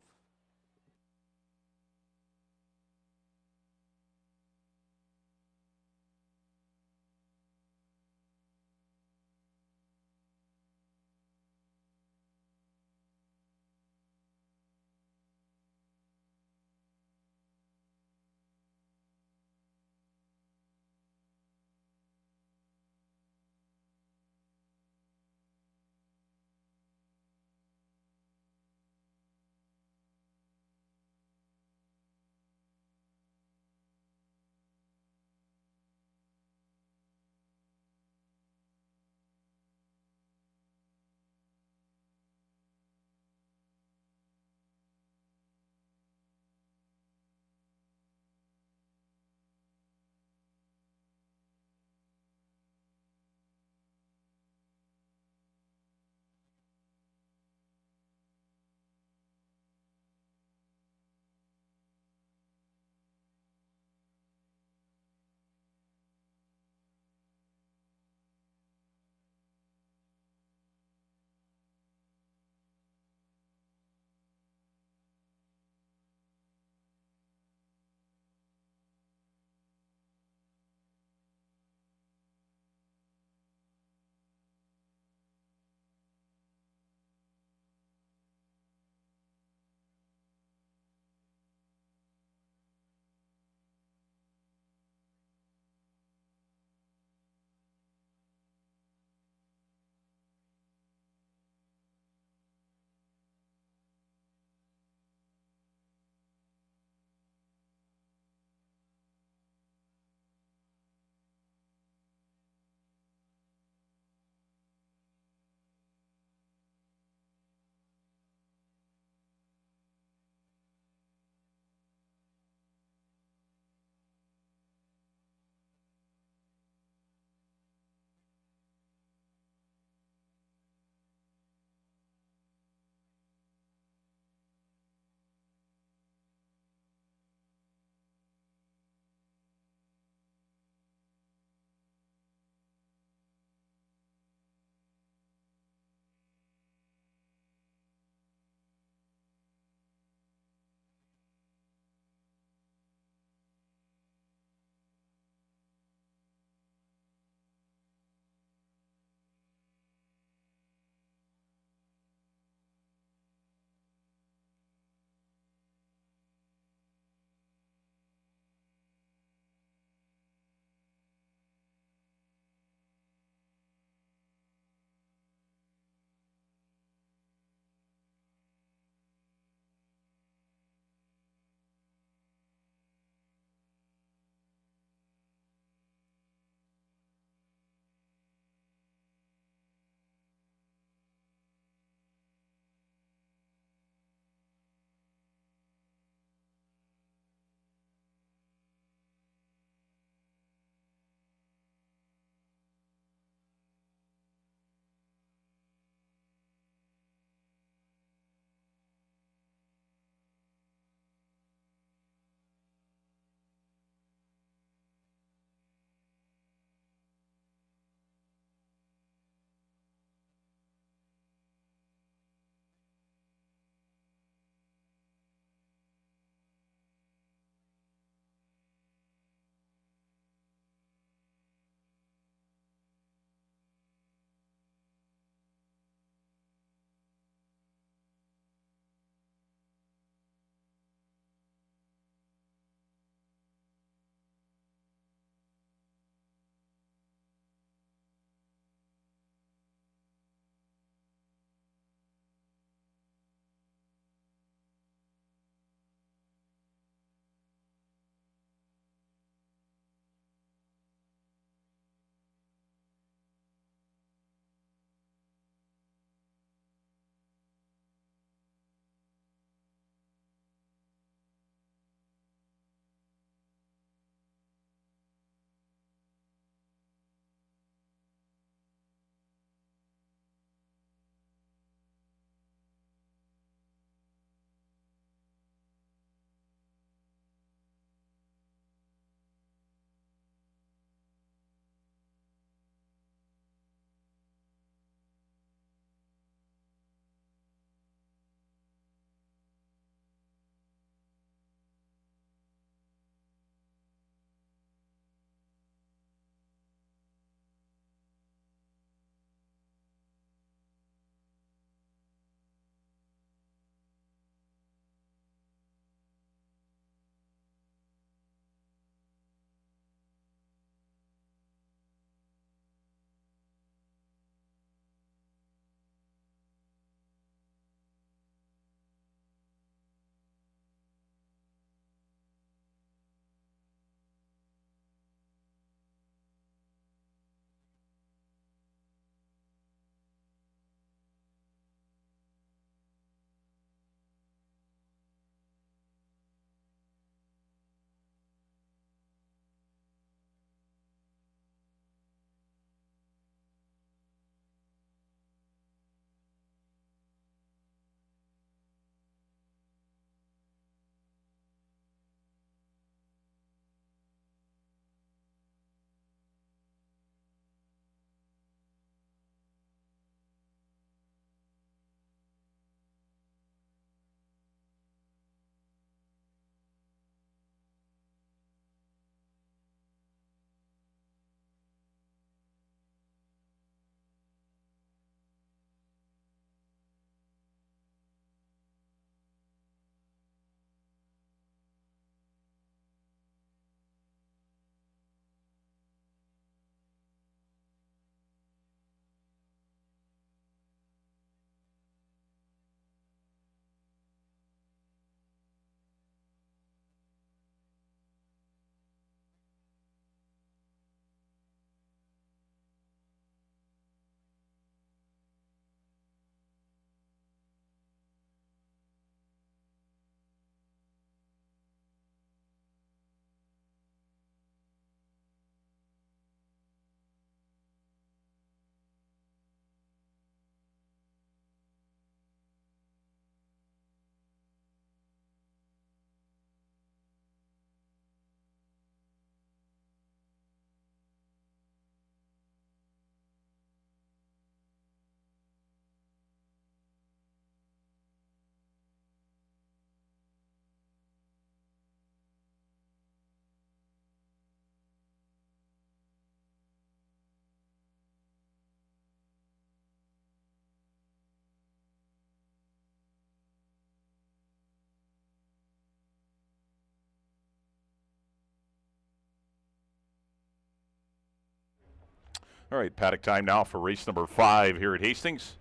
All right, paddock time now for race number 5 here at Hastings.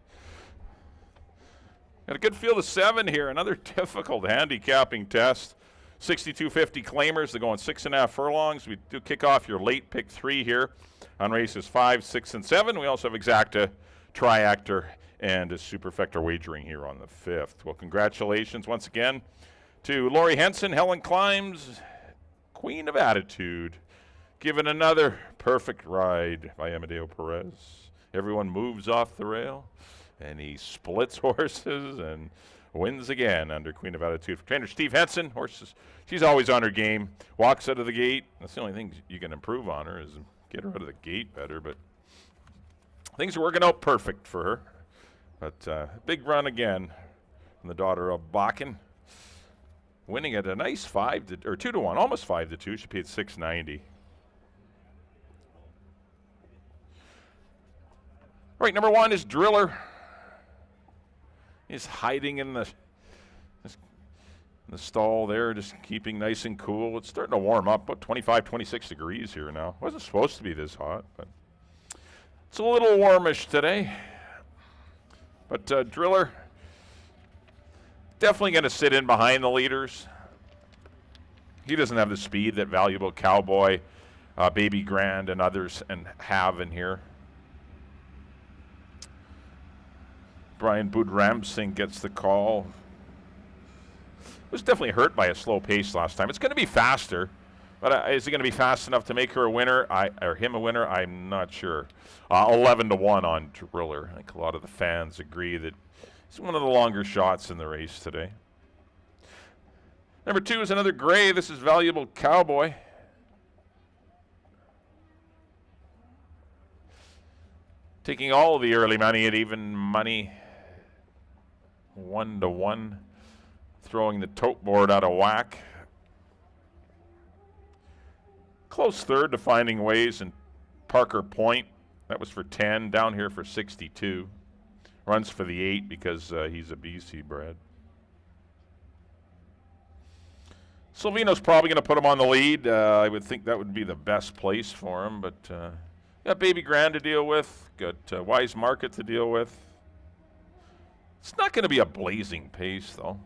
Got a good field of 7 here. Another difficult handicapping test. 6250 claimers. They're going 6.5 furlongs. We do kick off your late pick 3 here on races 5, 6, and 7. We also have Exacta, Triactor, and a Superfecta wagering here on the 5th. Well, congratulations once again to Lori Henson, Helen Climbs, Queen of Attitude, given another perfect ride by Amadeo Perez. Everyone moves off the rail, and he splits horses and wins again under Queen of Attitude. For trainer Steve Henson, horses, she's always on her game, walks out of the gate. That's the only thing you can improve on her is get her out of the gate better, but things are working out perfect for her. But big run again from the daughter of Bakken, winning at a nice 2-1, almost 5-2. She paid $6.90. All right, number 1 is Driller. He's hiding in the stall there, just keeping nice and cool. It's starting to warm up, about 25, 26 degrees here now. Wasn't supposed to be this hot, but it's a little warmish today. But Driller definitely going to sit in behind the leaders. He doesn't have the speed that Valuable Cowboy, Baby Grand, and others have in here. Brian Budramsing gets the call. Was definitely hurt by a slow pace last time. It's going to be faster, but is it going to be fast enough to make her a winner, or him a winner? I'm not sure. 11-1 on Driller. I think a lot of the fans agree that it's one of the longer shots in the race today. Number 2 is another gray. This is Valuable Cowboy. Taking all the early money at even money. 1-1. Throwing the tote board out of whack. Close third to Finding Ways and Parker Point. That was for 10. Down here for 62. Runs for the 8 because he's a BC bred. Silvino's probably going to put him on the lead. I would think that would be the best place for him, but got Baby Grand to deal with. Got Wise Market to deal with. It's not going to be a blazing pace, though.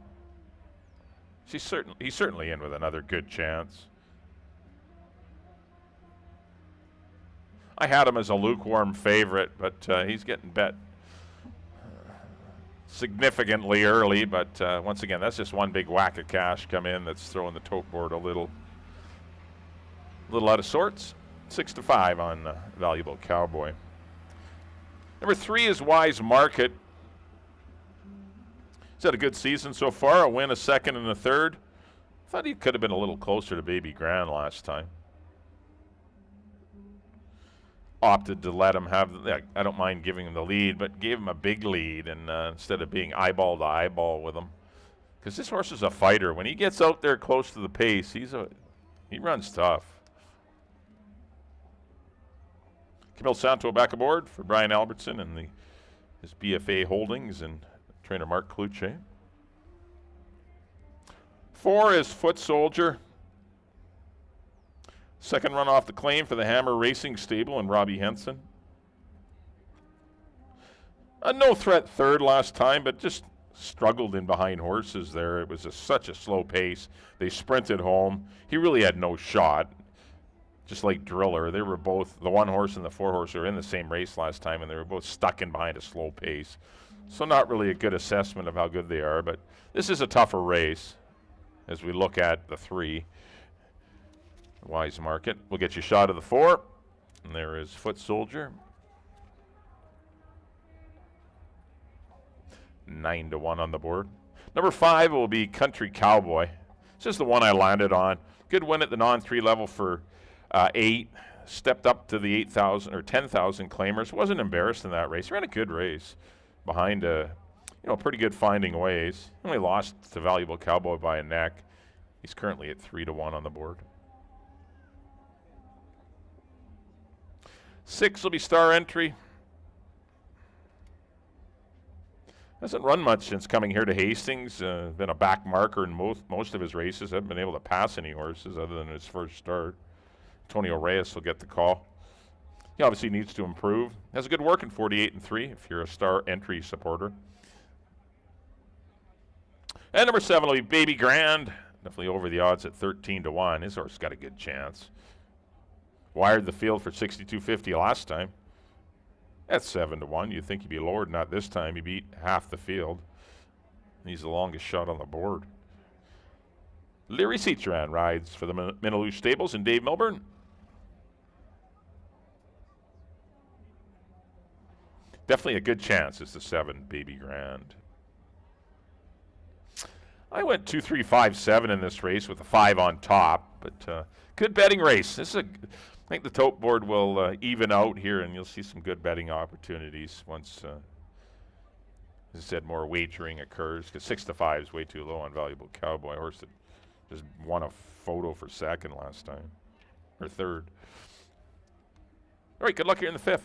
He's certainly in with another good chance. I had him as a lukewarm favorite, but he's getting bet significantly early. But once again, that's just one big whack of cash come in that's throwing the tote board a little out of sorts. 6-5 on Valuable Cowboy. Number 3 is Wise Market. He's had a good season so far, a win, a second, and a third. Thought he could have been a little closer to Baby Grand last time. Opted to let him have, I don't mind giving him the lead, but gave him a big lead and instead of being eyeball to eyeball with him. Because this horse is a fighter. When he gets out there close to the pace, he runs tough. Camille Santo back aboard for Brian Albertson and his BFA Holdings and trainer Mark Kluche. 4 is Foot Soldier. Second run off the claim for the Hammer Racing Stable and Robbie Henson. A no-threat third last time, but just struggled in behind horses there. It was such a slow pace. They sprinted home. He really had no shot. Just like Driller, they were both, the 1 horse and the 4 horse were in the same race last time, and they were both stuck in behind a slow pace. So not really a good assessment of how good they are, but this is a tougher race as we look at the 3. Wise Market. We'll get you a shot of the 4. And there is Foot Soldier. 9-1 on the board. Number 5 will be Country Cowboy. This is the one I landed on. Good win at the non-3 level for 8. Stepped up to the 8,000 or 10,000 claimers. Wasn't embarrassed in that race. Ran a good race behind a pretty good Finding Ways. Only lost to Valuable Cowboy by a neck. He's currently at 3-1 on the board. 6 will be Star Entry. Hasn't run much since coming here to Hastings. Been a back marker in most of his races. Hasn't been able to pass any horses other than his first start. Antonio Reyes will get the call. He obviously needs to improve. Has a good work in 48-3 if you're a star entry supporter. And number 7 will be Baby Grand. Definitely over the odds at 13-1. His horse got a good chance. Wired the field for 62.50 last time. That's 7-1. You'd think he'd be lower, not this time. He beat half the field. He's the longest shot on the board. Leary Citroen rides for the Minaloo Stables and Dave Milburn. Definitely a good chance is the 7, Baby Grand. I went 2, 3, 5, 7 in this race with a 5 on top, but good betting race. I think the tote board will even out here, and you'll see some good betting opportunities once, as I said, more wagering occurs, because 6-5 is way too low on Valuable Cowboy, horse that just won a photo for second last time, or third. All right, good luck here in the 5th.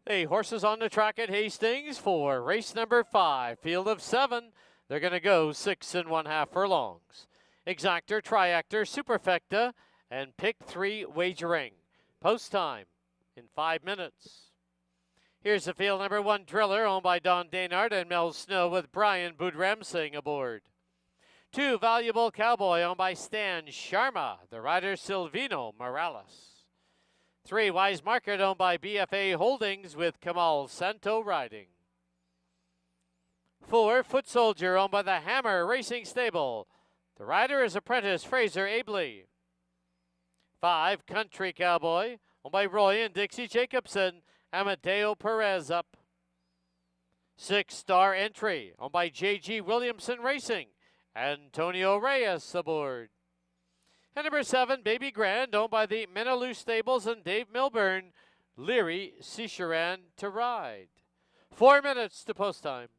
The horses on the track at Hastings for race number 5, field of 7. They're going to go 6 1/2 furlongs. Exactor, Triactor, Superfecta, and Pick 3 Wagering. Post time in 5 minutes. Here's the field number 1, Driller, owned by Don Daynard and Mel Snow with Brian Budramsing aboard. 2, Valuable Cowboy, owned by Stan Sharma, the rider Silvino Morales. 3, Wise Market, owned by BFA Holdings with Kamal Santo riding. 4, Foot Soldier, owned by the Hammer Racing Stable. The rider is apprentice Fraser Abley. 5, Country Cowboy, owned by Roy and Dixie Jacobson. Amadeo Perez up. 6, Star Entry, owned by J.G. Williamson Racing. Antonio Reyes aboard. And number 7, Baby Grand, owned by the Minaloo Stables and Dave Milburn. Leary Citroen to ride. 4 minutes to post time.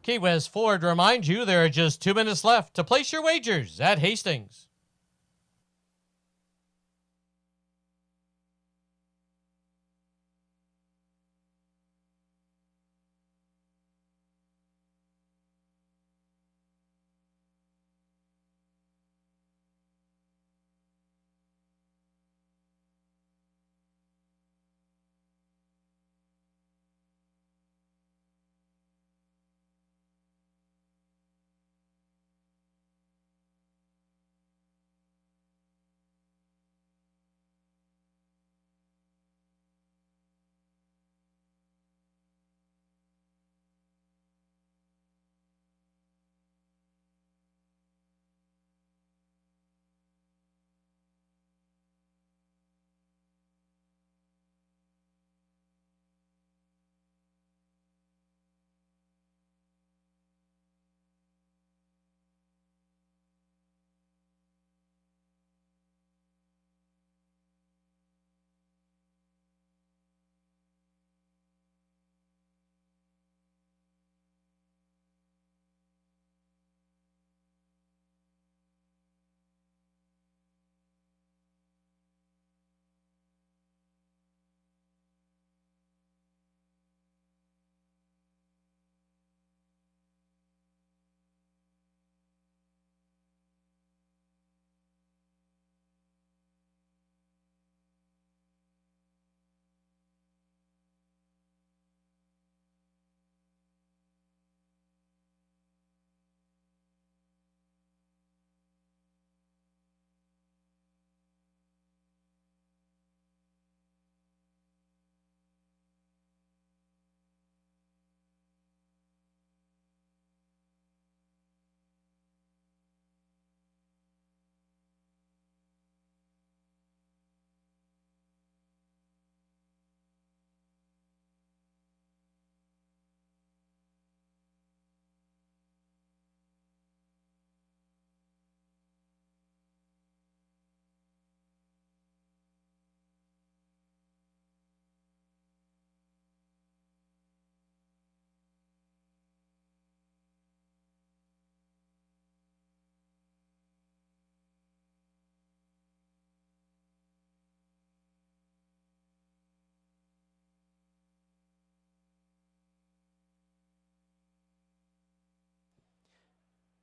Key West Ford reminds you there are just 2 minutes left to place your wagers at Hastings.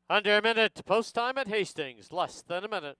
Under a minute post time at Hastings, less than a minute.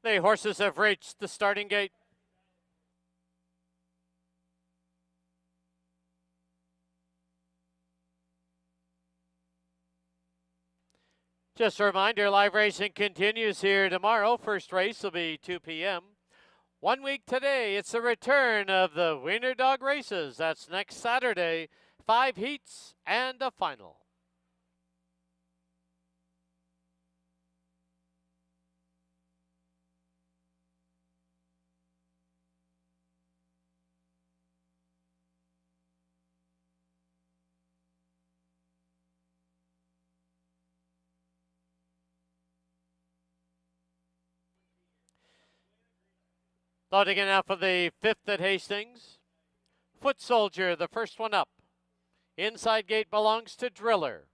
The horses have reached the starting gate. Just a reminder, live racing continues here tomorrow. First race will be 2 p.m. 1 week today, it's the return of the Wiener Dog races. That's next Saturday, 5 heats and a final. Loading in now for the 5th at Hastings. Foot Soldier, the first one up. Inside gate belongs to Driller.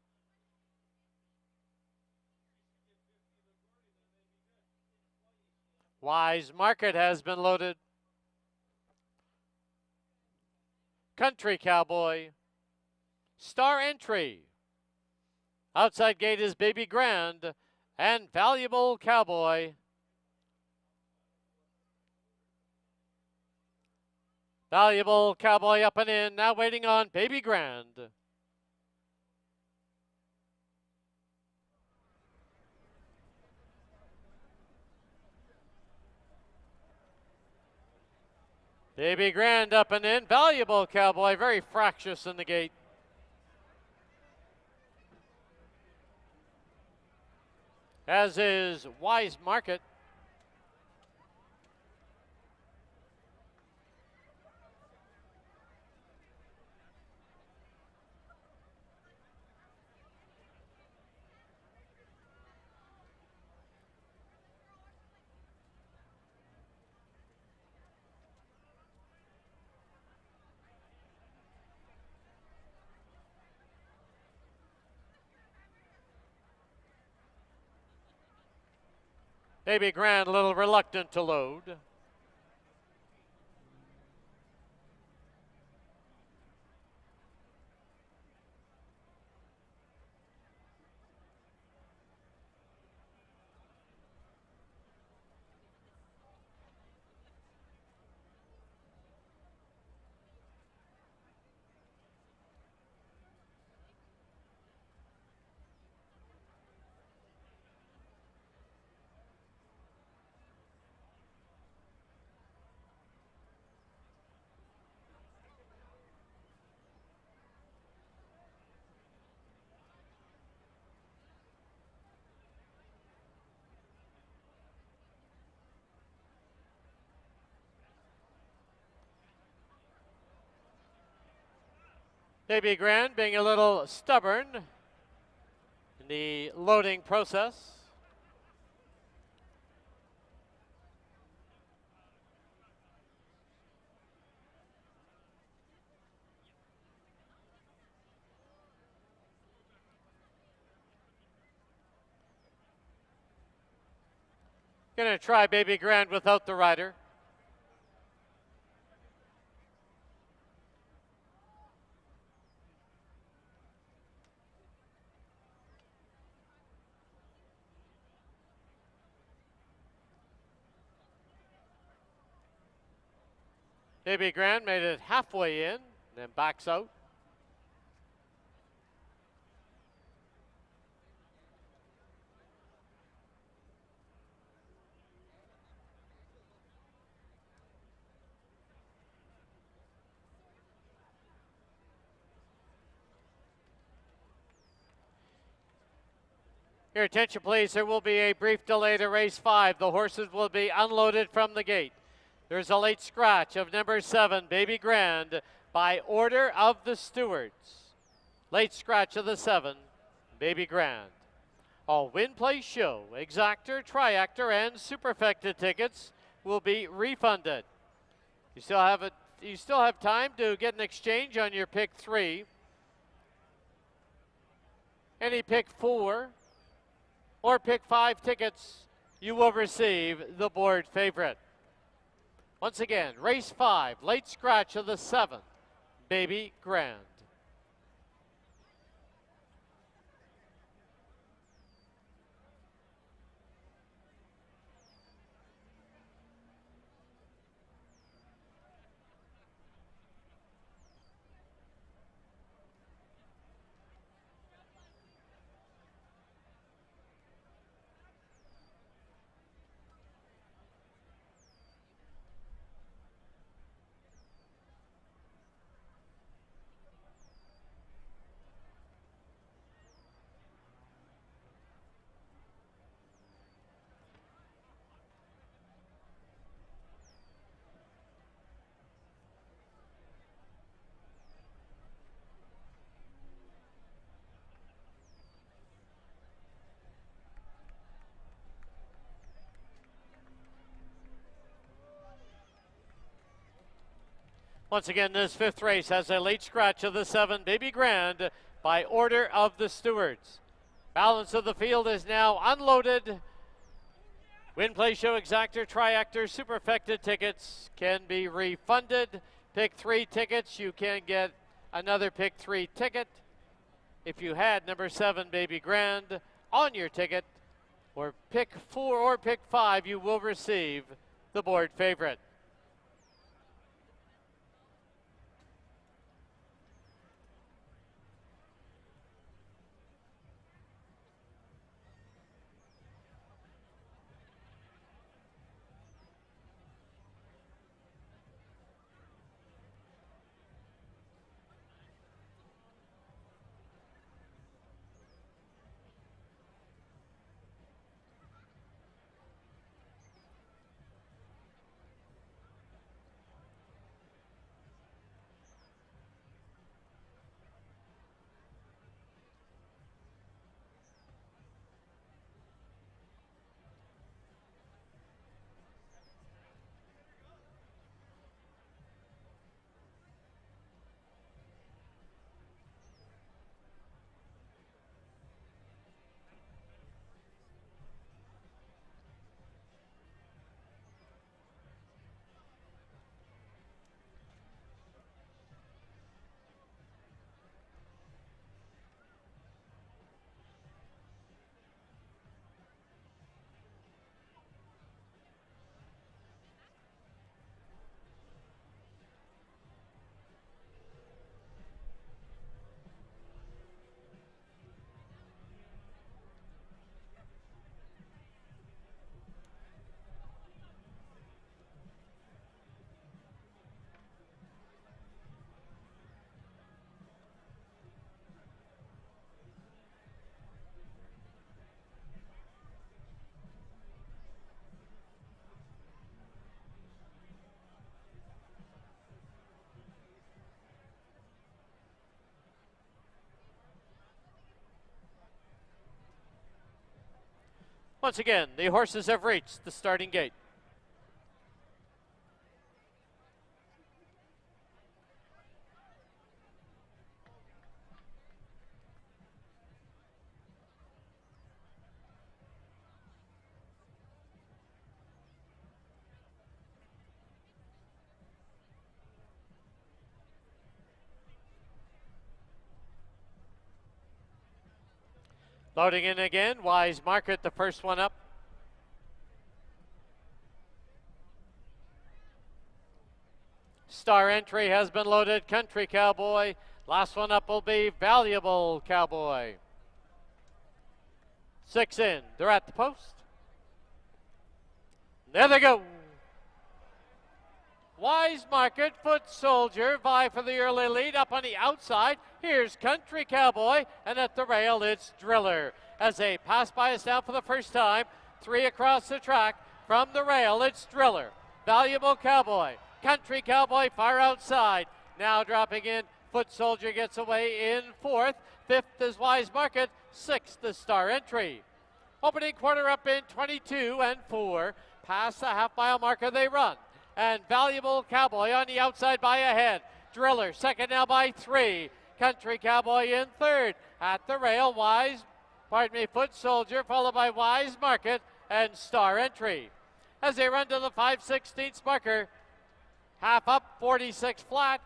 Wise Market has been loaded. Country Cowboy. Star Entry. Outside gate is Baby Grand and Valuable Cowboy. Valuable Cowboy up and in, now waiting on Baby Grand. Baby Grand up and in, Valuable Cowboy, very fractious in the gate. As is Wise Market. Baby Grand a little reluctant to load. Baby Grand being a little stubborn in the loading process. Going to try Baby Grand without the rider. Baby Grand made it halfway in, then backs out. Your attention, please. There will be a brief delay to race 5. The horses will be unloaded from the gate. There's a late scratch of number 7, Baby Grand, by order of the stewards. Late scratch of the 7, Baby Grand. All win, play, show, exactor, triactor, and superfecta tickets will be refunded. You still have time to get an exchange on your pick 3. Any pick 4 or pick 5 tickets, you will receive the board favorite. Once again, race 5, late scratch of the 7, Baby Grand. Once again, this 5th race has a late scratch of the 7, Baby Grand, by order of the stewards. Balance of the field is now unloaded. Win, play, show, exactor, triactor, superfecta tickets can be refunded. Pick 3 tickets, you can get another pick 3 ticket. If you had number 7, Baby Grand, on your ticket, or pick 4 or pick 5, you will receive the board favorite. Once again, the horses have reached the starting gate. Loading in again, Wise Market, the first one up. Star Entry has been loaded, Country Cowboy. Last one up will be Valuable Cowboy. 6 in, they're at the post. There they go. Wise Market, Foot Soldier, vie for the early lead up on the outside. Here's Country Cowboy, and at the rail it's Driller. As they pass by us now for the first time, 3 across the track. From the rail, it's Driller. Valuable Cowboy. Country Cowboy far outside. Now dropping in, Foot Soldier gets away in 4th. 5th is Wise Market. 6th is Star Entry. Opening quarter up in 22 and 4. Past the half-mile marker they run. And Valuable Cowboy on the outside by a head. Driller second now by 3. Country Cowboy in 3rd. At the rail, Foot Soldier followed by Wise Market and Star Entry. As they run to the 5/16 marker, half up, 46 flat.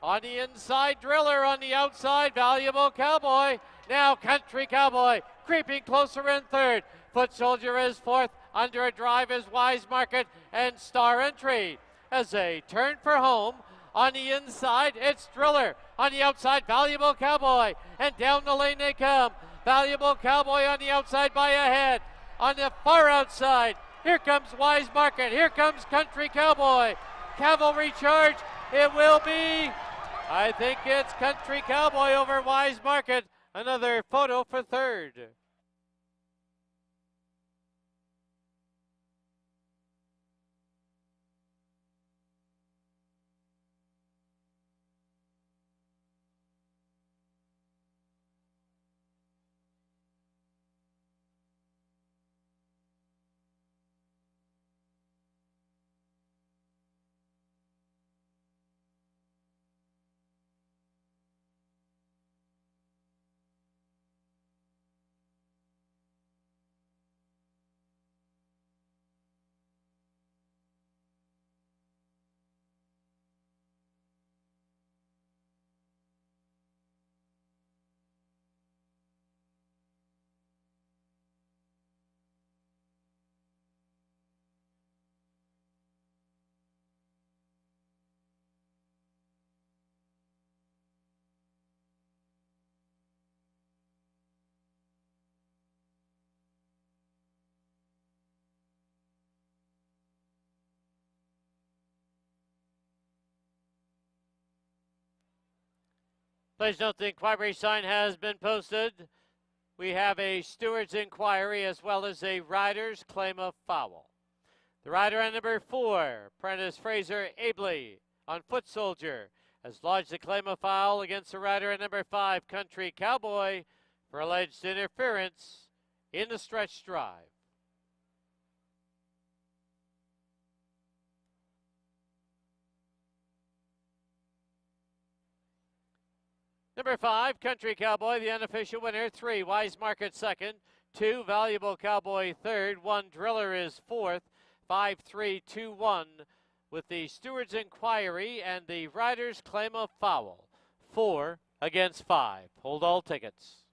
On the inside, Driller. On the outside, Valuable Cowboy. Now Country Cowboy creeping closer in 3rd. Foot Soldier is 4th. Under a drive is Wise Market and Star Entry. As they turn for home, on the inside, it's Driller. On the outside, Valuable Cowboy. And down the lane they come. Valuable Cowboy on the outside by a head. On the far outside, here comes Wise Market. Here comes Country Cowboy. Cavalry charge. It will be, I think it's Country Cowboy over Wise Market. Another photo for 3rd. Please note the inquiry sign has been posted. We have a steward's inquiry as well as a rider's claim of foul. The rider on number 4, Prentice Fraser Abley on Foot Soldier, has lodged a claim of foul against the rider at number 5, Country Cowboy, for alleged interference in the stretch drive. Number 5, Country Cowboy, the unofficial winner. 3, Wise Market second. 2, Valuable Cowboy third. 1, Driller is 4th. 5-3-2-1 with the steward's inquiry and the rider's claim of foul. 4 against 5. Hold all tickets.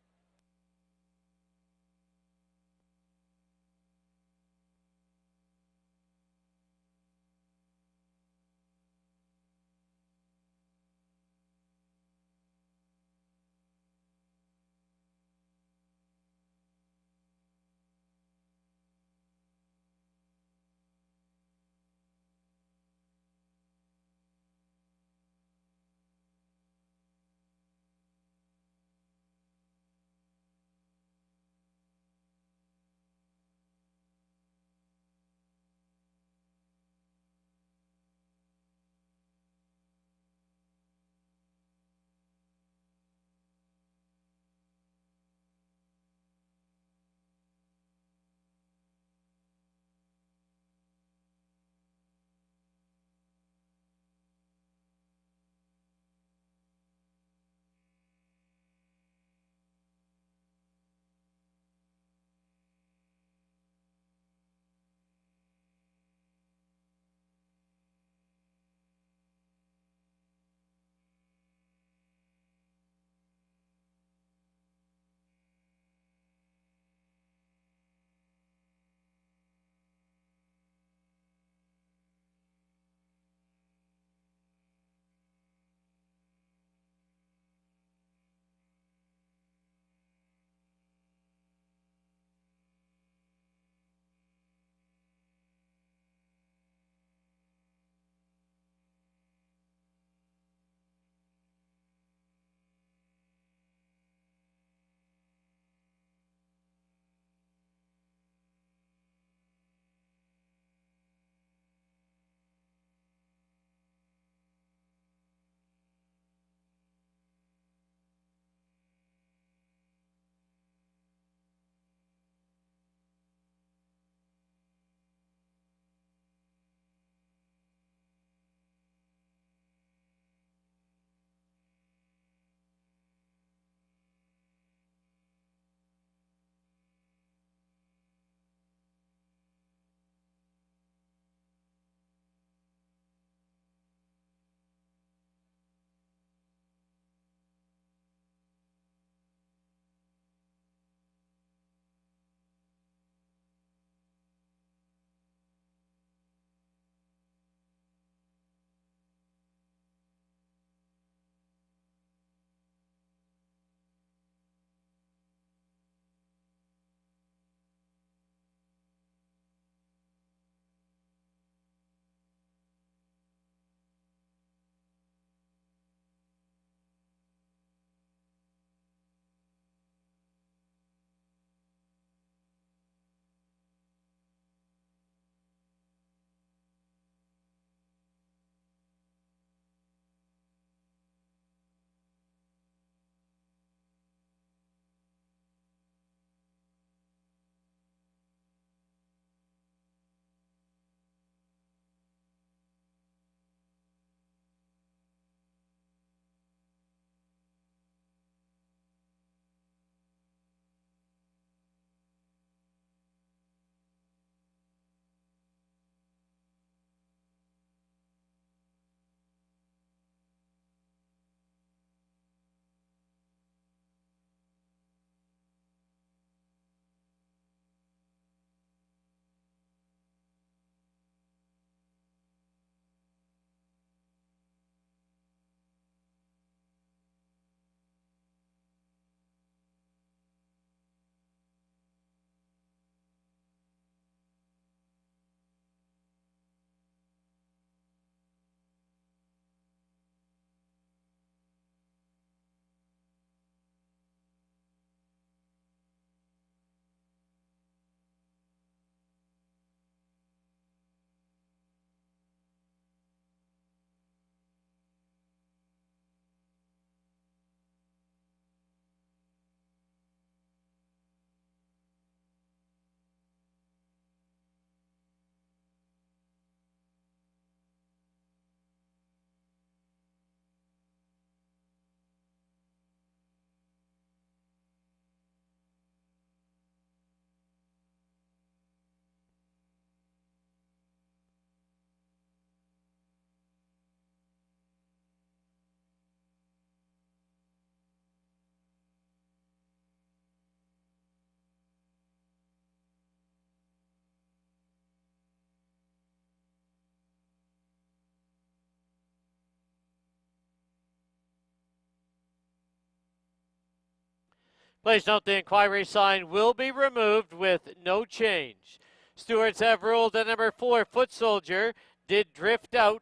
Please note the inquiry sign will be removed with no change. Stewards have ruled that number 4, Foot Soldier, did drift out,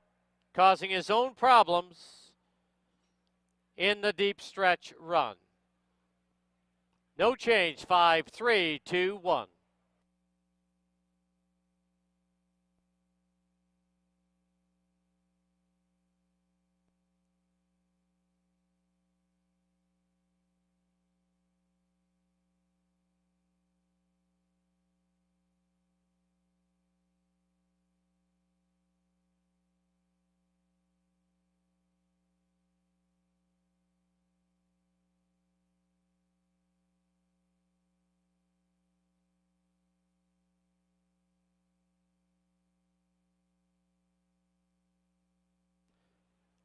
causing his own problems in the deep stretch run. No change, 5, 3, 2, 1.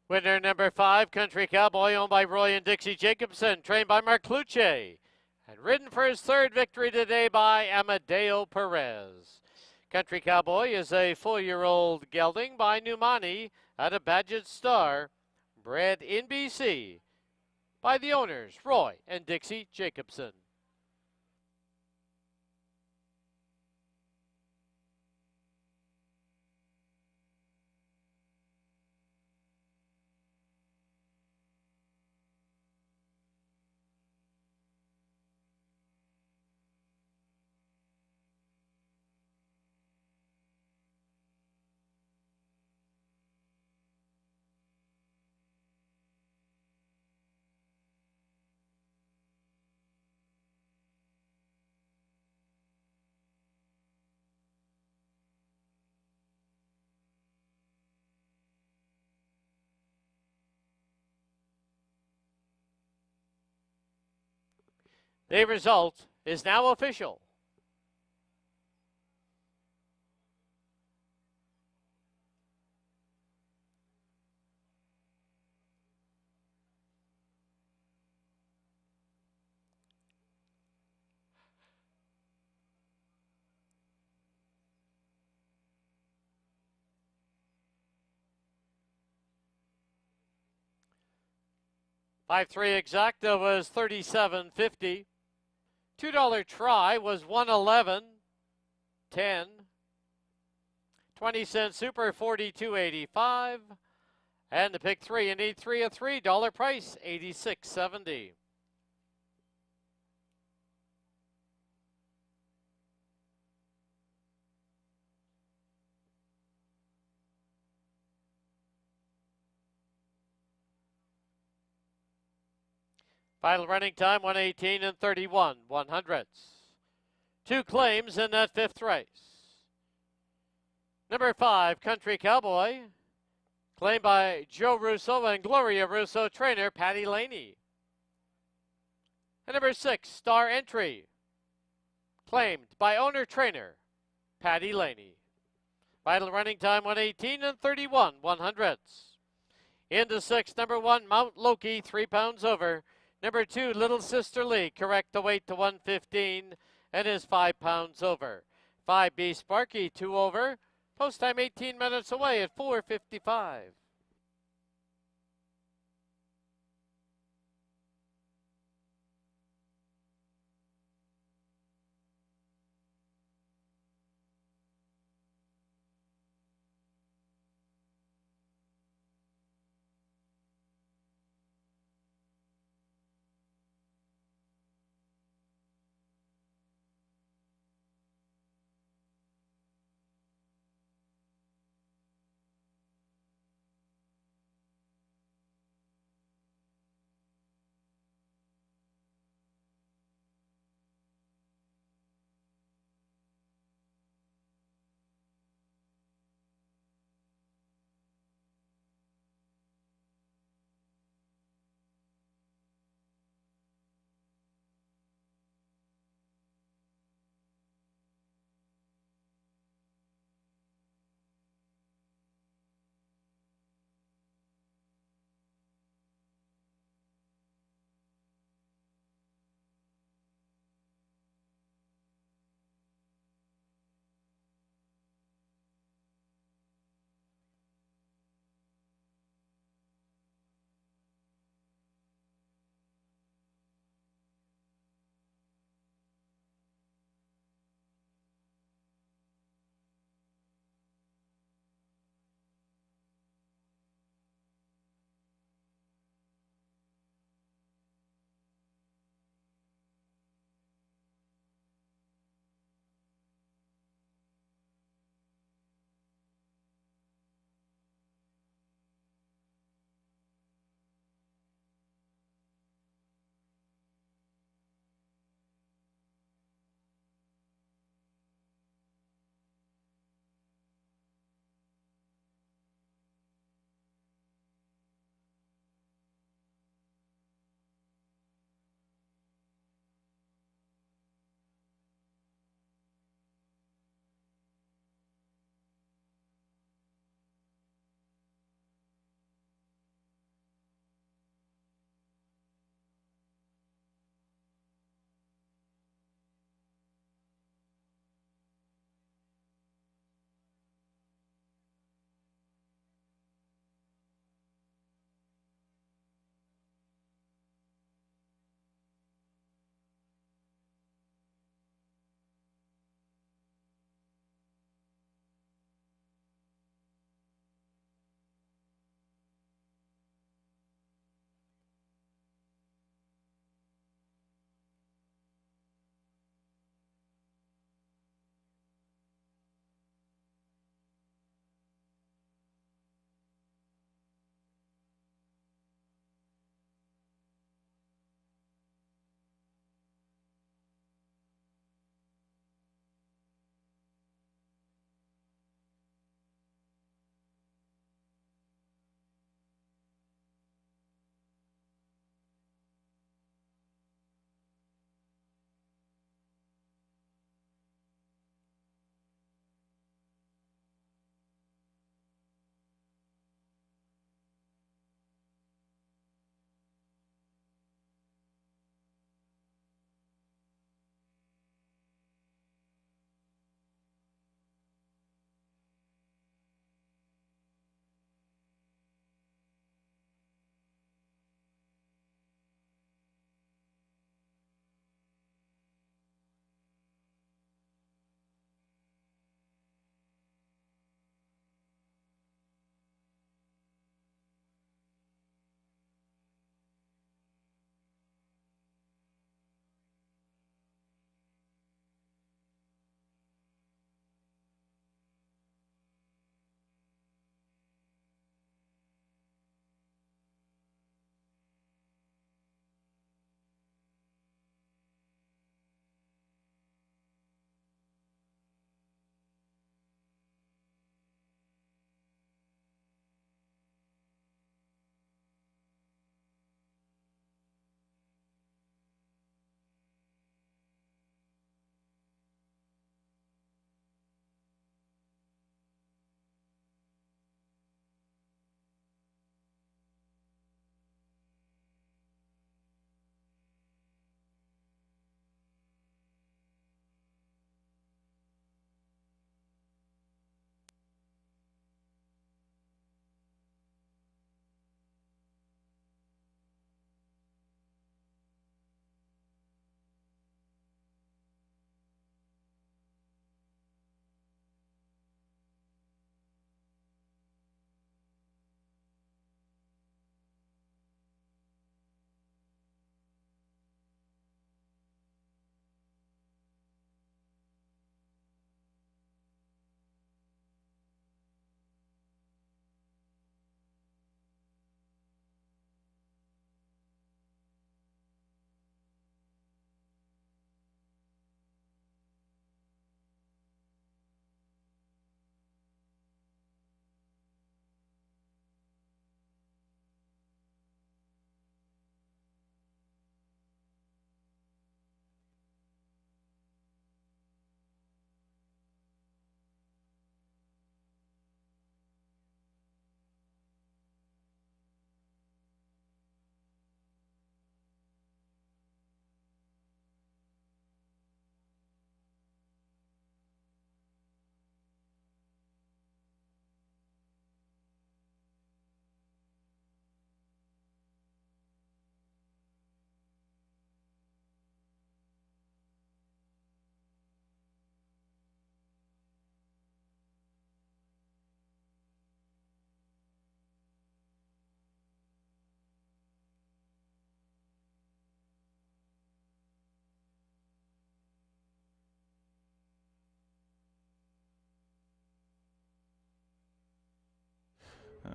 Winner number 5, Country Cowboy, owned by Roy and Dixie Jacobson, trained by Mark Cluche, and ridden for his 3rd victory today by Amadeo Perez. Country Cowboy is a 4-year-old gelding by Numani at a Badgett Star, bred in BC by the owners, Roy and Dixie Jacobson. The result is now official. $5-3 exacta was $37.50. $2 try was $111.10. 20-cent super $42.85. And the pick 3, you need 3 a $3 price, $86.70. Final running time, 1:18 and 31 100ths. 2 claims in that 5th race. Number 5, Country Cowboy, claimed by Joe Russo and Gloria Russo, trainer Patty Laney. And number 6, Star Entry, claimed by owner-trainer Patty Laney. Final running time, 1:18 and 31 100ths. Into 6, number 1, Mount Loki, 3 pounds over. Number 2, Little Sister Lee, correct the weight to 115 and is 5 pounds over. 5B Sparky, 2 over. Post time 18 minutes away at 4:55.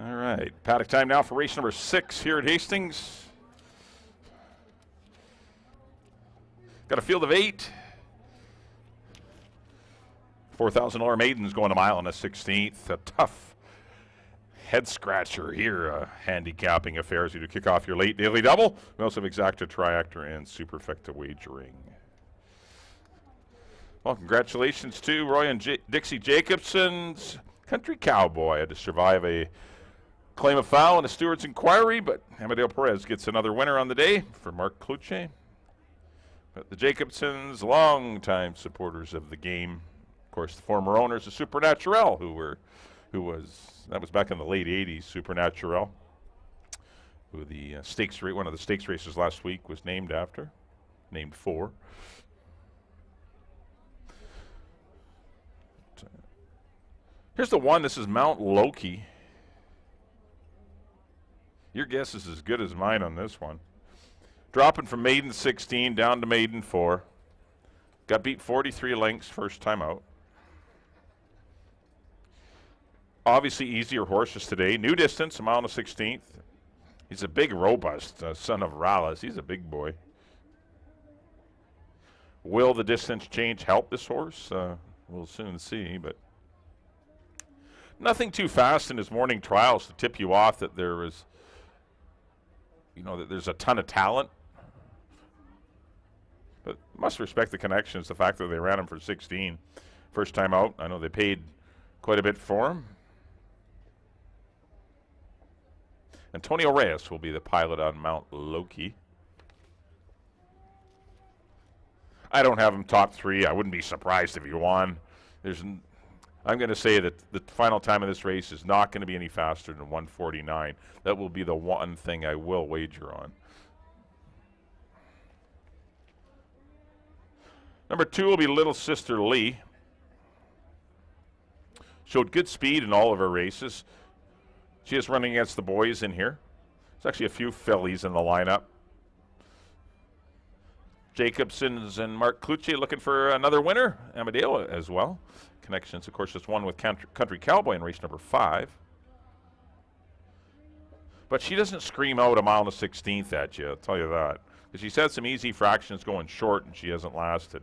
All right, paddock time now for race number 6 here at Hastings. Got a field of 8. $4,000 maidens going a mile and a 16th. A tough head scratcher here, handicapping affairs. You to kick off your late daily double. We also have exacta, triactor, and superfecta wagering. Well, congratulations to Roy and Dixie Jacobson's Country Cowboy. Had to survive a claim of foul and a steward's inquiry, but Amadeo Perez gets another winner on the day for Mark Cluche. But the Jacobsons, long-time supporters of the game. Of course, the former owners of Supernatural, that was back in the late 80s, Supernatural, who the one of the stakes races last week was named for. Here's the one. This is Mount Loki. Your guess is as good as mine on this one. Dropping from maiden 16 down to maiden 4. Got beat 43 lengths first time out. Obviously easier horses today. New distance, a mile and a 16th. He's a big, robust son of Rallis. He's a big boy. Will the distance change help this horse? We'll soon see, but nothing too fast in his morning trials to tip you off that there is, that there's a ton of talent. But must respect the connections, the fact that they ran him for 16. First time out, I know they paid quite a bit for him. Antonio Reyes will be the pilot on Mount Loki. I don't have him top 3. I wouldn't be surprised if he won. I'm going to say that the final time of this race is not going to be any faster than 1:49. That will be the one thing I will wager on. Number 2 will be Little Sister Lee. Showed good speed in all of her races. She is running against the boys in here. There's actually a few fillies in the lineup. Jacobson's and Mark Cluche looking for another winner. Amadeo as well. Connections, of course, just won with Country Cowboy in race number 5. But she doesn't scream out a mile and a 16th at you, I'll tell you that. Because she's had some easy fractions going short and she hasn't lasted.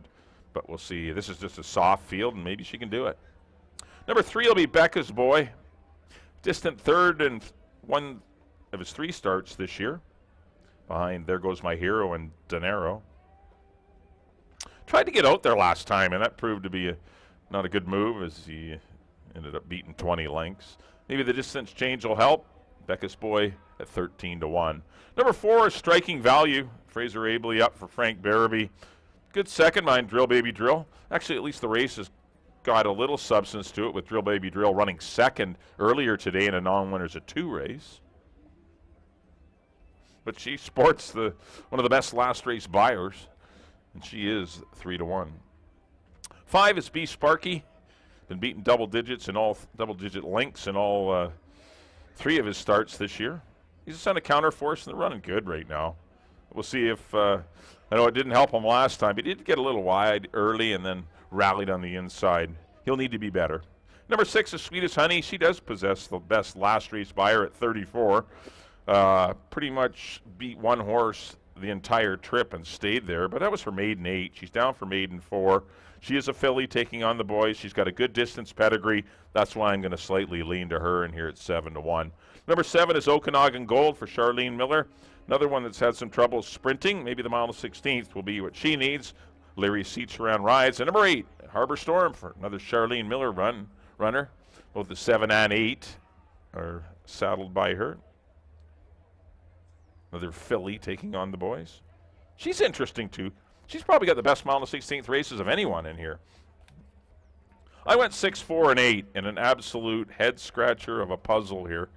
But we'll see. This is just a soft field and maybe she can do it. Number 3 will be Becca's Boy. Distant third in one of his 3 starts this year. Behind There Goes My Hero and Dinero. Tried to get out there last time, and that proved to be not a good move as he ended up beating 20 lengths. Maybe the distance change will help. Becca's Boy at 13-1. Number 4 is Striking Value. Fraser Abley up for Frank Barabee. Good second mind, Drill Baby Drill. Actually, at least the race has got a little substance to it with Drill Baby Drill running second earlier today in a non-winners of 2 race. But she sports one of the best last race buyers, and she is 3-1. 5 is B Sparky. Been beaten double digit lengths in all 3 of his starts this year. He's a son of Counterforce, and they're running good right now. We'll see if I know it didn't help him last time, but he did get a little wide early and then rallied on the inside. He'll need to be better. Number 6 is Sweet as Honey. She does possess the best last race buyer at 34. Pretty much beat one horse the entire trip and stayed there, but that was her maiden 8. She's down for maiden 4. She is a filly taking on the boys. She's got a good distance pedigree. That's why I'm going to slightly lean to her in here at 7-1. Number 7 is Okanagan Gold for Charlene Miller. Another one that's had some trouble sprinting. Maybe the mile and 16th will be what she needs. Larry Seats around rides. And number 8, Harbor Storm for another Charlene Miller runner. Both the 7 and 8 are saddled by her. Another filly taking on the boys. She's interesting too. She's probably got the best mile and 16th races of anyone in here. I went 6, 4, and 8 in an absolute head scratcher of a puzzle here.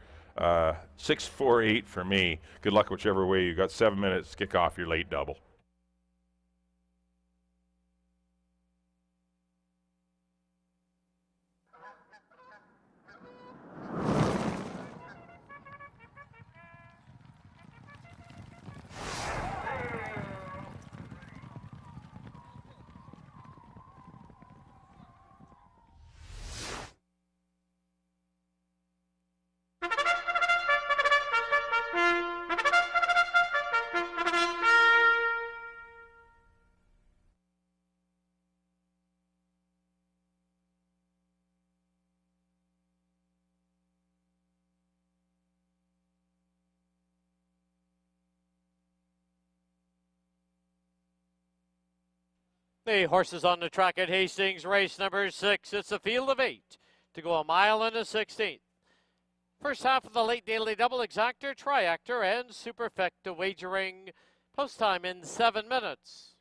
6, 4, 8 for me. Good luck whichever way. You got 7 minutes to kick off your late double. The horses on the track at Hastings, race number 6. It's a field of 8 to go a mile and a 16th. First half of the late daily double exactor, triactor, and superfecta wagering. Post time in 7 minutes.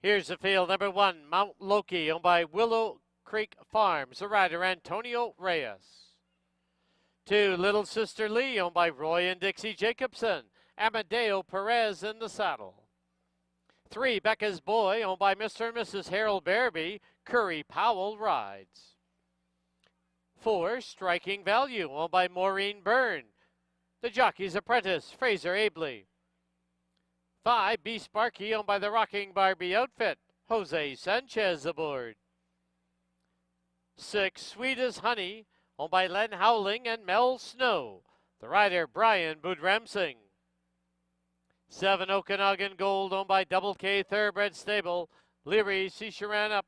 Here's the field. Number 1, Mount Loki, owned by Willow Creek Farms. The rider, Antonio Reyes. 2, Little Sister Lee, owned by Roy and Dixie Jacobson. Amadeo Perez in the saddle. 3, Becca's Boy, owned by Mr. and Mrs. Harold Barabee. Curry Powell rides. 4, Striking Value, owned by Maureen Byrne. The Jockey's Apprentice, Fraser Abley. 5, Be Sparky, owned by the Rocking Barbie outfit. Jose Sanchez aboard. 6, Sweet as Honey, owned by Len Howling and Mel Snow. The rider, Brian Budramsing. 7, Okanagan Gold, owned by Double K Thoroughbred Stable. Leary Sisharan up.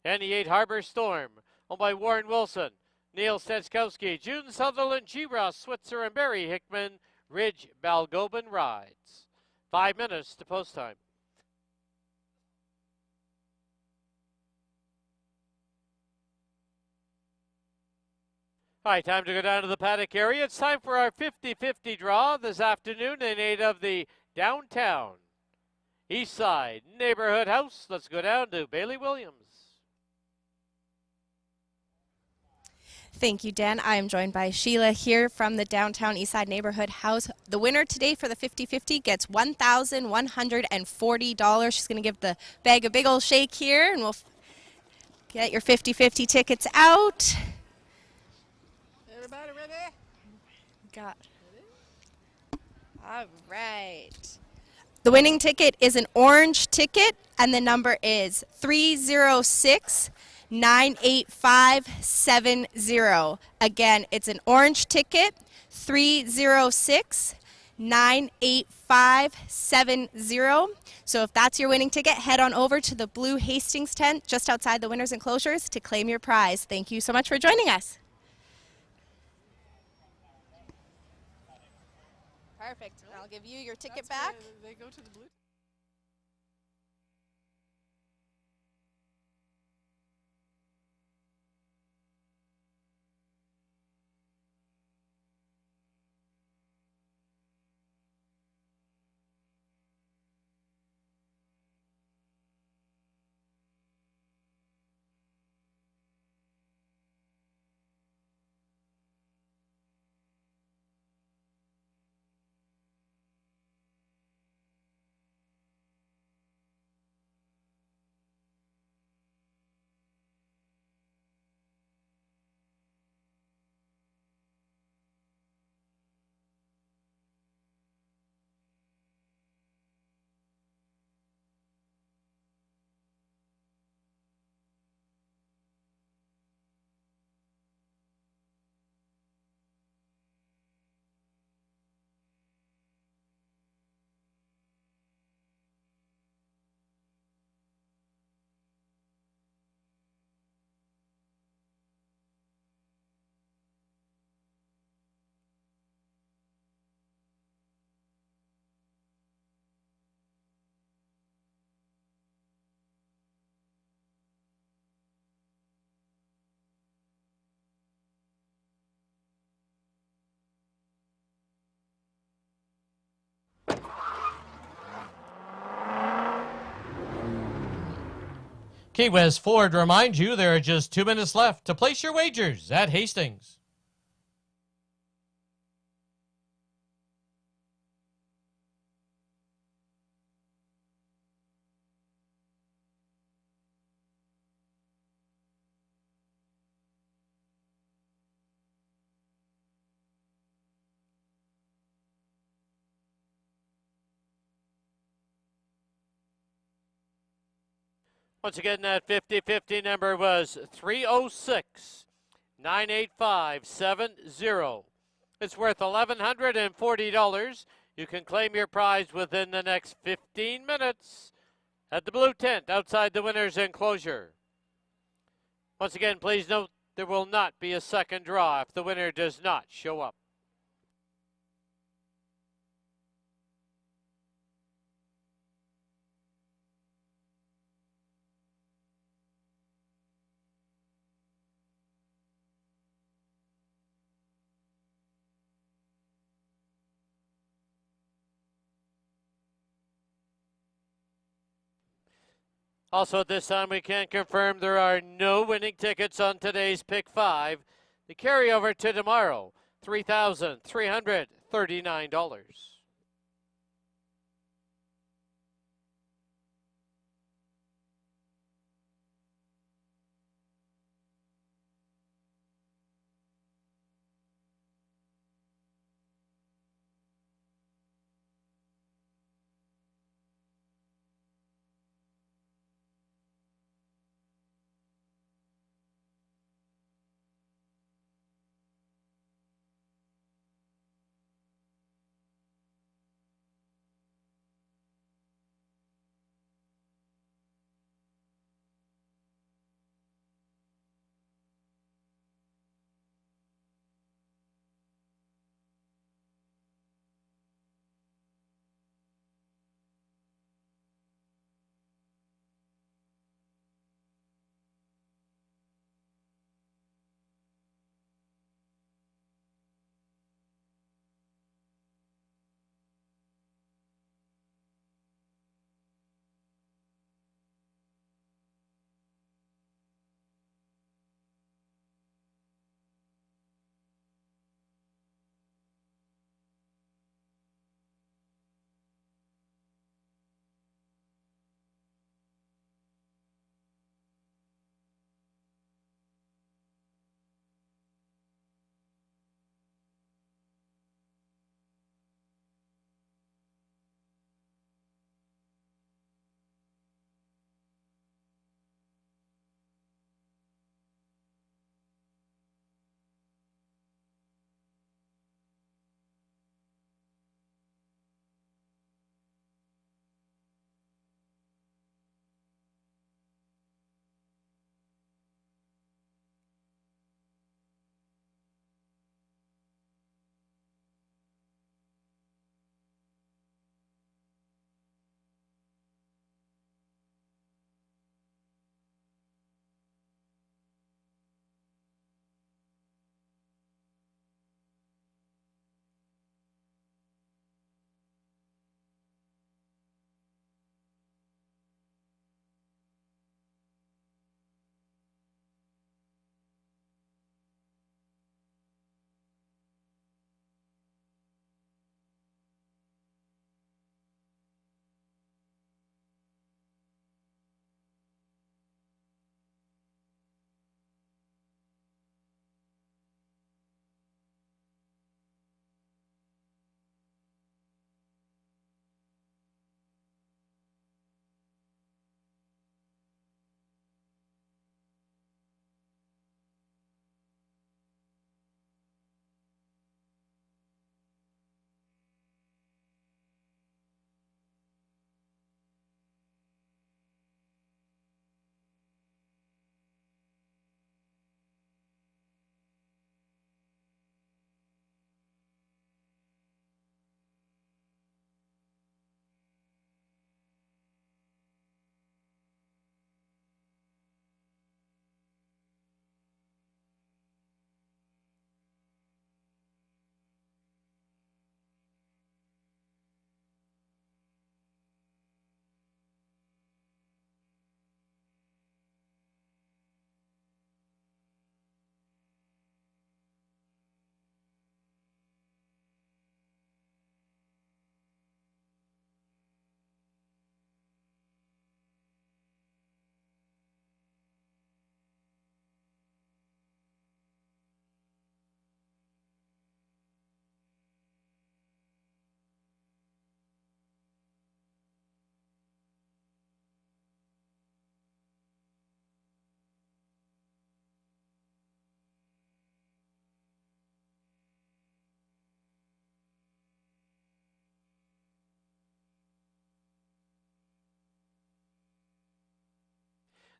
And the 8, Harbor Storm, owned by Warren Wilson. Neil Stechkowski, June Sutherland, G. Ross Switzer, and Barry Hickman. Ridge Balgobin rides. 5 minutes to post time. All right, time to go down to the paddock area. It's time for our 50-50 draw this afternoon in aid of the downtown East Side Neighborhood House. Let's go down to Bailey Williams. Thank you, Dan. I am joined by Sheila here from the downtown Eastside Neighborhood House. The winner today for the 50-50 gets $1,140. She's going to give the bag a big old shake here, and we'll get your 50-50 tickets out. Everybody ready? Got. All right. The winning ticket is an orange ticket, and the number is 306-98570. Again, it's an orange ticket, 306-98570. So if that's your winning ticket, head on over to the blue Hastings tent just outside the winner's enclosures to claim your prize. Thank you so much for joining us. Perfect. I'll give you your ticket back. They go to the blue. Key West Ford reminds you there are just 2 minutes left to place your wagers at Hastings. Once again, that 50-50 number was 306-98570. It's worth $1,140. You can claim your prize within the next 15 minutes at the blue tent outside the winner's enclosure. Once again, please note there will not be a second draw if the winner does not show up. Also at this time, we can confirm there are no winning tickets on today's Pick 5. The carryover to tomorrow, $3,339.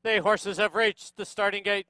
The horses have reached the starting gate.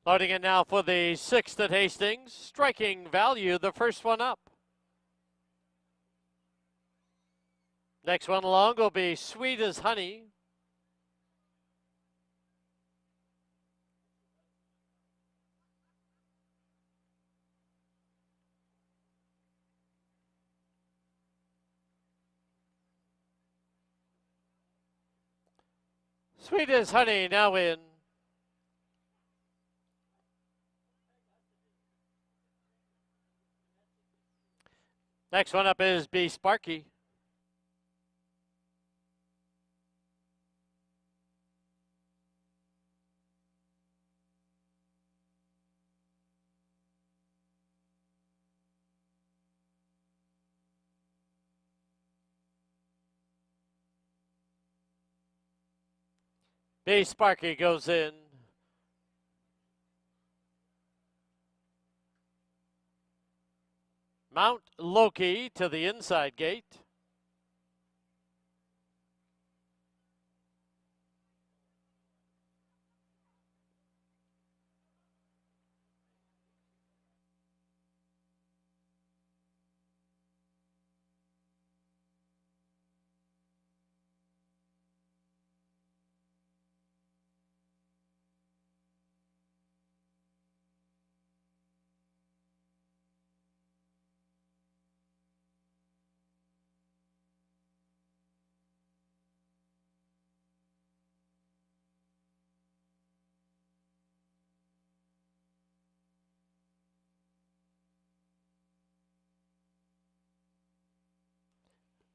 Loading it now for the 6th at Hastings. Striking Value, the first one up. Next one along will be Sweet as Honey. Sweet as Honey now in. Next one up is Be Sparky. Be Sparky goes in. Mount Loki to the inside gate.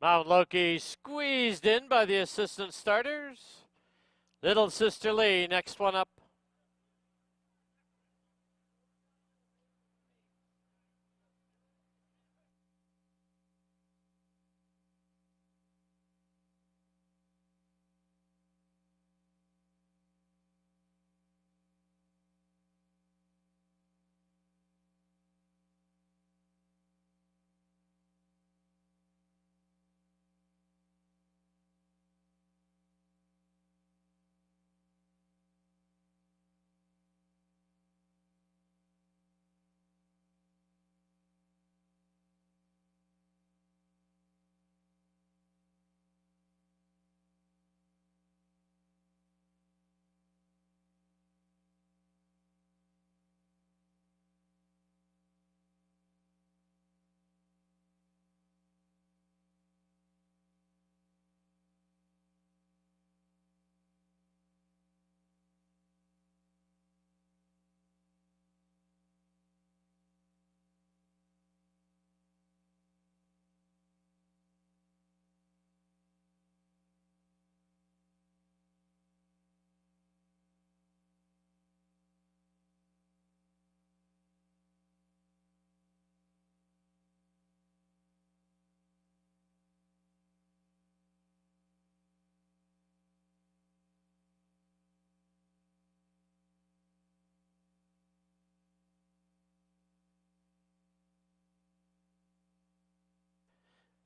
Mount Loki squeezed in by the assistant starters. Little Sister Lee, next one up.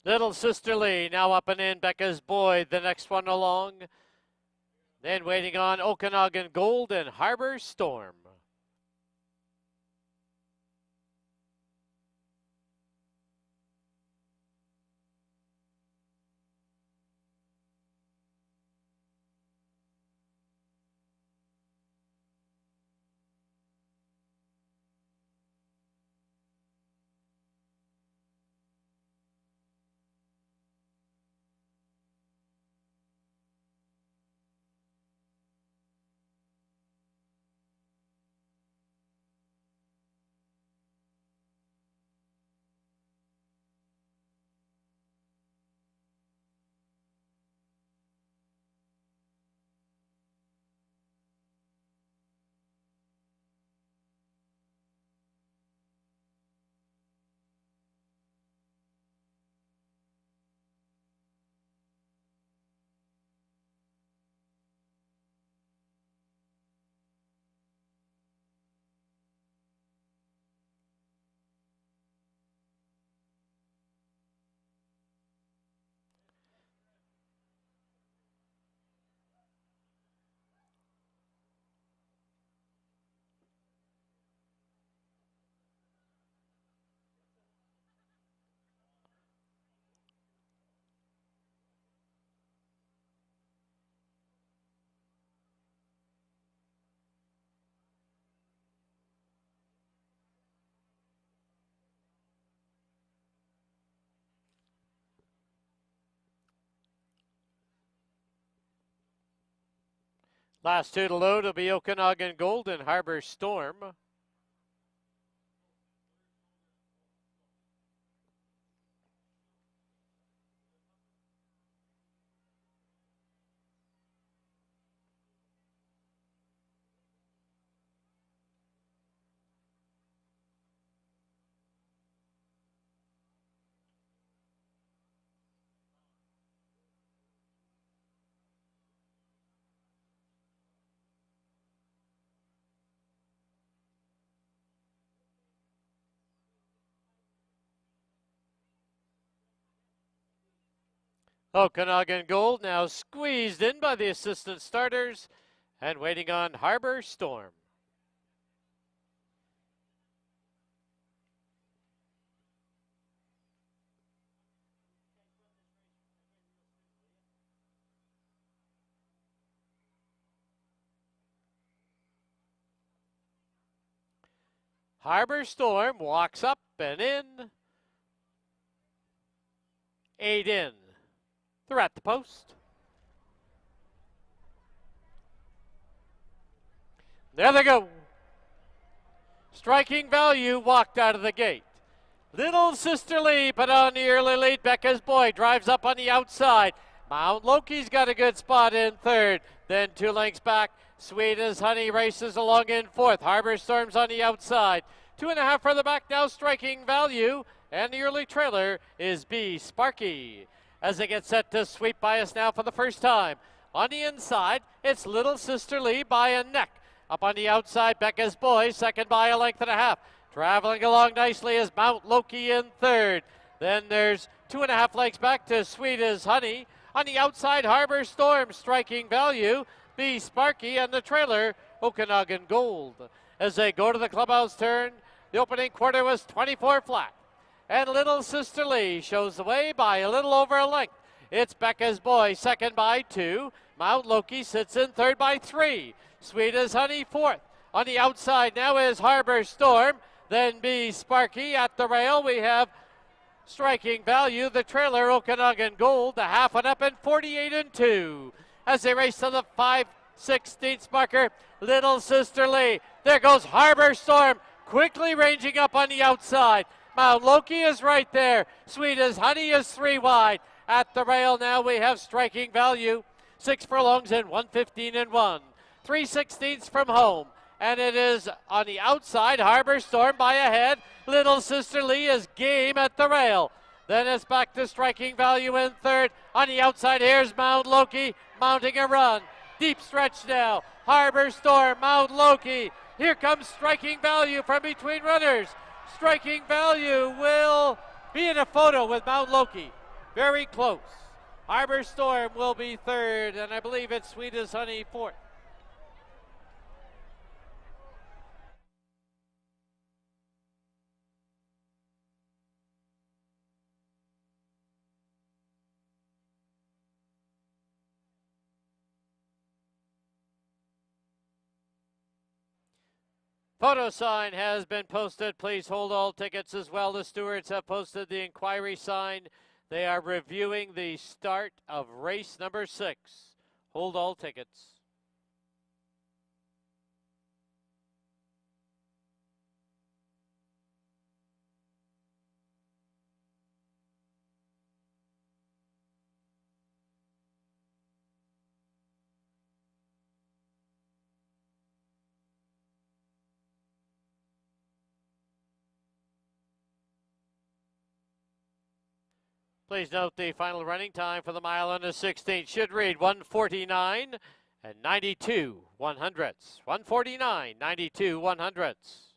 Little Sister Lee now up and in. Becca's Boyd, the next one along. Then waiting on Okanagan Gold and Harbor Storm. Last two to load will be Okanagan Gold and Harbor Storm. Okanagan Gold now squeezed in by the assistant starters and waiting on Harbor Storm. Harbor Storm walks up and in. 8 in. They're at the post. There they go. Striking Value walked out of the gate. Little Sister Lee put on the early lead. Becca's Boy drives up on the outside. Mount Loki's got a good spot in third. Then 2 lengths back, Sweet as Honey races along in fourth. Harbor Storm's on the outside. 2.5 further back now, Striking Value. And the early trailer is B Sparky. As they get set to sweep by us now for the first time. On the inside, it's Little Sister Lee by a neck. Up on the outside, Becca's Boy, second by a length and a half. Traveling along nicely is Mount Loki in third. Then there's 2.5 lengths back to Sweet as Honey. On the outside, Harbor Storm, Striking Value, B Sparky, and the trailer, Okanagan Gold. As they go to the clubhouse turn, the opening quarter was 24 flat. And Little Sister Lee shows the way by a little over a length. It's Becca's Boy, second by 2. Mount Loki sits in third by 3. Sweet as Honey, fourth. On the outside now is Harbor Storm. Then B Sparky. At the rail, we have Striking Value, the trailer, Okanagan Gold, the half and up, and 48 and 2. As they race to the 5/16 marker, Little Sister Lee. There goes Harbor Storm, quickly ranging up on the outside. Mount Loki is right there. Sweet as Honey is 3 wide. At the rail now we have Striking Value. 6 furlongs and 1:15 and 1. 3/16 from home. And it is on the outside, Harbor Storm by a head. Little Sister Lee is game at the rail. Then it's back to Striking Value in third. On the outside, here's Mount Loki mounting a run. Deep stretch now. Harbor Storm, Mount Loki. Here comes Striking Value from between runners. Striking Value will be in a photo with Mount Loki. Very close. Harbor Storm will be third, and I believe it's Sweet as Honey fourth. Photo sign has been posted. Please hold all tickets as well. The stewards have posted the inquiry sign. They are reviewing the start of race number 6. Hold all tickets. Please note the final running time for the mile and the 16 should read 1:49 and 92 100ths. 1:49, 92 100ths.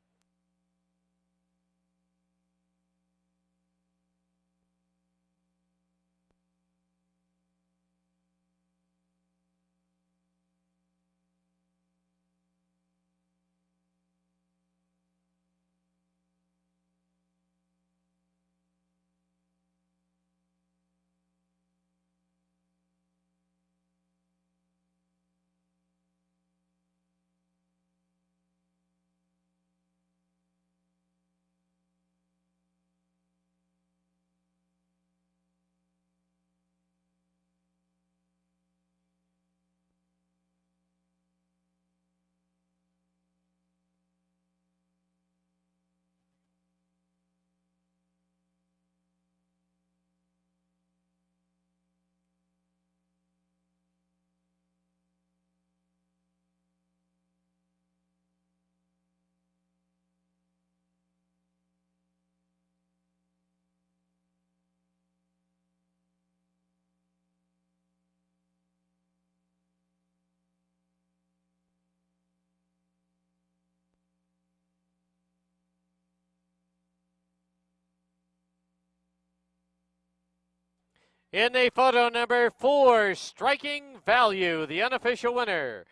In the photo number 4, Striking Value, the unofficial winner.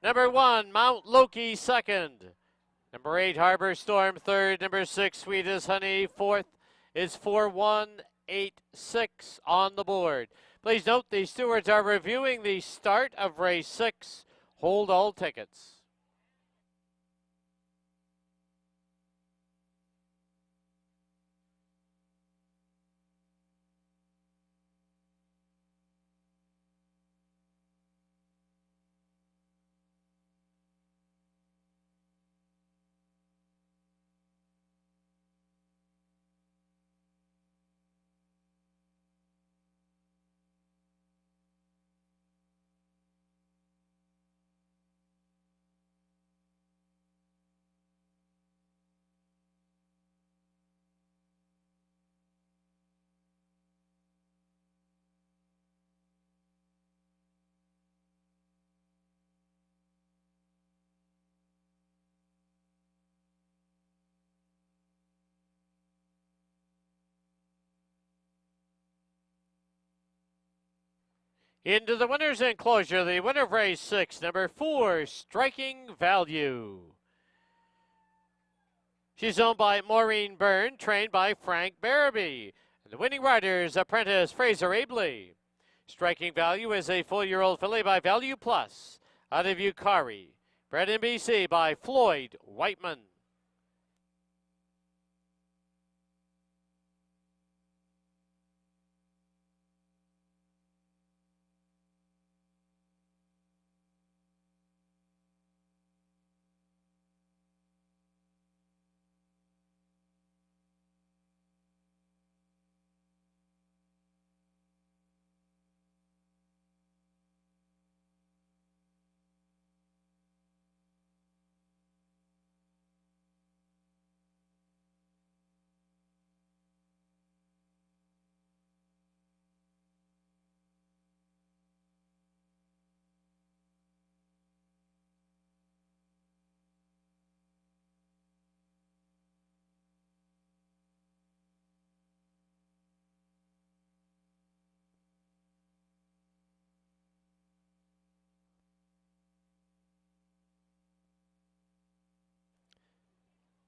Number 1, Mount Loki, second. Number 8, Harbor Storm, third. Number 6, Sweet as Honey, fourth. Is 4186 on the board. Please note the stewards are reviewing the start of race 6. Hold all tickets. Into the winner's enclosure, the winner of race 6, number 4, Striking Value. She's owned by Maureen Byrne, trained by Frank Barabee. And the winning rider's apprentice, Fraser Abley. Striking Value is a full-year-old filly by Value Plus, out of Yukari. Bred in BC by Floyd Whiteman.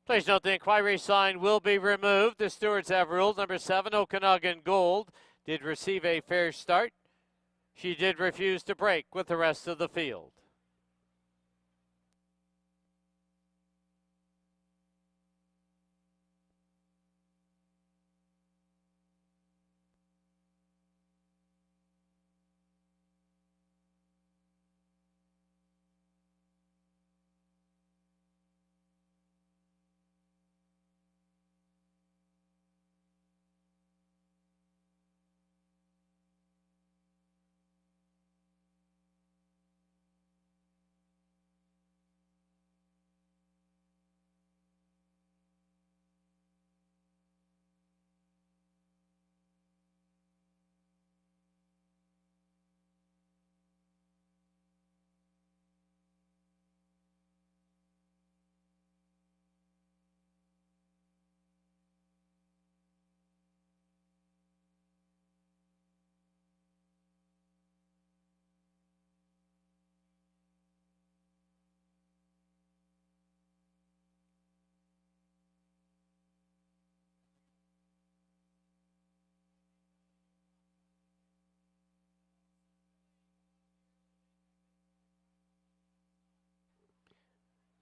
Please note the inquiry sign will be removed. The stewards have ruled. Number 7, Okanagan Gold, did receive a fair start. She did refuse to break with the rest of the field.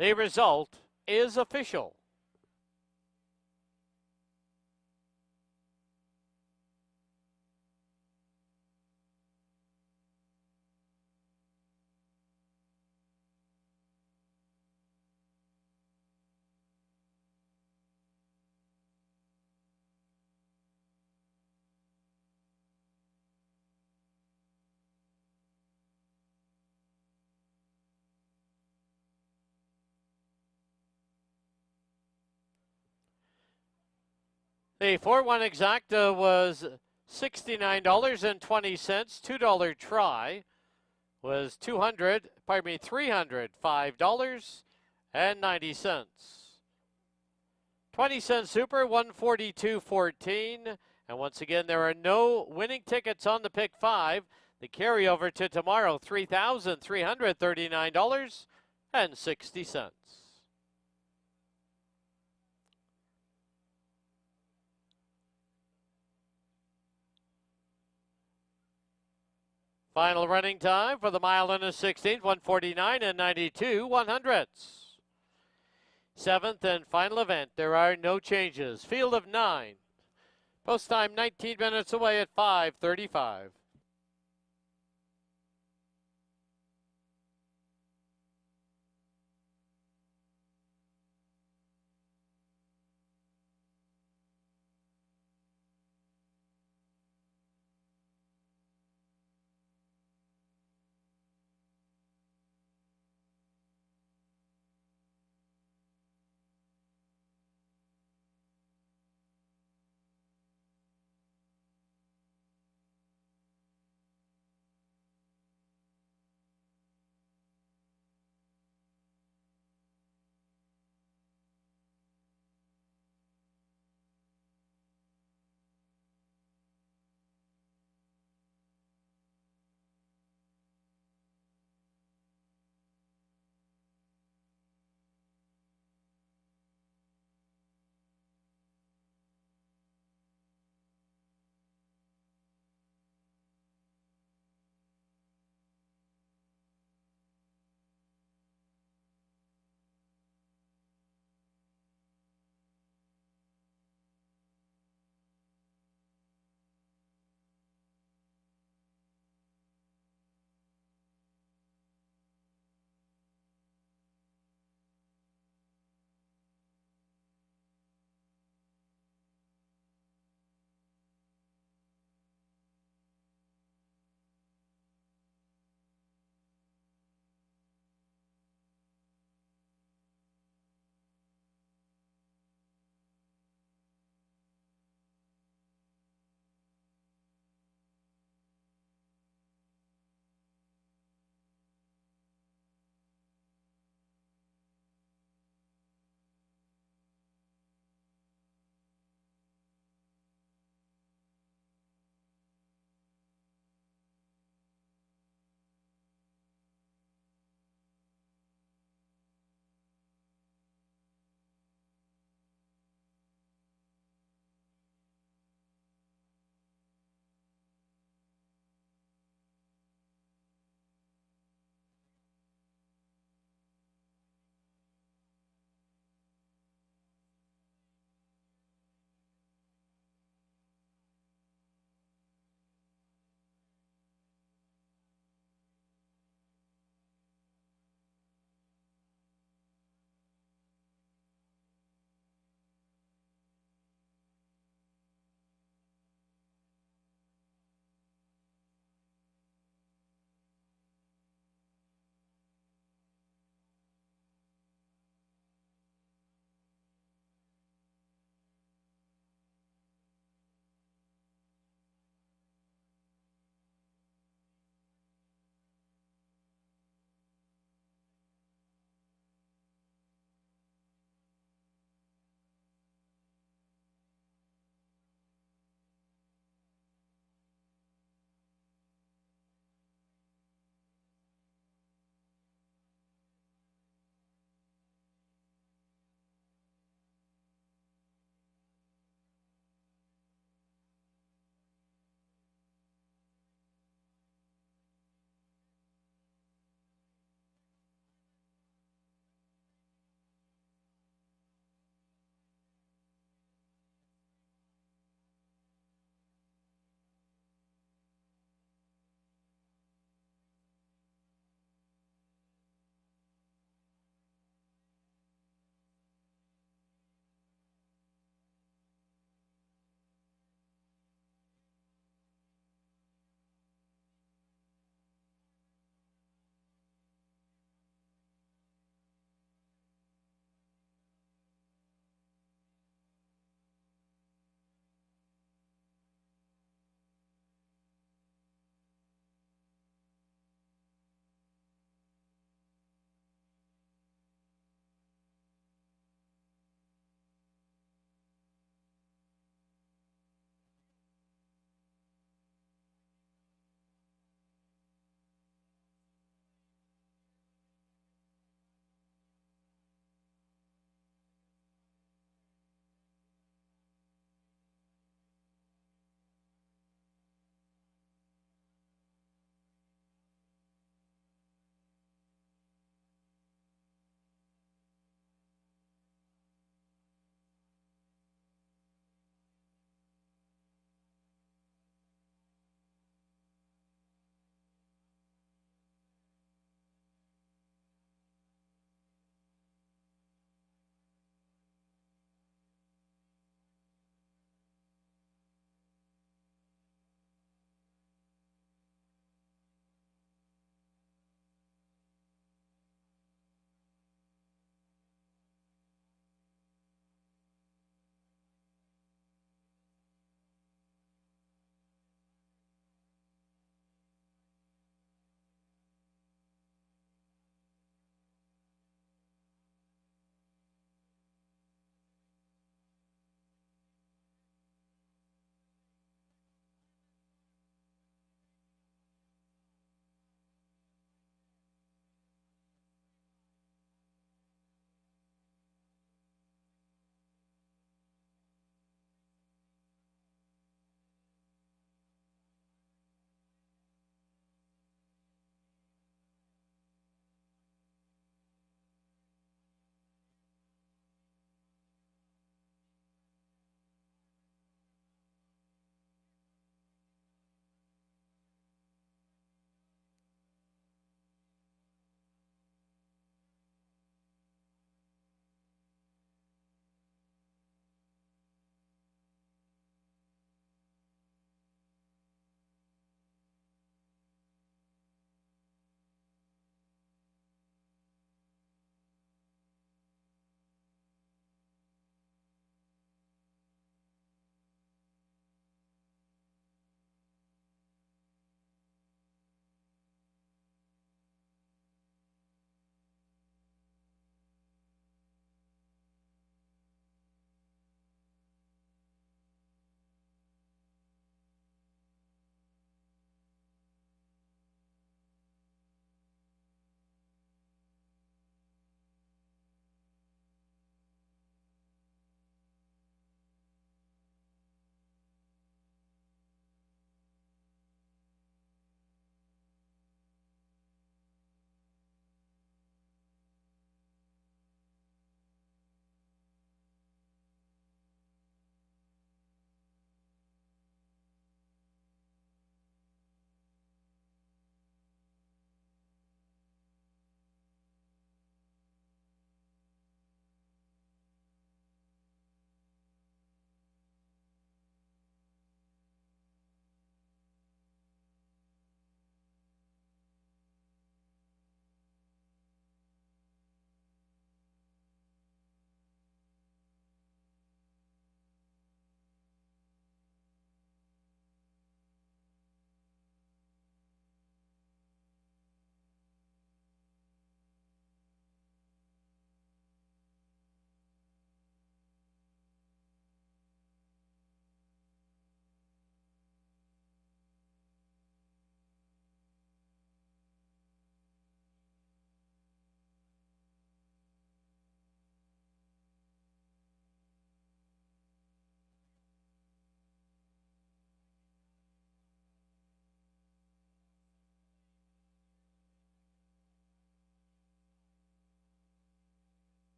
The result is official. The 4-1 exacta was $69.20. $2 try was $305.90. 20-cent super, $142.14. And once again, there are no winning tickets on the pick 5. The carryover to tomorrow, $3,339.60. Final running time for the mile and a 16th, 149 and 92 100ths. 7th and final event, there are no changes. Field of 9. Post time 19 minutes away at 5:35.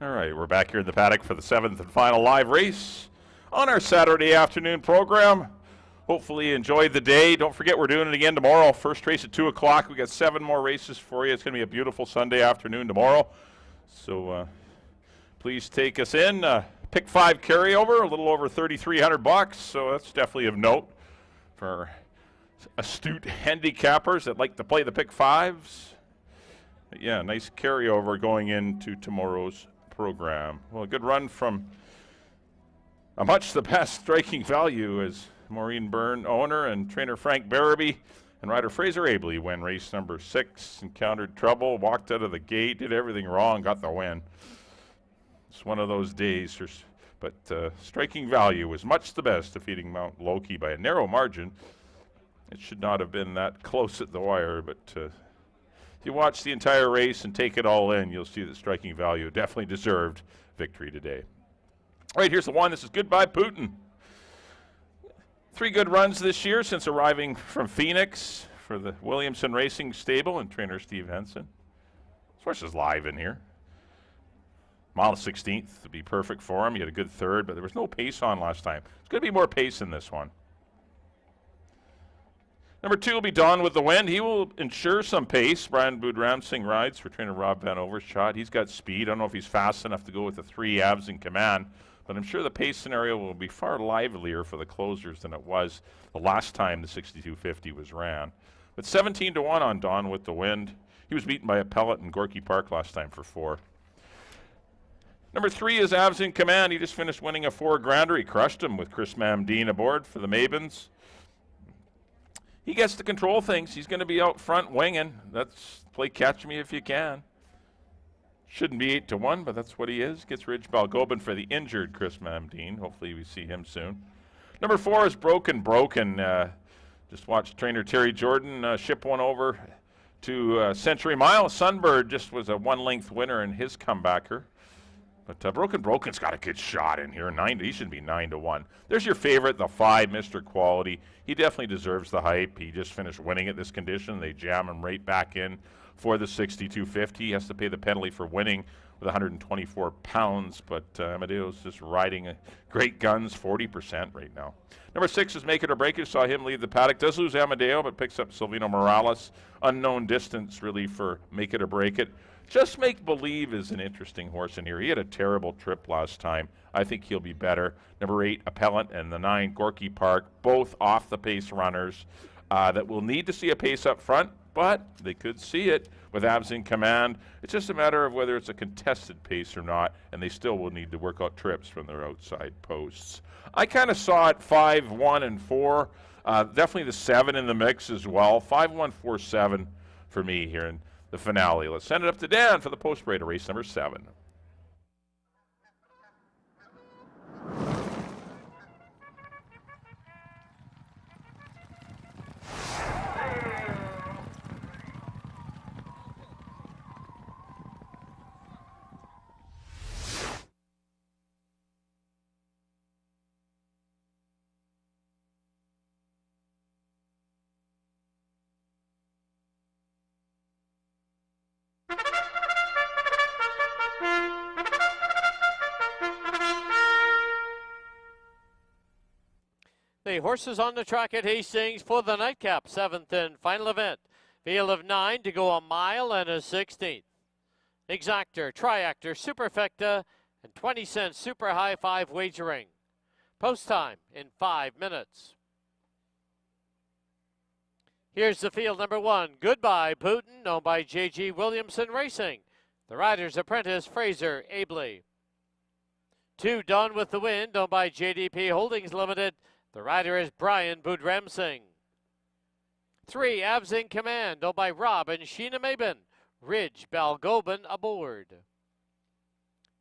All right, we're back here in the paddock for the 7th and final live race on our Saturday afternoon program. Hopefully you enjoyed the day. Don't forget we're doing it again tomorrow. First race at 2 o'clock. We got 7 more races for you. It's going to be a beautiful Sunday afternoon tomorrow. So please take us in. Pick 5 carryover, a little over $3,300. So that's definitely of note for astute handicappers that like to play the pick 5s. But yeah, nice carryover going into tomorrow's program. Well, a good run from a much the best striking value as Maureen Byrne, owner, and trainer Frank Barabee and rider Fraser Abley win race number 6. Encountered trouble, walked out of the gate, did everything wrong, got the win. It's one of those days, but striking value was much the best, defeating Mount Loki by a narrow margin. It should not have been that close at the wire, but if you watch the entire race and take it all in, you'll see that striking value definitely deserved victory today. All right, here's the one. This is Goodbye Putin. 3 good runs this year since arriving from Phoenix for the Williamson Racing Stable and trainer Steve Henson. This horse is live in here. Mile 16th to be perfect for him. He had a good third, but there was no pace on last time. There's going to be more pace in this one. Number 2 will be Dawn with the Wind. He will ensure some pace. Brian Boudramsing rides for trainer Rob Van Overschot. He's got speed. I don't know if he's fast enough to go with the 3 abs in command, but I'm sure the pace scenario will be far livelier for the closers than it was the last time the 6250 was ran. But 17 to 1 on Dawn with the Wind. He was beaten by a pellet in Gorky Park last time for 4. Number 3 is Abs in Command. He just finished winning a 4 grander. He crushed him with Chris Mamdeen aboard for the Mabens. He gets to control things. He's going to be out front winging. That's play catch me if you can. Shouldn't be 8 to 1, but that's what he is. Gets Ridge Balgobin for the injured Chris Mamdeen. Hopefully we see him soon. Number 4 is Broken. Just watched trainer Terry Jordan ship one over to Century Mile. Sunbird just was a 1-length winner in his comebacker. But Broken's got a good shot in here. He should be 9 to 1. There's your favorite, the 5, Mr. Quality. He definitely deserves the hype. He just finished winning at this condition. They jam him right back in for the 6250. He has to pay the penalty for winning with 124 pounds, but Amadeo's just riding great guns, 40% right now. Number 6 is Make It or Break It. Saw him lead the paddock. Does lose Amadeo, but picks up Silvino Morales. Unknown distance, really, for Make It or Break It. Just Make Believe is an interesting horse in here. He had a terrible trip last time. I think he'll be better. Number 8, Appellant, and the 9, Gorky Park, both off the pace runners that will need to see a pace up front, but they could see it with Abs in Command. It's just a matter of whether it's a contested pace or not, and they still will need to work out trips from their outside posts. I kind of saw it 5, 1, and 4. Definitely the 7 in the mix as well. 5, 1, 4, 7 for me here in the finale. Let's send it up to Dan for the post-parade of race number 7. The horses on the track at Hastings for the nightcap, 7th and final event. Field of 9 to go a mile and a 16th. Exactor, Triactor, Superfecta, and 20-cent Super High 5 wagering. Post time in 5 minutes. Here's the field number 1. Goodbye Putin, owned by J.G. Williamson Racing. The rider's apprentice, Fraser Abley. 2, Dawn with the Wind, owned by JDP Holdings Limited. The rider is Brian Boudramsing. 3, Abs in Command, owned by Rob and Sheena Mabin. Ridge Balgobin aboard.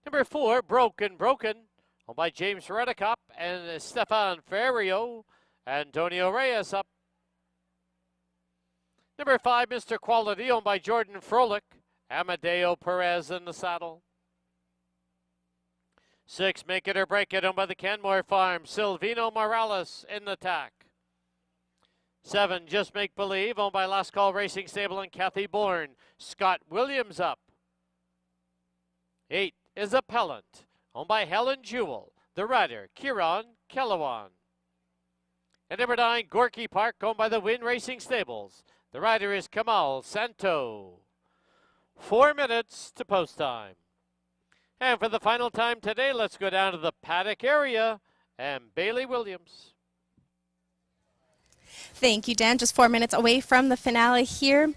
Number 4, Broken, owned by James Redicop and Stefan Ferrio. Antonio Reyes up. Number 5, Mr. Quality, owned by Jordan Froelich. Amadeo Perez in the saddle. 6, Make It or Break It, owned by the Canmore Farm. Silvino Morales in the tack. 7, Just Make Believe, owned by Last Call Racing Stable and Kathy Bourne. Scott Williams up. 8, is Appellant, owned by Helen Jewell. The rider, Kieran Kellawan. And number 9, Gorky Park, owned by the Win Racing Stables. The rider is Kamal Santo. 4 minutes to post time. And for the final time today, let's go down to the paddock area and Bailey Williams. Thank you, Dan. Just 4 minutes away from the finale here.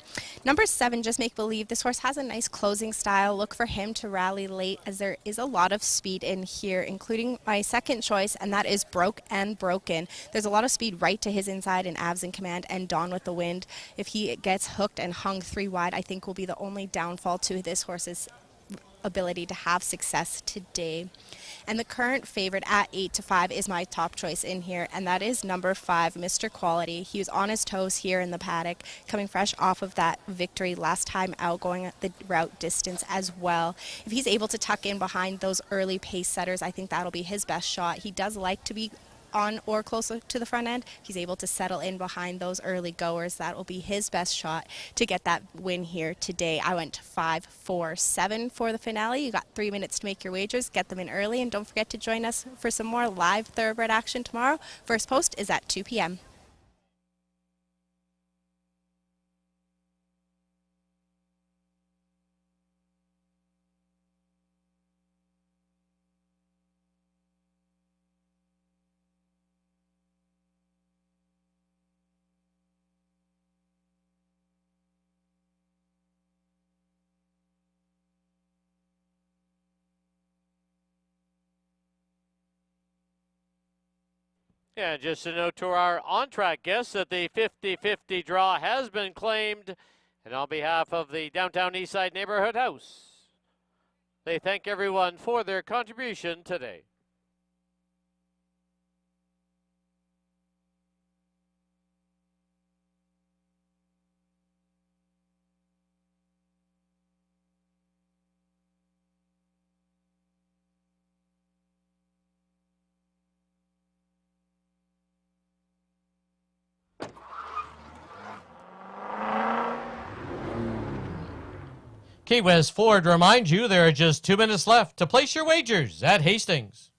Number 7, Just Make Believe. This horse has a nice closing style. Look for him to rally late, as there is a lot of speed in here, including my second choice, and that is Broke and Broken. There's a lot of speed right to his inside, and Abs in Command and Dawn with the Wind. If he gets hooked and hung 3 wide, I think will be the only downfall to this horse's ability to have success today. And the current favorite at 8-5 is my top choice in here, and that is number 5, Mr. Quality. He was on his toes here in the paddock, coming fresh off of that victory last time out, going the route distance as well. If he's able to tuck in behind those early pace setters, I think that'll be his best shot. He does like to be on or closer to the front end. He's able to settle in behind those early goers. That will be his best shot to get that win here today. I went 5, 4, 7 for the finale. You got 3 minutes to make your wagers. Get them in early, and don't forget to join us for some more live thoroughbred action tomorrow. First post is at 2 p.m. Yeah, just a note to our on-track guests that the 50-50 draw has been claimed. And on behalf of the Downtown Eastside Neighborhood House, they thank everyone for their contribution today. Key West Ford reminds you there are just 2 minutes left to place your wagers at Hastings.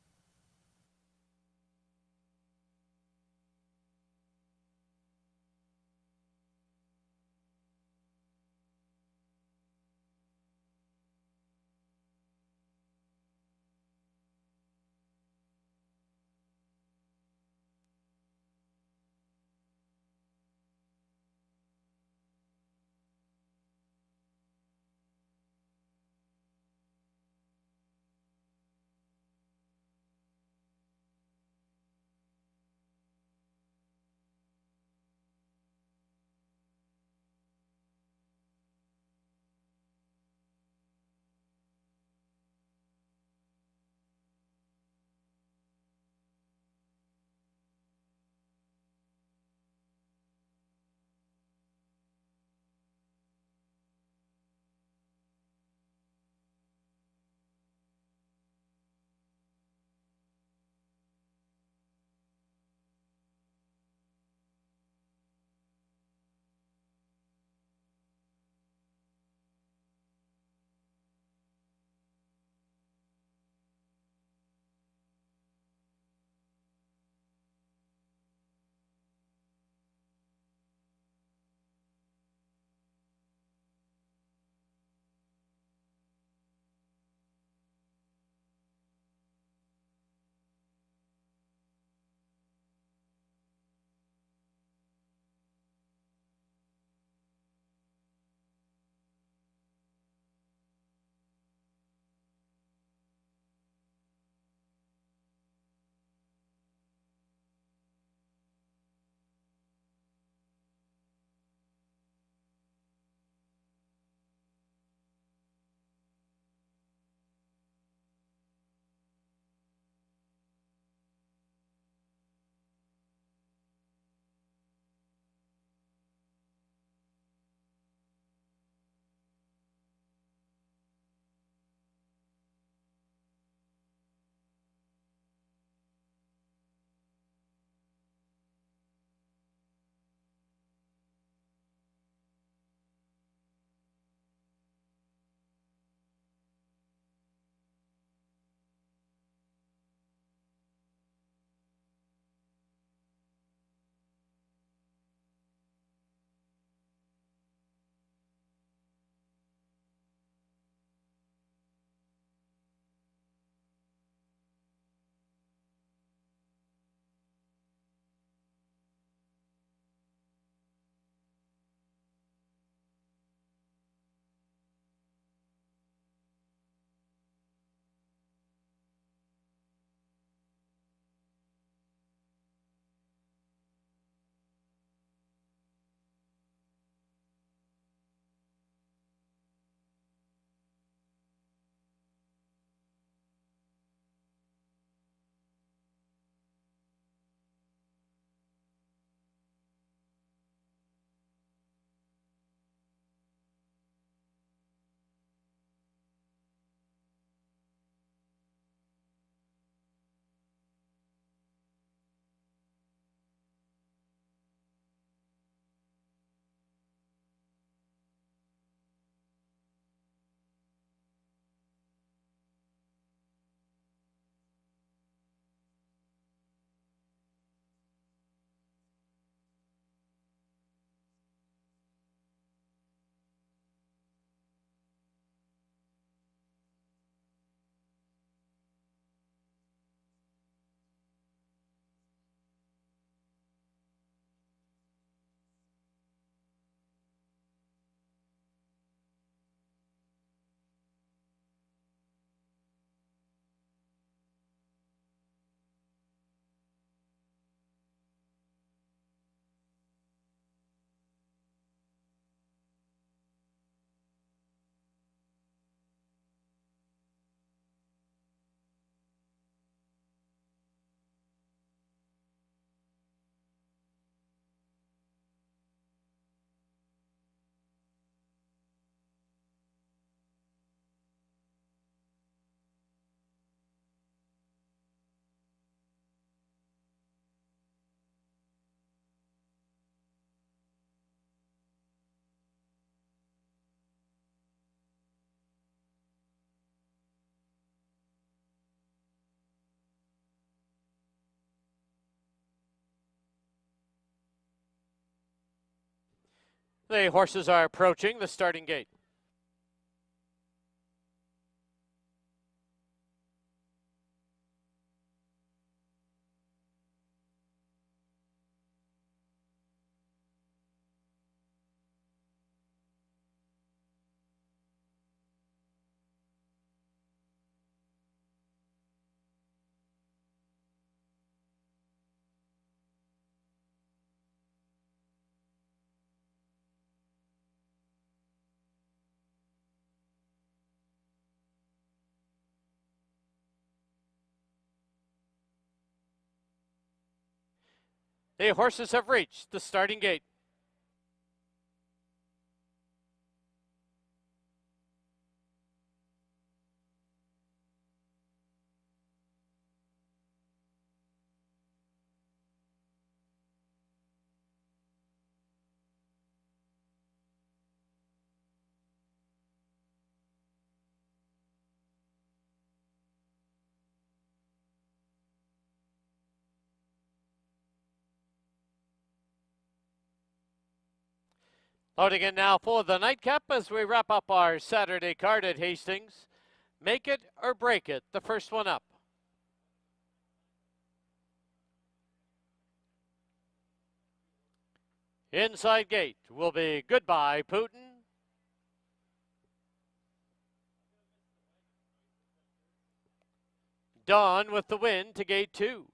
The horses are approaching the starting gate. The horses have reached the starting gate. Loading in now for the nightcap as we wrap up our Saturday card at Hastings. Make it or break it, the first one up. Inside gate will be Goodbye Putin. Dawn with the win to gate 2.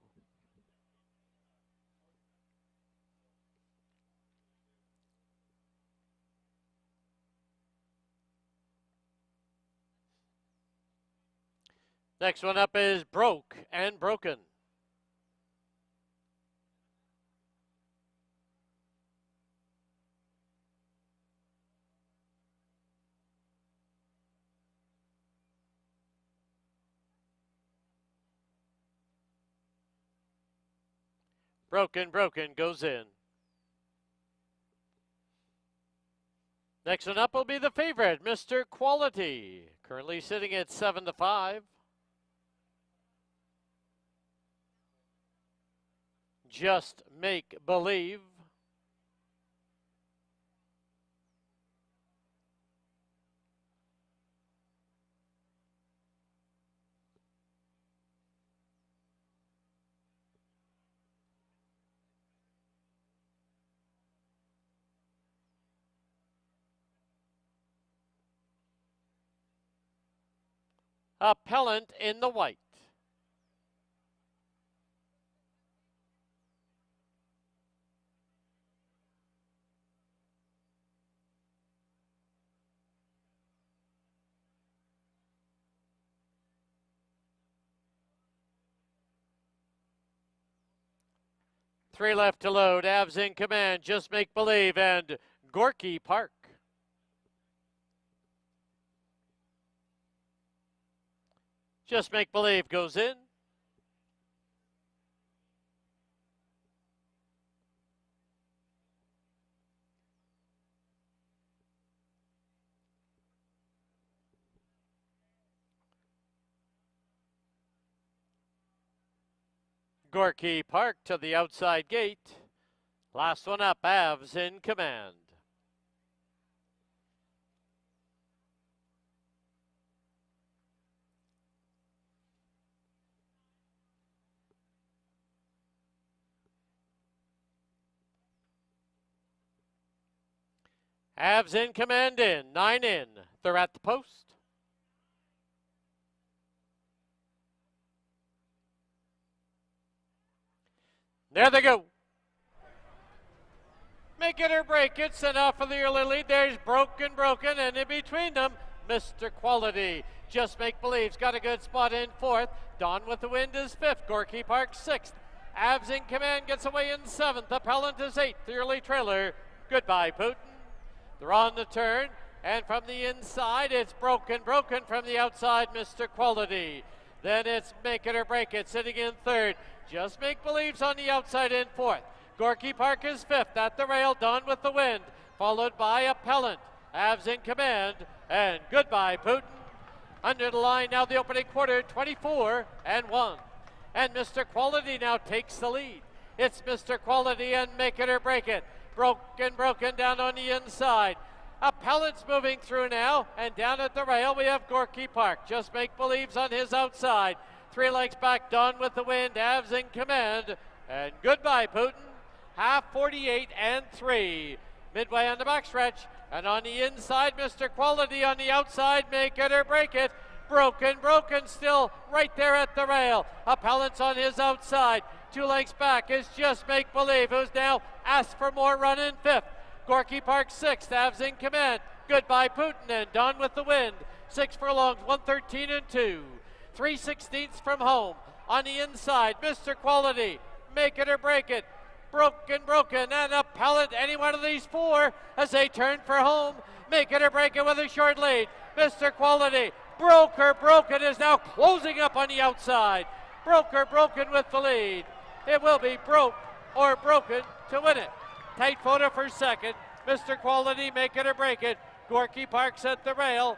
Next one up is Broke and Broken. Broken goes in. Next one up will be the favorite, Mr. Quality, currently sitting at 7-5. Just Make Believe. Appellant in the white. Three left to load. Avs in command. Just Make Believe and Gorky Park. Just Make Believe goes in. Gorky Park to the outside gate. Last one up, Avs in command. Avs in command in, 9 in. They're at the post. There they go. Make it or break it. Sent off for the early lead. There's Broken, and in between them, Mr. Quality. Just Make Believe's got a good spot in 4th. Dawn with the Wind is 5th. Gorky Park 6th. Avs in command gets away in 7th. Appellant is 8th. The early trailer, Goodbye Putin. They're on the turn, and from the inside, it's Broken from the outside, Mr. Quality. Then it's Make It or Break It, sitting in 3rd. Just Make Believe's on the outside in 4th. Gorky Park is 5th at the rail, Dawn with the Wind, followed by Appellant. Avs in command, and Goodbye Putin. Under the line now, the opening quarter, 24-1. And Mr. Quality now takes the lead. It's Mr. Quality and Make It or Break It. Broken down on the inside. Appellant's moving through now, and down at the rail we have Gorky Park. Just Make Believe's on his outside. 3 lengths back, Don with the wind, Avs in command, and Goodbye Putin. Half 48 and 3. Midway on the backstretch, and on the inside, Mr. Quality on the outside, Make It or Break It. Broken still right there at the rail. Appellant's on his outside. 2 lengths back is Just Make Believe, who's now asked for more run in 5th. Gorky Park 6th, Avs in command. Goodbye Putin and Don with the wind. 6 furlongs, 113 and 2. 3/16 from home. On the inside, Mr. Quality, Make It or Break It. Broken, and Appellant, any one of these 4 as they turn for home. Make It or Break It with a short lead. Mr. Quality, Broken is now closing up on the outside. Broken with the lead. It will be Broke or Broken to win it. Tight photo for second. Mr. Quality, Make It or Break It. Gorky Park's at the rail.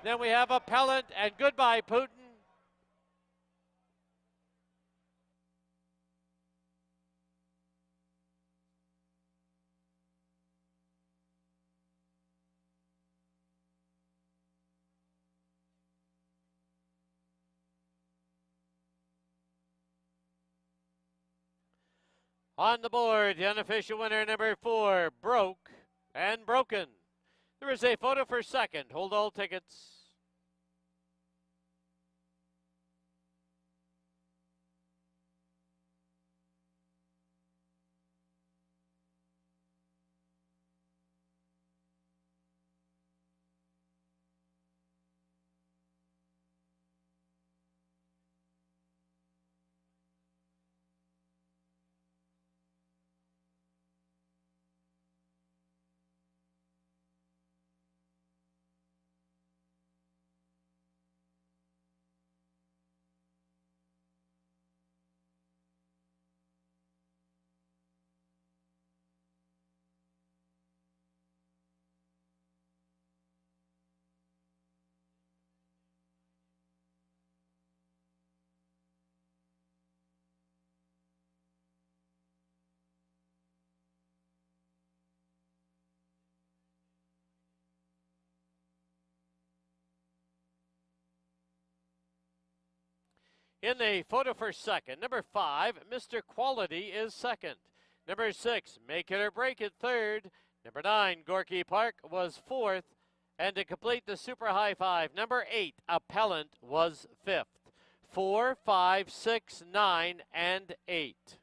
Then we have Appellant and Goodbye Putin. On the board, the unofficial winner, number 4, Broke and Broken. There is a photo for second. Hold all tickets. In the photo for second, number 5, Mr. Quality is second. Number 6, Make It or Break It, third. Number 9, Gorky Park was 4th. And to complete the super high 5, number 8, Appellant was 5th. 4, 5, 6, 9, and 8.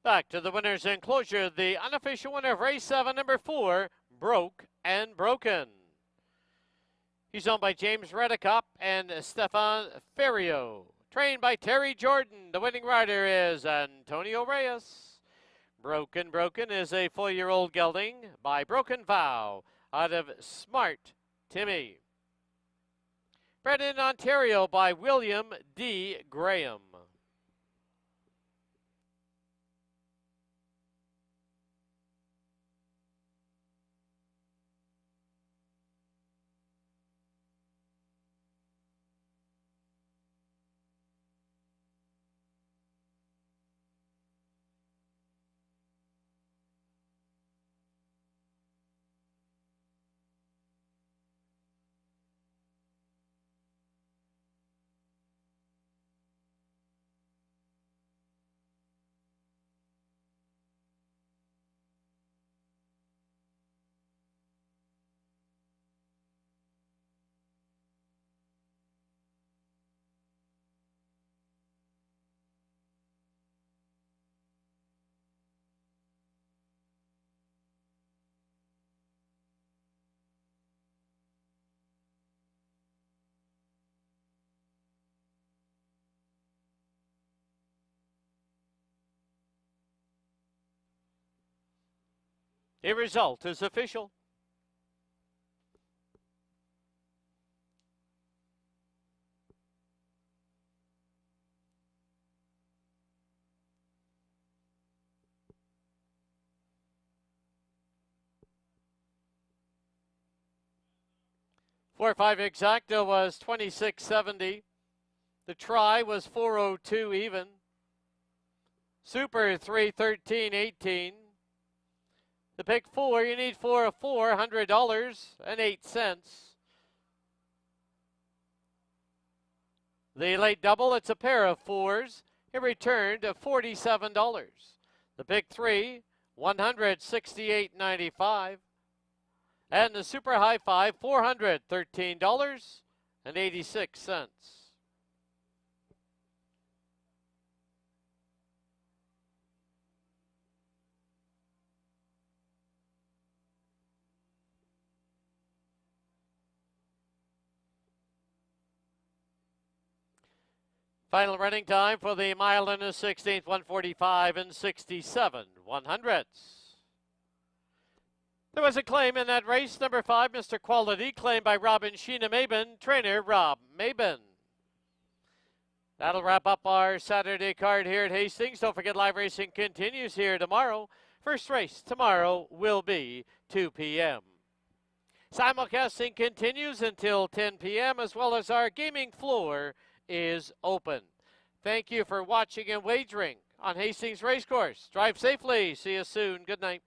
Back to the winner's enclosure, the unofficial winner of race 7, number 4, Broke and Broken. He's owned by James Redicop and Stefan Ferrio. Trained by Terry Jordan. The winning rider is Antonio Reyes. Broken is a 4-year-old gelding by Broken Vow out of Smart Timmy. Bred in Ontario by William D. Graham. A result is official. Four five exacta was 26.70. The try was 4:02 even. Super 313.18. The pick four, you need four of $400.08. The late double, it's a pair of fours. It returned to $47. The pick three, $168.95. And the super high five, $413.86. Final running time for the mile and a 16th, 1:45 and 67/100ths. There was a claim in that race, number 5, Mr. Quality, claimed by Robin Sheena Maben, trainer Rob Maben. That'll wrap up our Saturday card here at Hastings. Don't forget live racing continues here tomorrow. First race tomorrow will be 2 p.m. Simulcasting continues until 10 p.m. as well as our gaming floor is open. Thank you for watching and wagering on Hastings Racecourse. Drive safely. See you soon. Good night.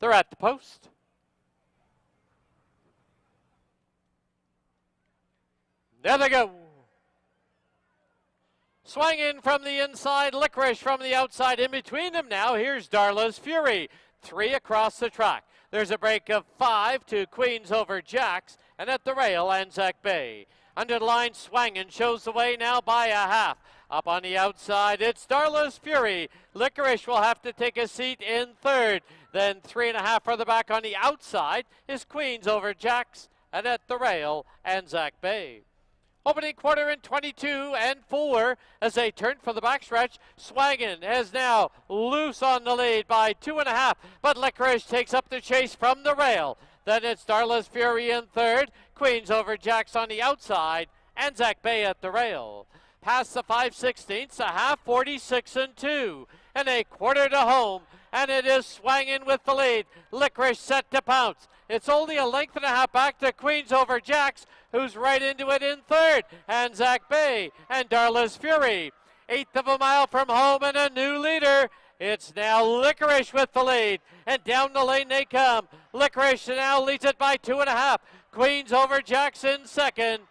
They're at the post. There they go. Swung in from the inside, Licorice from the outside. In between them now, here's Darla's Fury. 3 across the track. There's a break of 5 to Queens over Jacks, and at the rail, Anzac Bay. Under the line, Swangin shows the way now by a half. Up on the outside, it's Darla's Fury. Licorice will have to take a seat in third. Then 3.5 further back on the outside is Queens over Jacks, and at the rail, Anzac Bay. Opening quarter in 22 and 4 as they turn for the backstretch. Swangin is now loose on the lead by 2.5, but Licorice takes up the chase from the rail. Then it's Darla's Fury in third, Queens over Jacks on the outside, Anzac Bay at the rail. Past the 5/16, a half, 46 and 2, and a quarter to home, and it is Swangin with the lead. Licorice set to pounce. It's only a length and a half back to Queens over Jacks, who's right into it in third. Anzac Bay and Darla's Fury. 1/8 of a mile from home and a new leader. It's now Licorice with the lead, and down the lane they come. Licorice now leads it by 2.5. Queens over Jacks in second.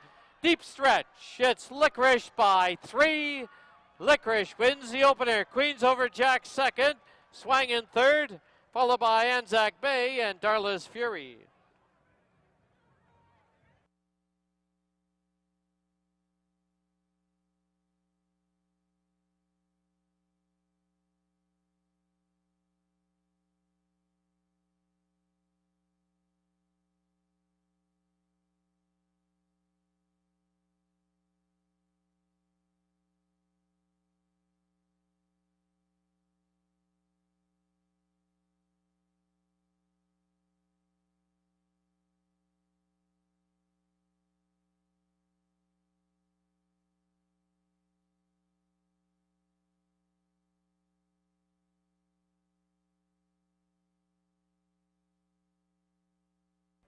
Deep stretch. It's Licorice by 3. Licorice wins the opener. Queens over Jacks second. Swang in third, followed by Anzac Bay and Darla's Fury.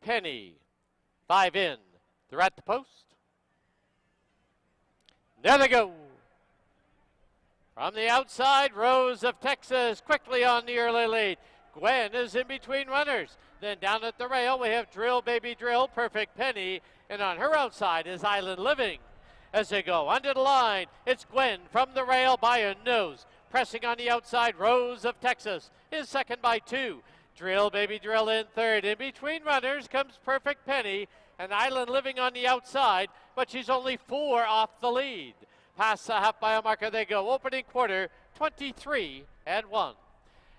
Penny, 5 in. They're at the post. There they go. From the outside, Rose of Texas quickly on the early lead. Gwen is in between runners. Then down at the rail, we have Drill Baby Drill, Perfect Penny, and on her outside is Island Living. As they go under the line, it's Gwen from the rail by a nose. Pressing on the outside, Rose of Texas is second by 2. Drill Baby Drill in third. In between runners comes Perfect Penny, and Island Living on the outside, but she's only 4 off the lead. Past the half mile marker they go. Opening quarter, 23 and 1.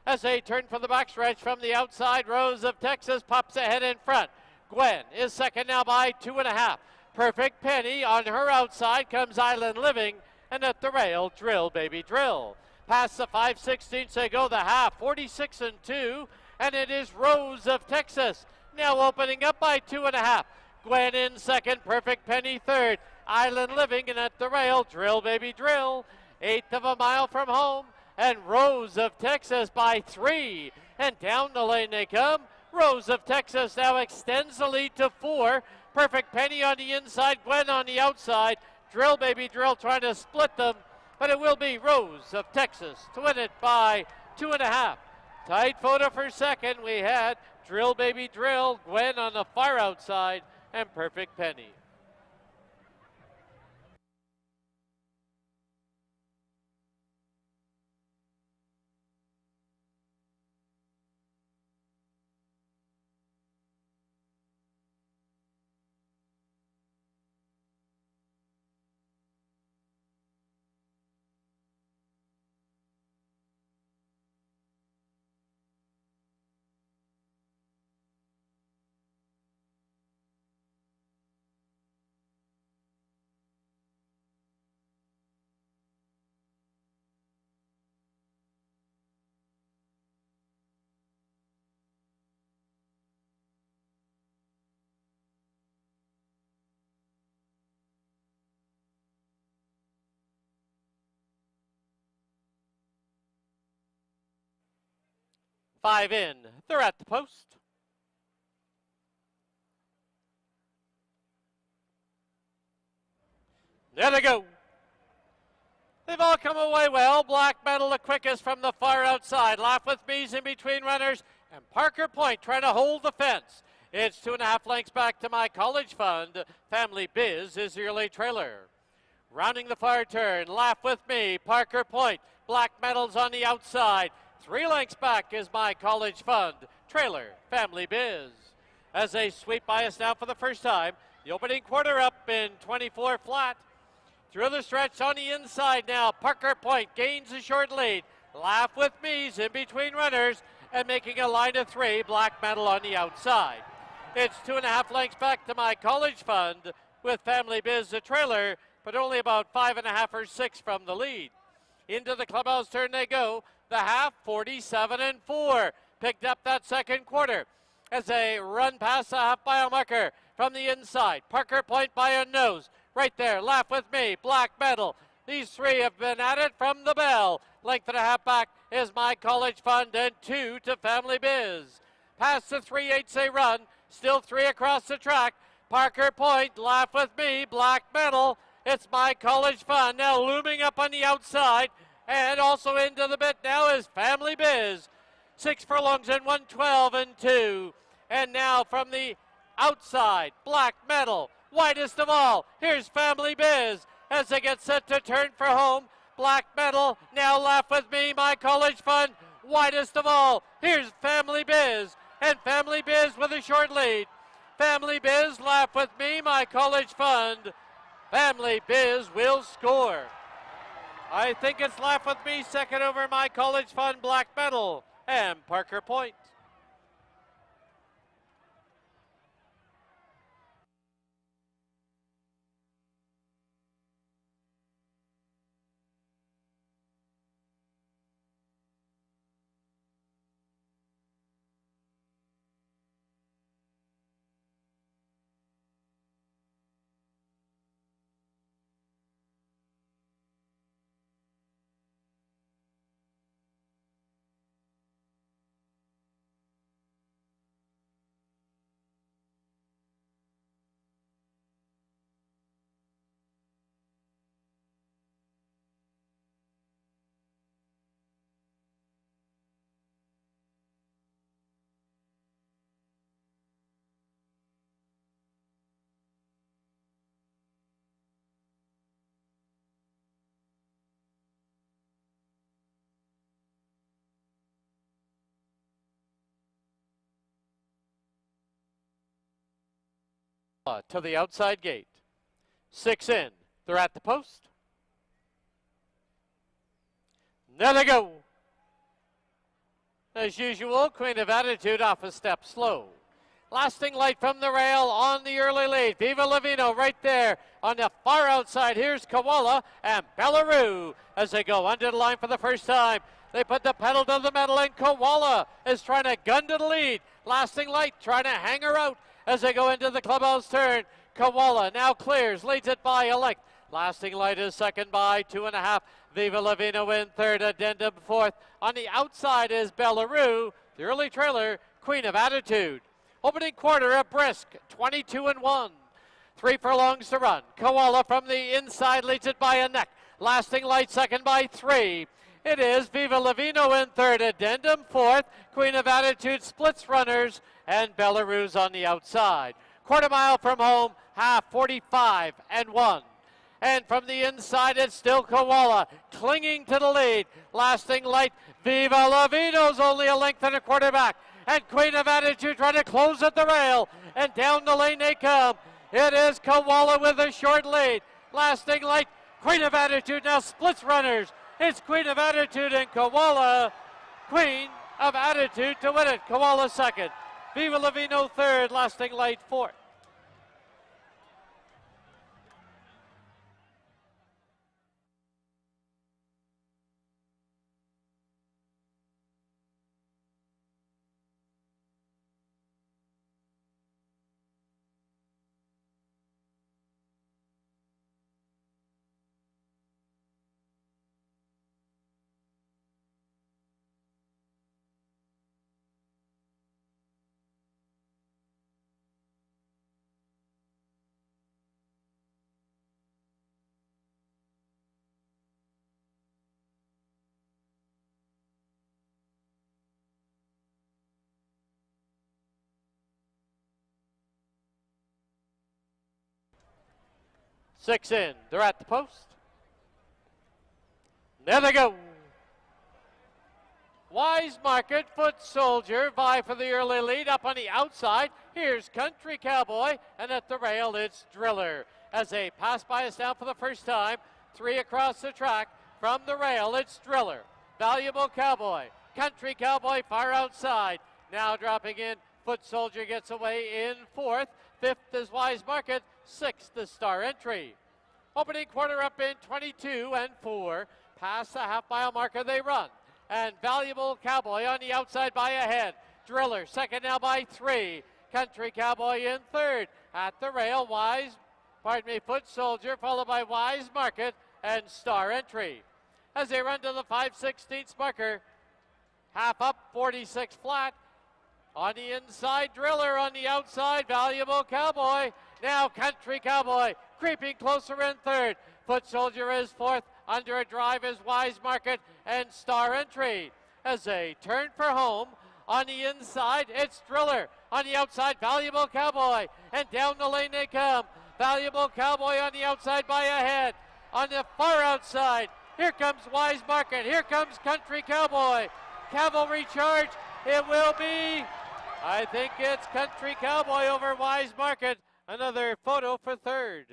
As they turn for the backstretch from the outside, Rose of Texas pops ahead in front. Gwen is second now by 2.5. Perfect Penny on her outside comes Island Living, and at the rail, Drill Baby Drill. Past the 5/16 they go the half, 46 and 2. And it is Rose of Texas now opening up by 2.5. Gwen in second, Perfect Penny third, Island Living, and at the rail, Drill Baby Drill. 1/8 of a mile from home, and Rose of Texas by 3. And down the lane they come. Rose of Texas now extends the lead to 4. Perfect Penny on the inside, Gwen on the outside. Drill Baby Drill trying to split them, but it will be Rose of Texas to win it by 2.5. Tight photo for second. We had Drill Baby Drill, Gwen on the far outside, and Perfect Penny. Five in. They're at the post. There they go. They've all come away well. Black Metal the quickest from the far outside. Laugh with Me's in between runners. And Parker Point trying to hold the fence. It's 2.5 lengths back to My College Fund. Family Biz is the early trailer. Rounding the far turn, Laugh With Me, Parker Point. Black Medals on the outside. 3 lengths back is My College Fund. Trailer, Family Biz. As they sweep by us now for the first time, the opening quarter up in 24 flat. Through the stretch on the inside now, Parker Point gains a short lead. Laugh With Me's in between runners and making a line of 3, Black Medal on the outside. It's 2.5 lengths back to My College Fund with Family Biz the trailer, but only about 5.5 or 6 from the lead. Into the clubhouse turn they go. The half, 47-4. Picked up that second quarter as they run past the half mile marker from the inside. Parker Point by a nose. Right there, Laugh With Me, Black Medal. These 3 have been at it from the bell. Length and a half back is My College Fund and 2 to Family Biz. Past the 3/8 they run. Still 3 across the track. Parker Point, Laugh With Me, Black Medal. It's My College Fund now looming up on the outside. And also into the bit now is Family Biz. 6 furlongs and 112-2. And now from the outside, Black Medal, widest of all. Here's Family Biz as they get set to turn for home. Black Medal, now Laugh With Me, My College Fund, widest of all. Here's Family Biz, and Family Biz with a short lead. Family Biz, Laugh With Me, My College Fund. Family Biz will score. I think it's Laugh With Me, second over My College Fund, Black Medal, and Parker Point. To the outside gate. 6 in. They're at the post. There they go. As usual, Queen of Attitude off a step slow. Lasting Light from the rail on the early lead. Viva Lavino right there on the far outside. Here's Koala and Bellaroo as they go under the line for the first time. They put the pedal to the metal and Koala is trying to gun to the lead. Lasting Light trying to hang her out as they go into the clubhouse turn. Koala now clears, leads it by a length. Lasting Light is second by 2.5. Viva Lavino in third, Addendum fourth. On the outside is Bellaroo, the early trailer, Queen of Attitude. Opening quarter a brisk 22-1. 3 furlongs to run. Koala from the inside leads it by a neck. Lasting Light second by 3. It is Viva Lavino in third, Addendum fourth. Queen of Attitude splits runners, and Bellaroo's on the outside. Quarter mile from home, half 45-1. And from the inside, it's still Koala clinging to the lead. Lasting Light, Viva Lavino's only a length and a quarter back. And Queen of Attitude trying to close at the rail. And down the lane they come. It is Koala with a short lead. Lasting Light, Queen of Attitude now splits runners. It's Queen of Attitude and Koala. Queen of Attitude to win it. Koala second. Viva Lavino third. Lasting Light fourth. 6 in. They're at the post. There they go. Wise Market, Foot Soldier, vie for the early lead up on the outside. Here's Country Cowboy, and at the rail it's Driller. As they pass by us now for the first time, 3 across the track. From the rail, it's Driller. Valuable Cowboy. Country Cowboy far outside. Now dropping in, Foot Soldier gets away in 4th. 5th is Wise Market. 6th is Star Entry. Opening quarter up in 22 and 4. Past the half-mile marker they run. And Valuable Cowboy on the outside by a head. Driller second now by 3. Country Cowboy in 3rd. At the rail, Foot Soldier followed by Wise Market and Star Entry. As they run to the 5/16 marker, half up, 46 flat. On the inside, Driller. On the outside, Valuable Cowboy. Now Country Cowboy creeping closer in 3rd. Foot Soldier is 4th. Under a drive is Wise Market and Star Entry. As they turn for home, on the inside, it's Driller. On the outside, Valuable Cowboy. And down the lane they come. Valuable Cowboy on the outside by a head. On the far outside, here comes Wise Market. Here comes Country Cowboy. Cavalry charge. It will be, I think it's Country Cowboy over Wise Market. Another photo for 3rd.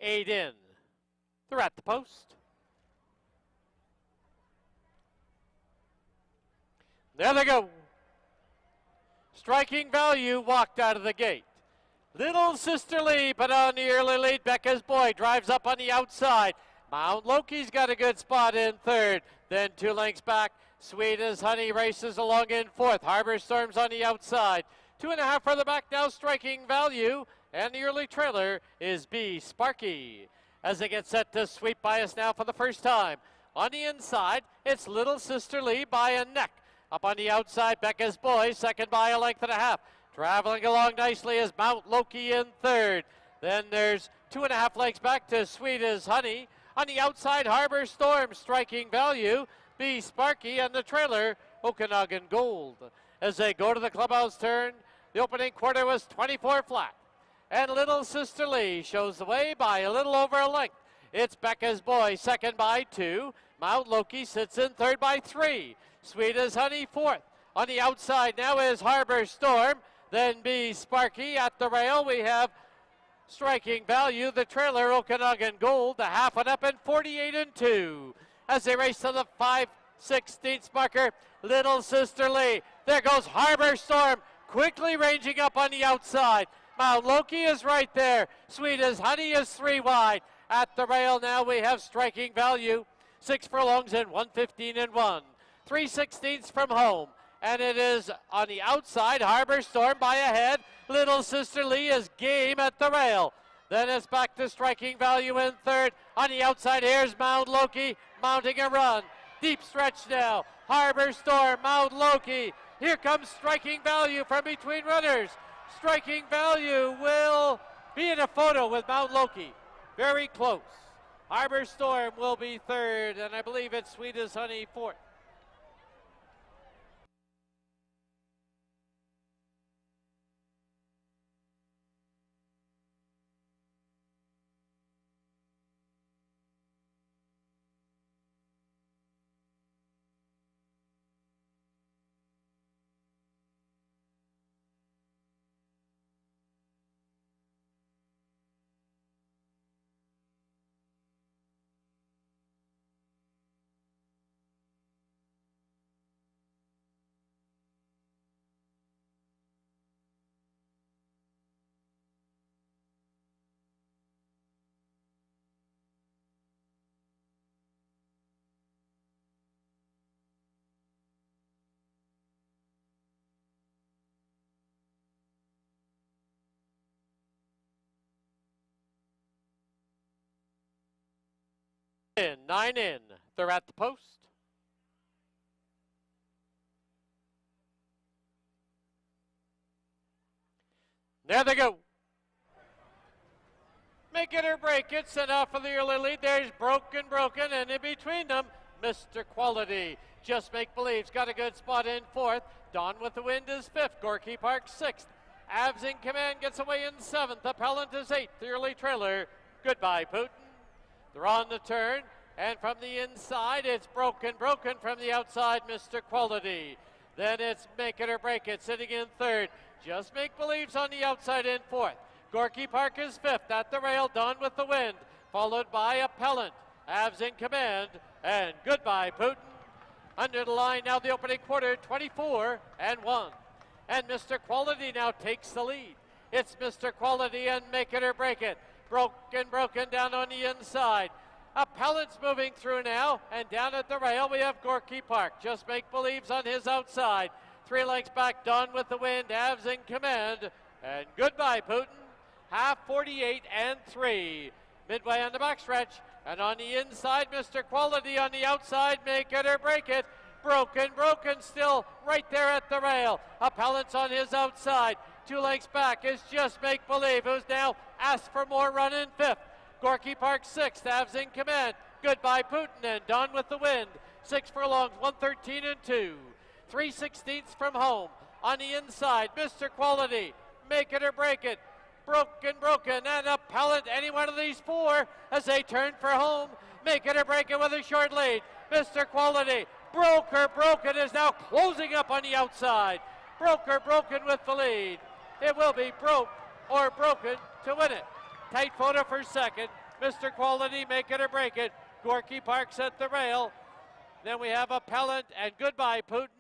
Eight in. They're at the post. There they go. Striking Value walked out of the gate. Little Sister Lee, but on the early lead, Becca's Boy drives up on the outside. Mount Loki's got a good spot in 3rd. Then 2 lengths back, Sweet as Honey races along in 4th. Harbor Storm's on the outside. 2.5 further back now, Striking Value. And the early trailer is B. Sparky. As they get set to sweep by us now for the first time. On the inside, it's Little Sister Lee by a neck. Up on the outside, Becca's Boy, second by a length and a half. Traveling along nicely is Mount Loki in 3rd. Then there's 2.5 lengths back to Sweet as Honey. On the outside, Harbor Storm, Striking Value. B. Sparky and the trailer, Okanagan Gold. As they go to the clubhouse turn, the opening quarter was 24 flat. And Little Sister Lee shows the way by a little over a length. It's Becca's Boy, second by 2. Mount Loki sits in 3rd by 3. Sweet as Honey, 4th. On the outside now is Harbor Storm. Then B. Sparky. At the rail, we have Striking Value, the trailer, Okanagan Gold, the half and up, and 48 and 2. As they race to the 5/16 marker, Little Sister Lee. There goes Harbor Storm, quickly ranging up on the outside. Mount Loki is right there. Sweet as Honey is 3 wide. At the rail now we have Striking Value. 6 furlongs and 1:15 and 1. 3/16 from home. And it is on the outside, Harbor Storm by a head. Little Sister Lee is game at the rail. Then it's back to Striking Value in 3rd. On the outside, here's Mount Loki mounting a run. Deep stretch now. Harbor Storm, Mount Loki. Here comes Striking Value from between runners. Striking Value will be in a photo with Mount Loki. Very close. Harbor Storm will be 3rd, and I believe it's Sweet as Honey 4th. 9 in. They're at the post. There they go. Make it or break it. Set off for the early lead. There's Broken, and in between them, Mr. Quality. Just Make Believe's got a good spot in 4th. Dawn with the Wind is 5th. Gorky Park 6th. Abs in Command gets away in 7th. Appellant is 8th. The early trailer, Goodbye Putin. They're on the turn, and from the inside, it's Broken from the outside, Mr. Quality. Then it's Make It or Break It, sitting in 3rd. Just Make Believe's on the outside in 4th. Gorky Park is 5th. At the rail, Dawn with the Wind, followed by Appellant, Abs in Command, and Goodbye Putin. Under the line now, the opening quarter, 24-1. And Mr. Quality now takes the lead. It's Mr. Quality and Make It or Break It. Broken down on the inside. Appellant's moving through now, and down at the rail we have Gorky Park. Just Make Believe's on his outside. 3 lengths back, Dawn with the Wind, Abs in Command, and Goodbye Putin. Half 48-3. Midway on the backstretch, and on the inside, Mr. Quality on the outside, Make It or Break It. Broken still right there at the rail. Appellant's on his outside. 2 lengths back is Just Make Believe, who's now asked for more run in 5th. Gorky Park 6th, Abs in Command, Goodbye Putin, and Dawn with the Wind. 6 furlongs, 113-2. 3/16 from home. On the inside, Mr. Quality, Make It or Break It. Broken, and Appellant, any one of these 4 as they turn for home. Make It or Break It with a short lead. Mr. Quality, Broken is now closing up on the outside. Broken with the lead. It will be Broken to win it. Tight photo for second. Mr. Quality, Make It or Break It. Gorky Park's at the rail. Then we have Appellant and Goodbye Putin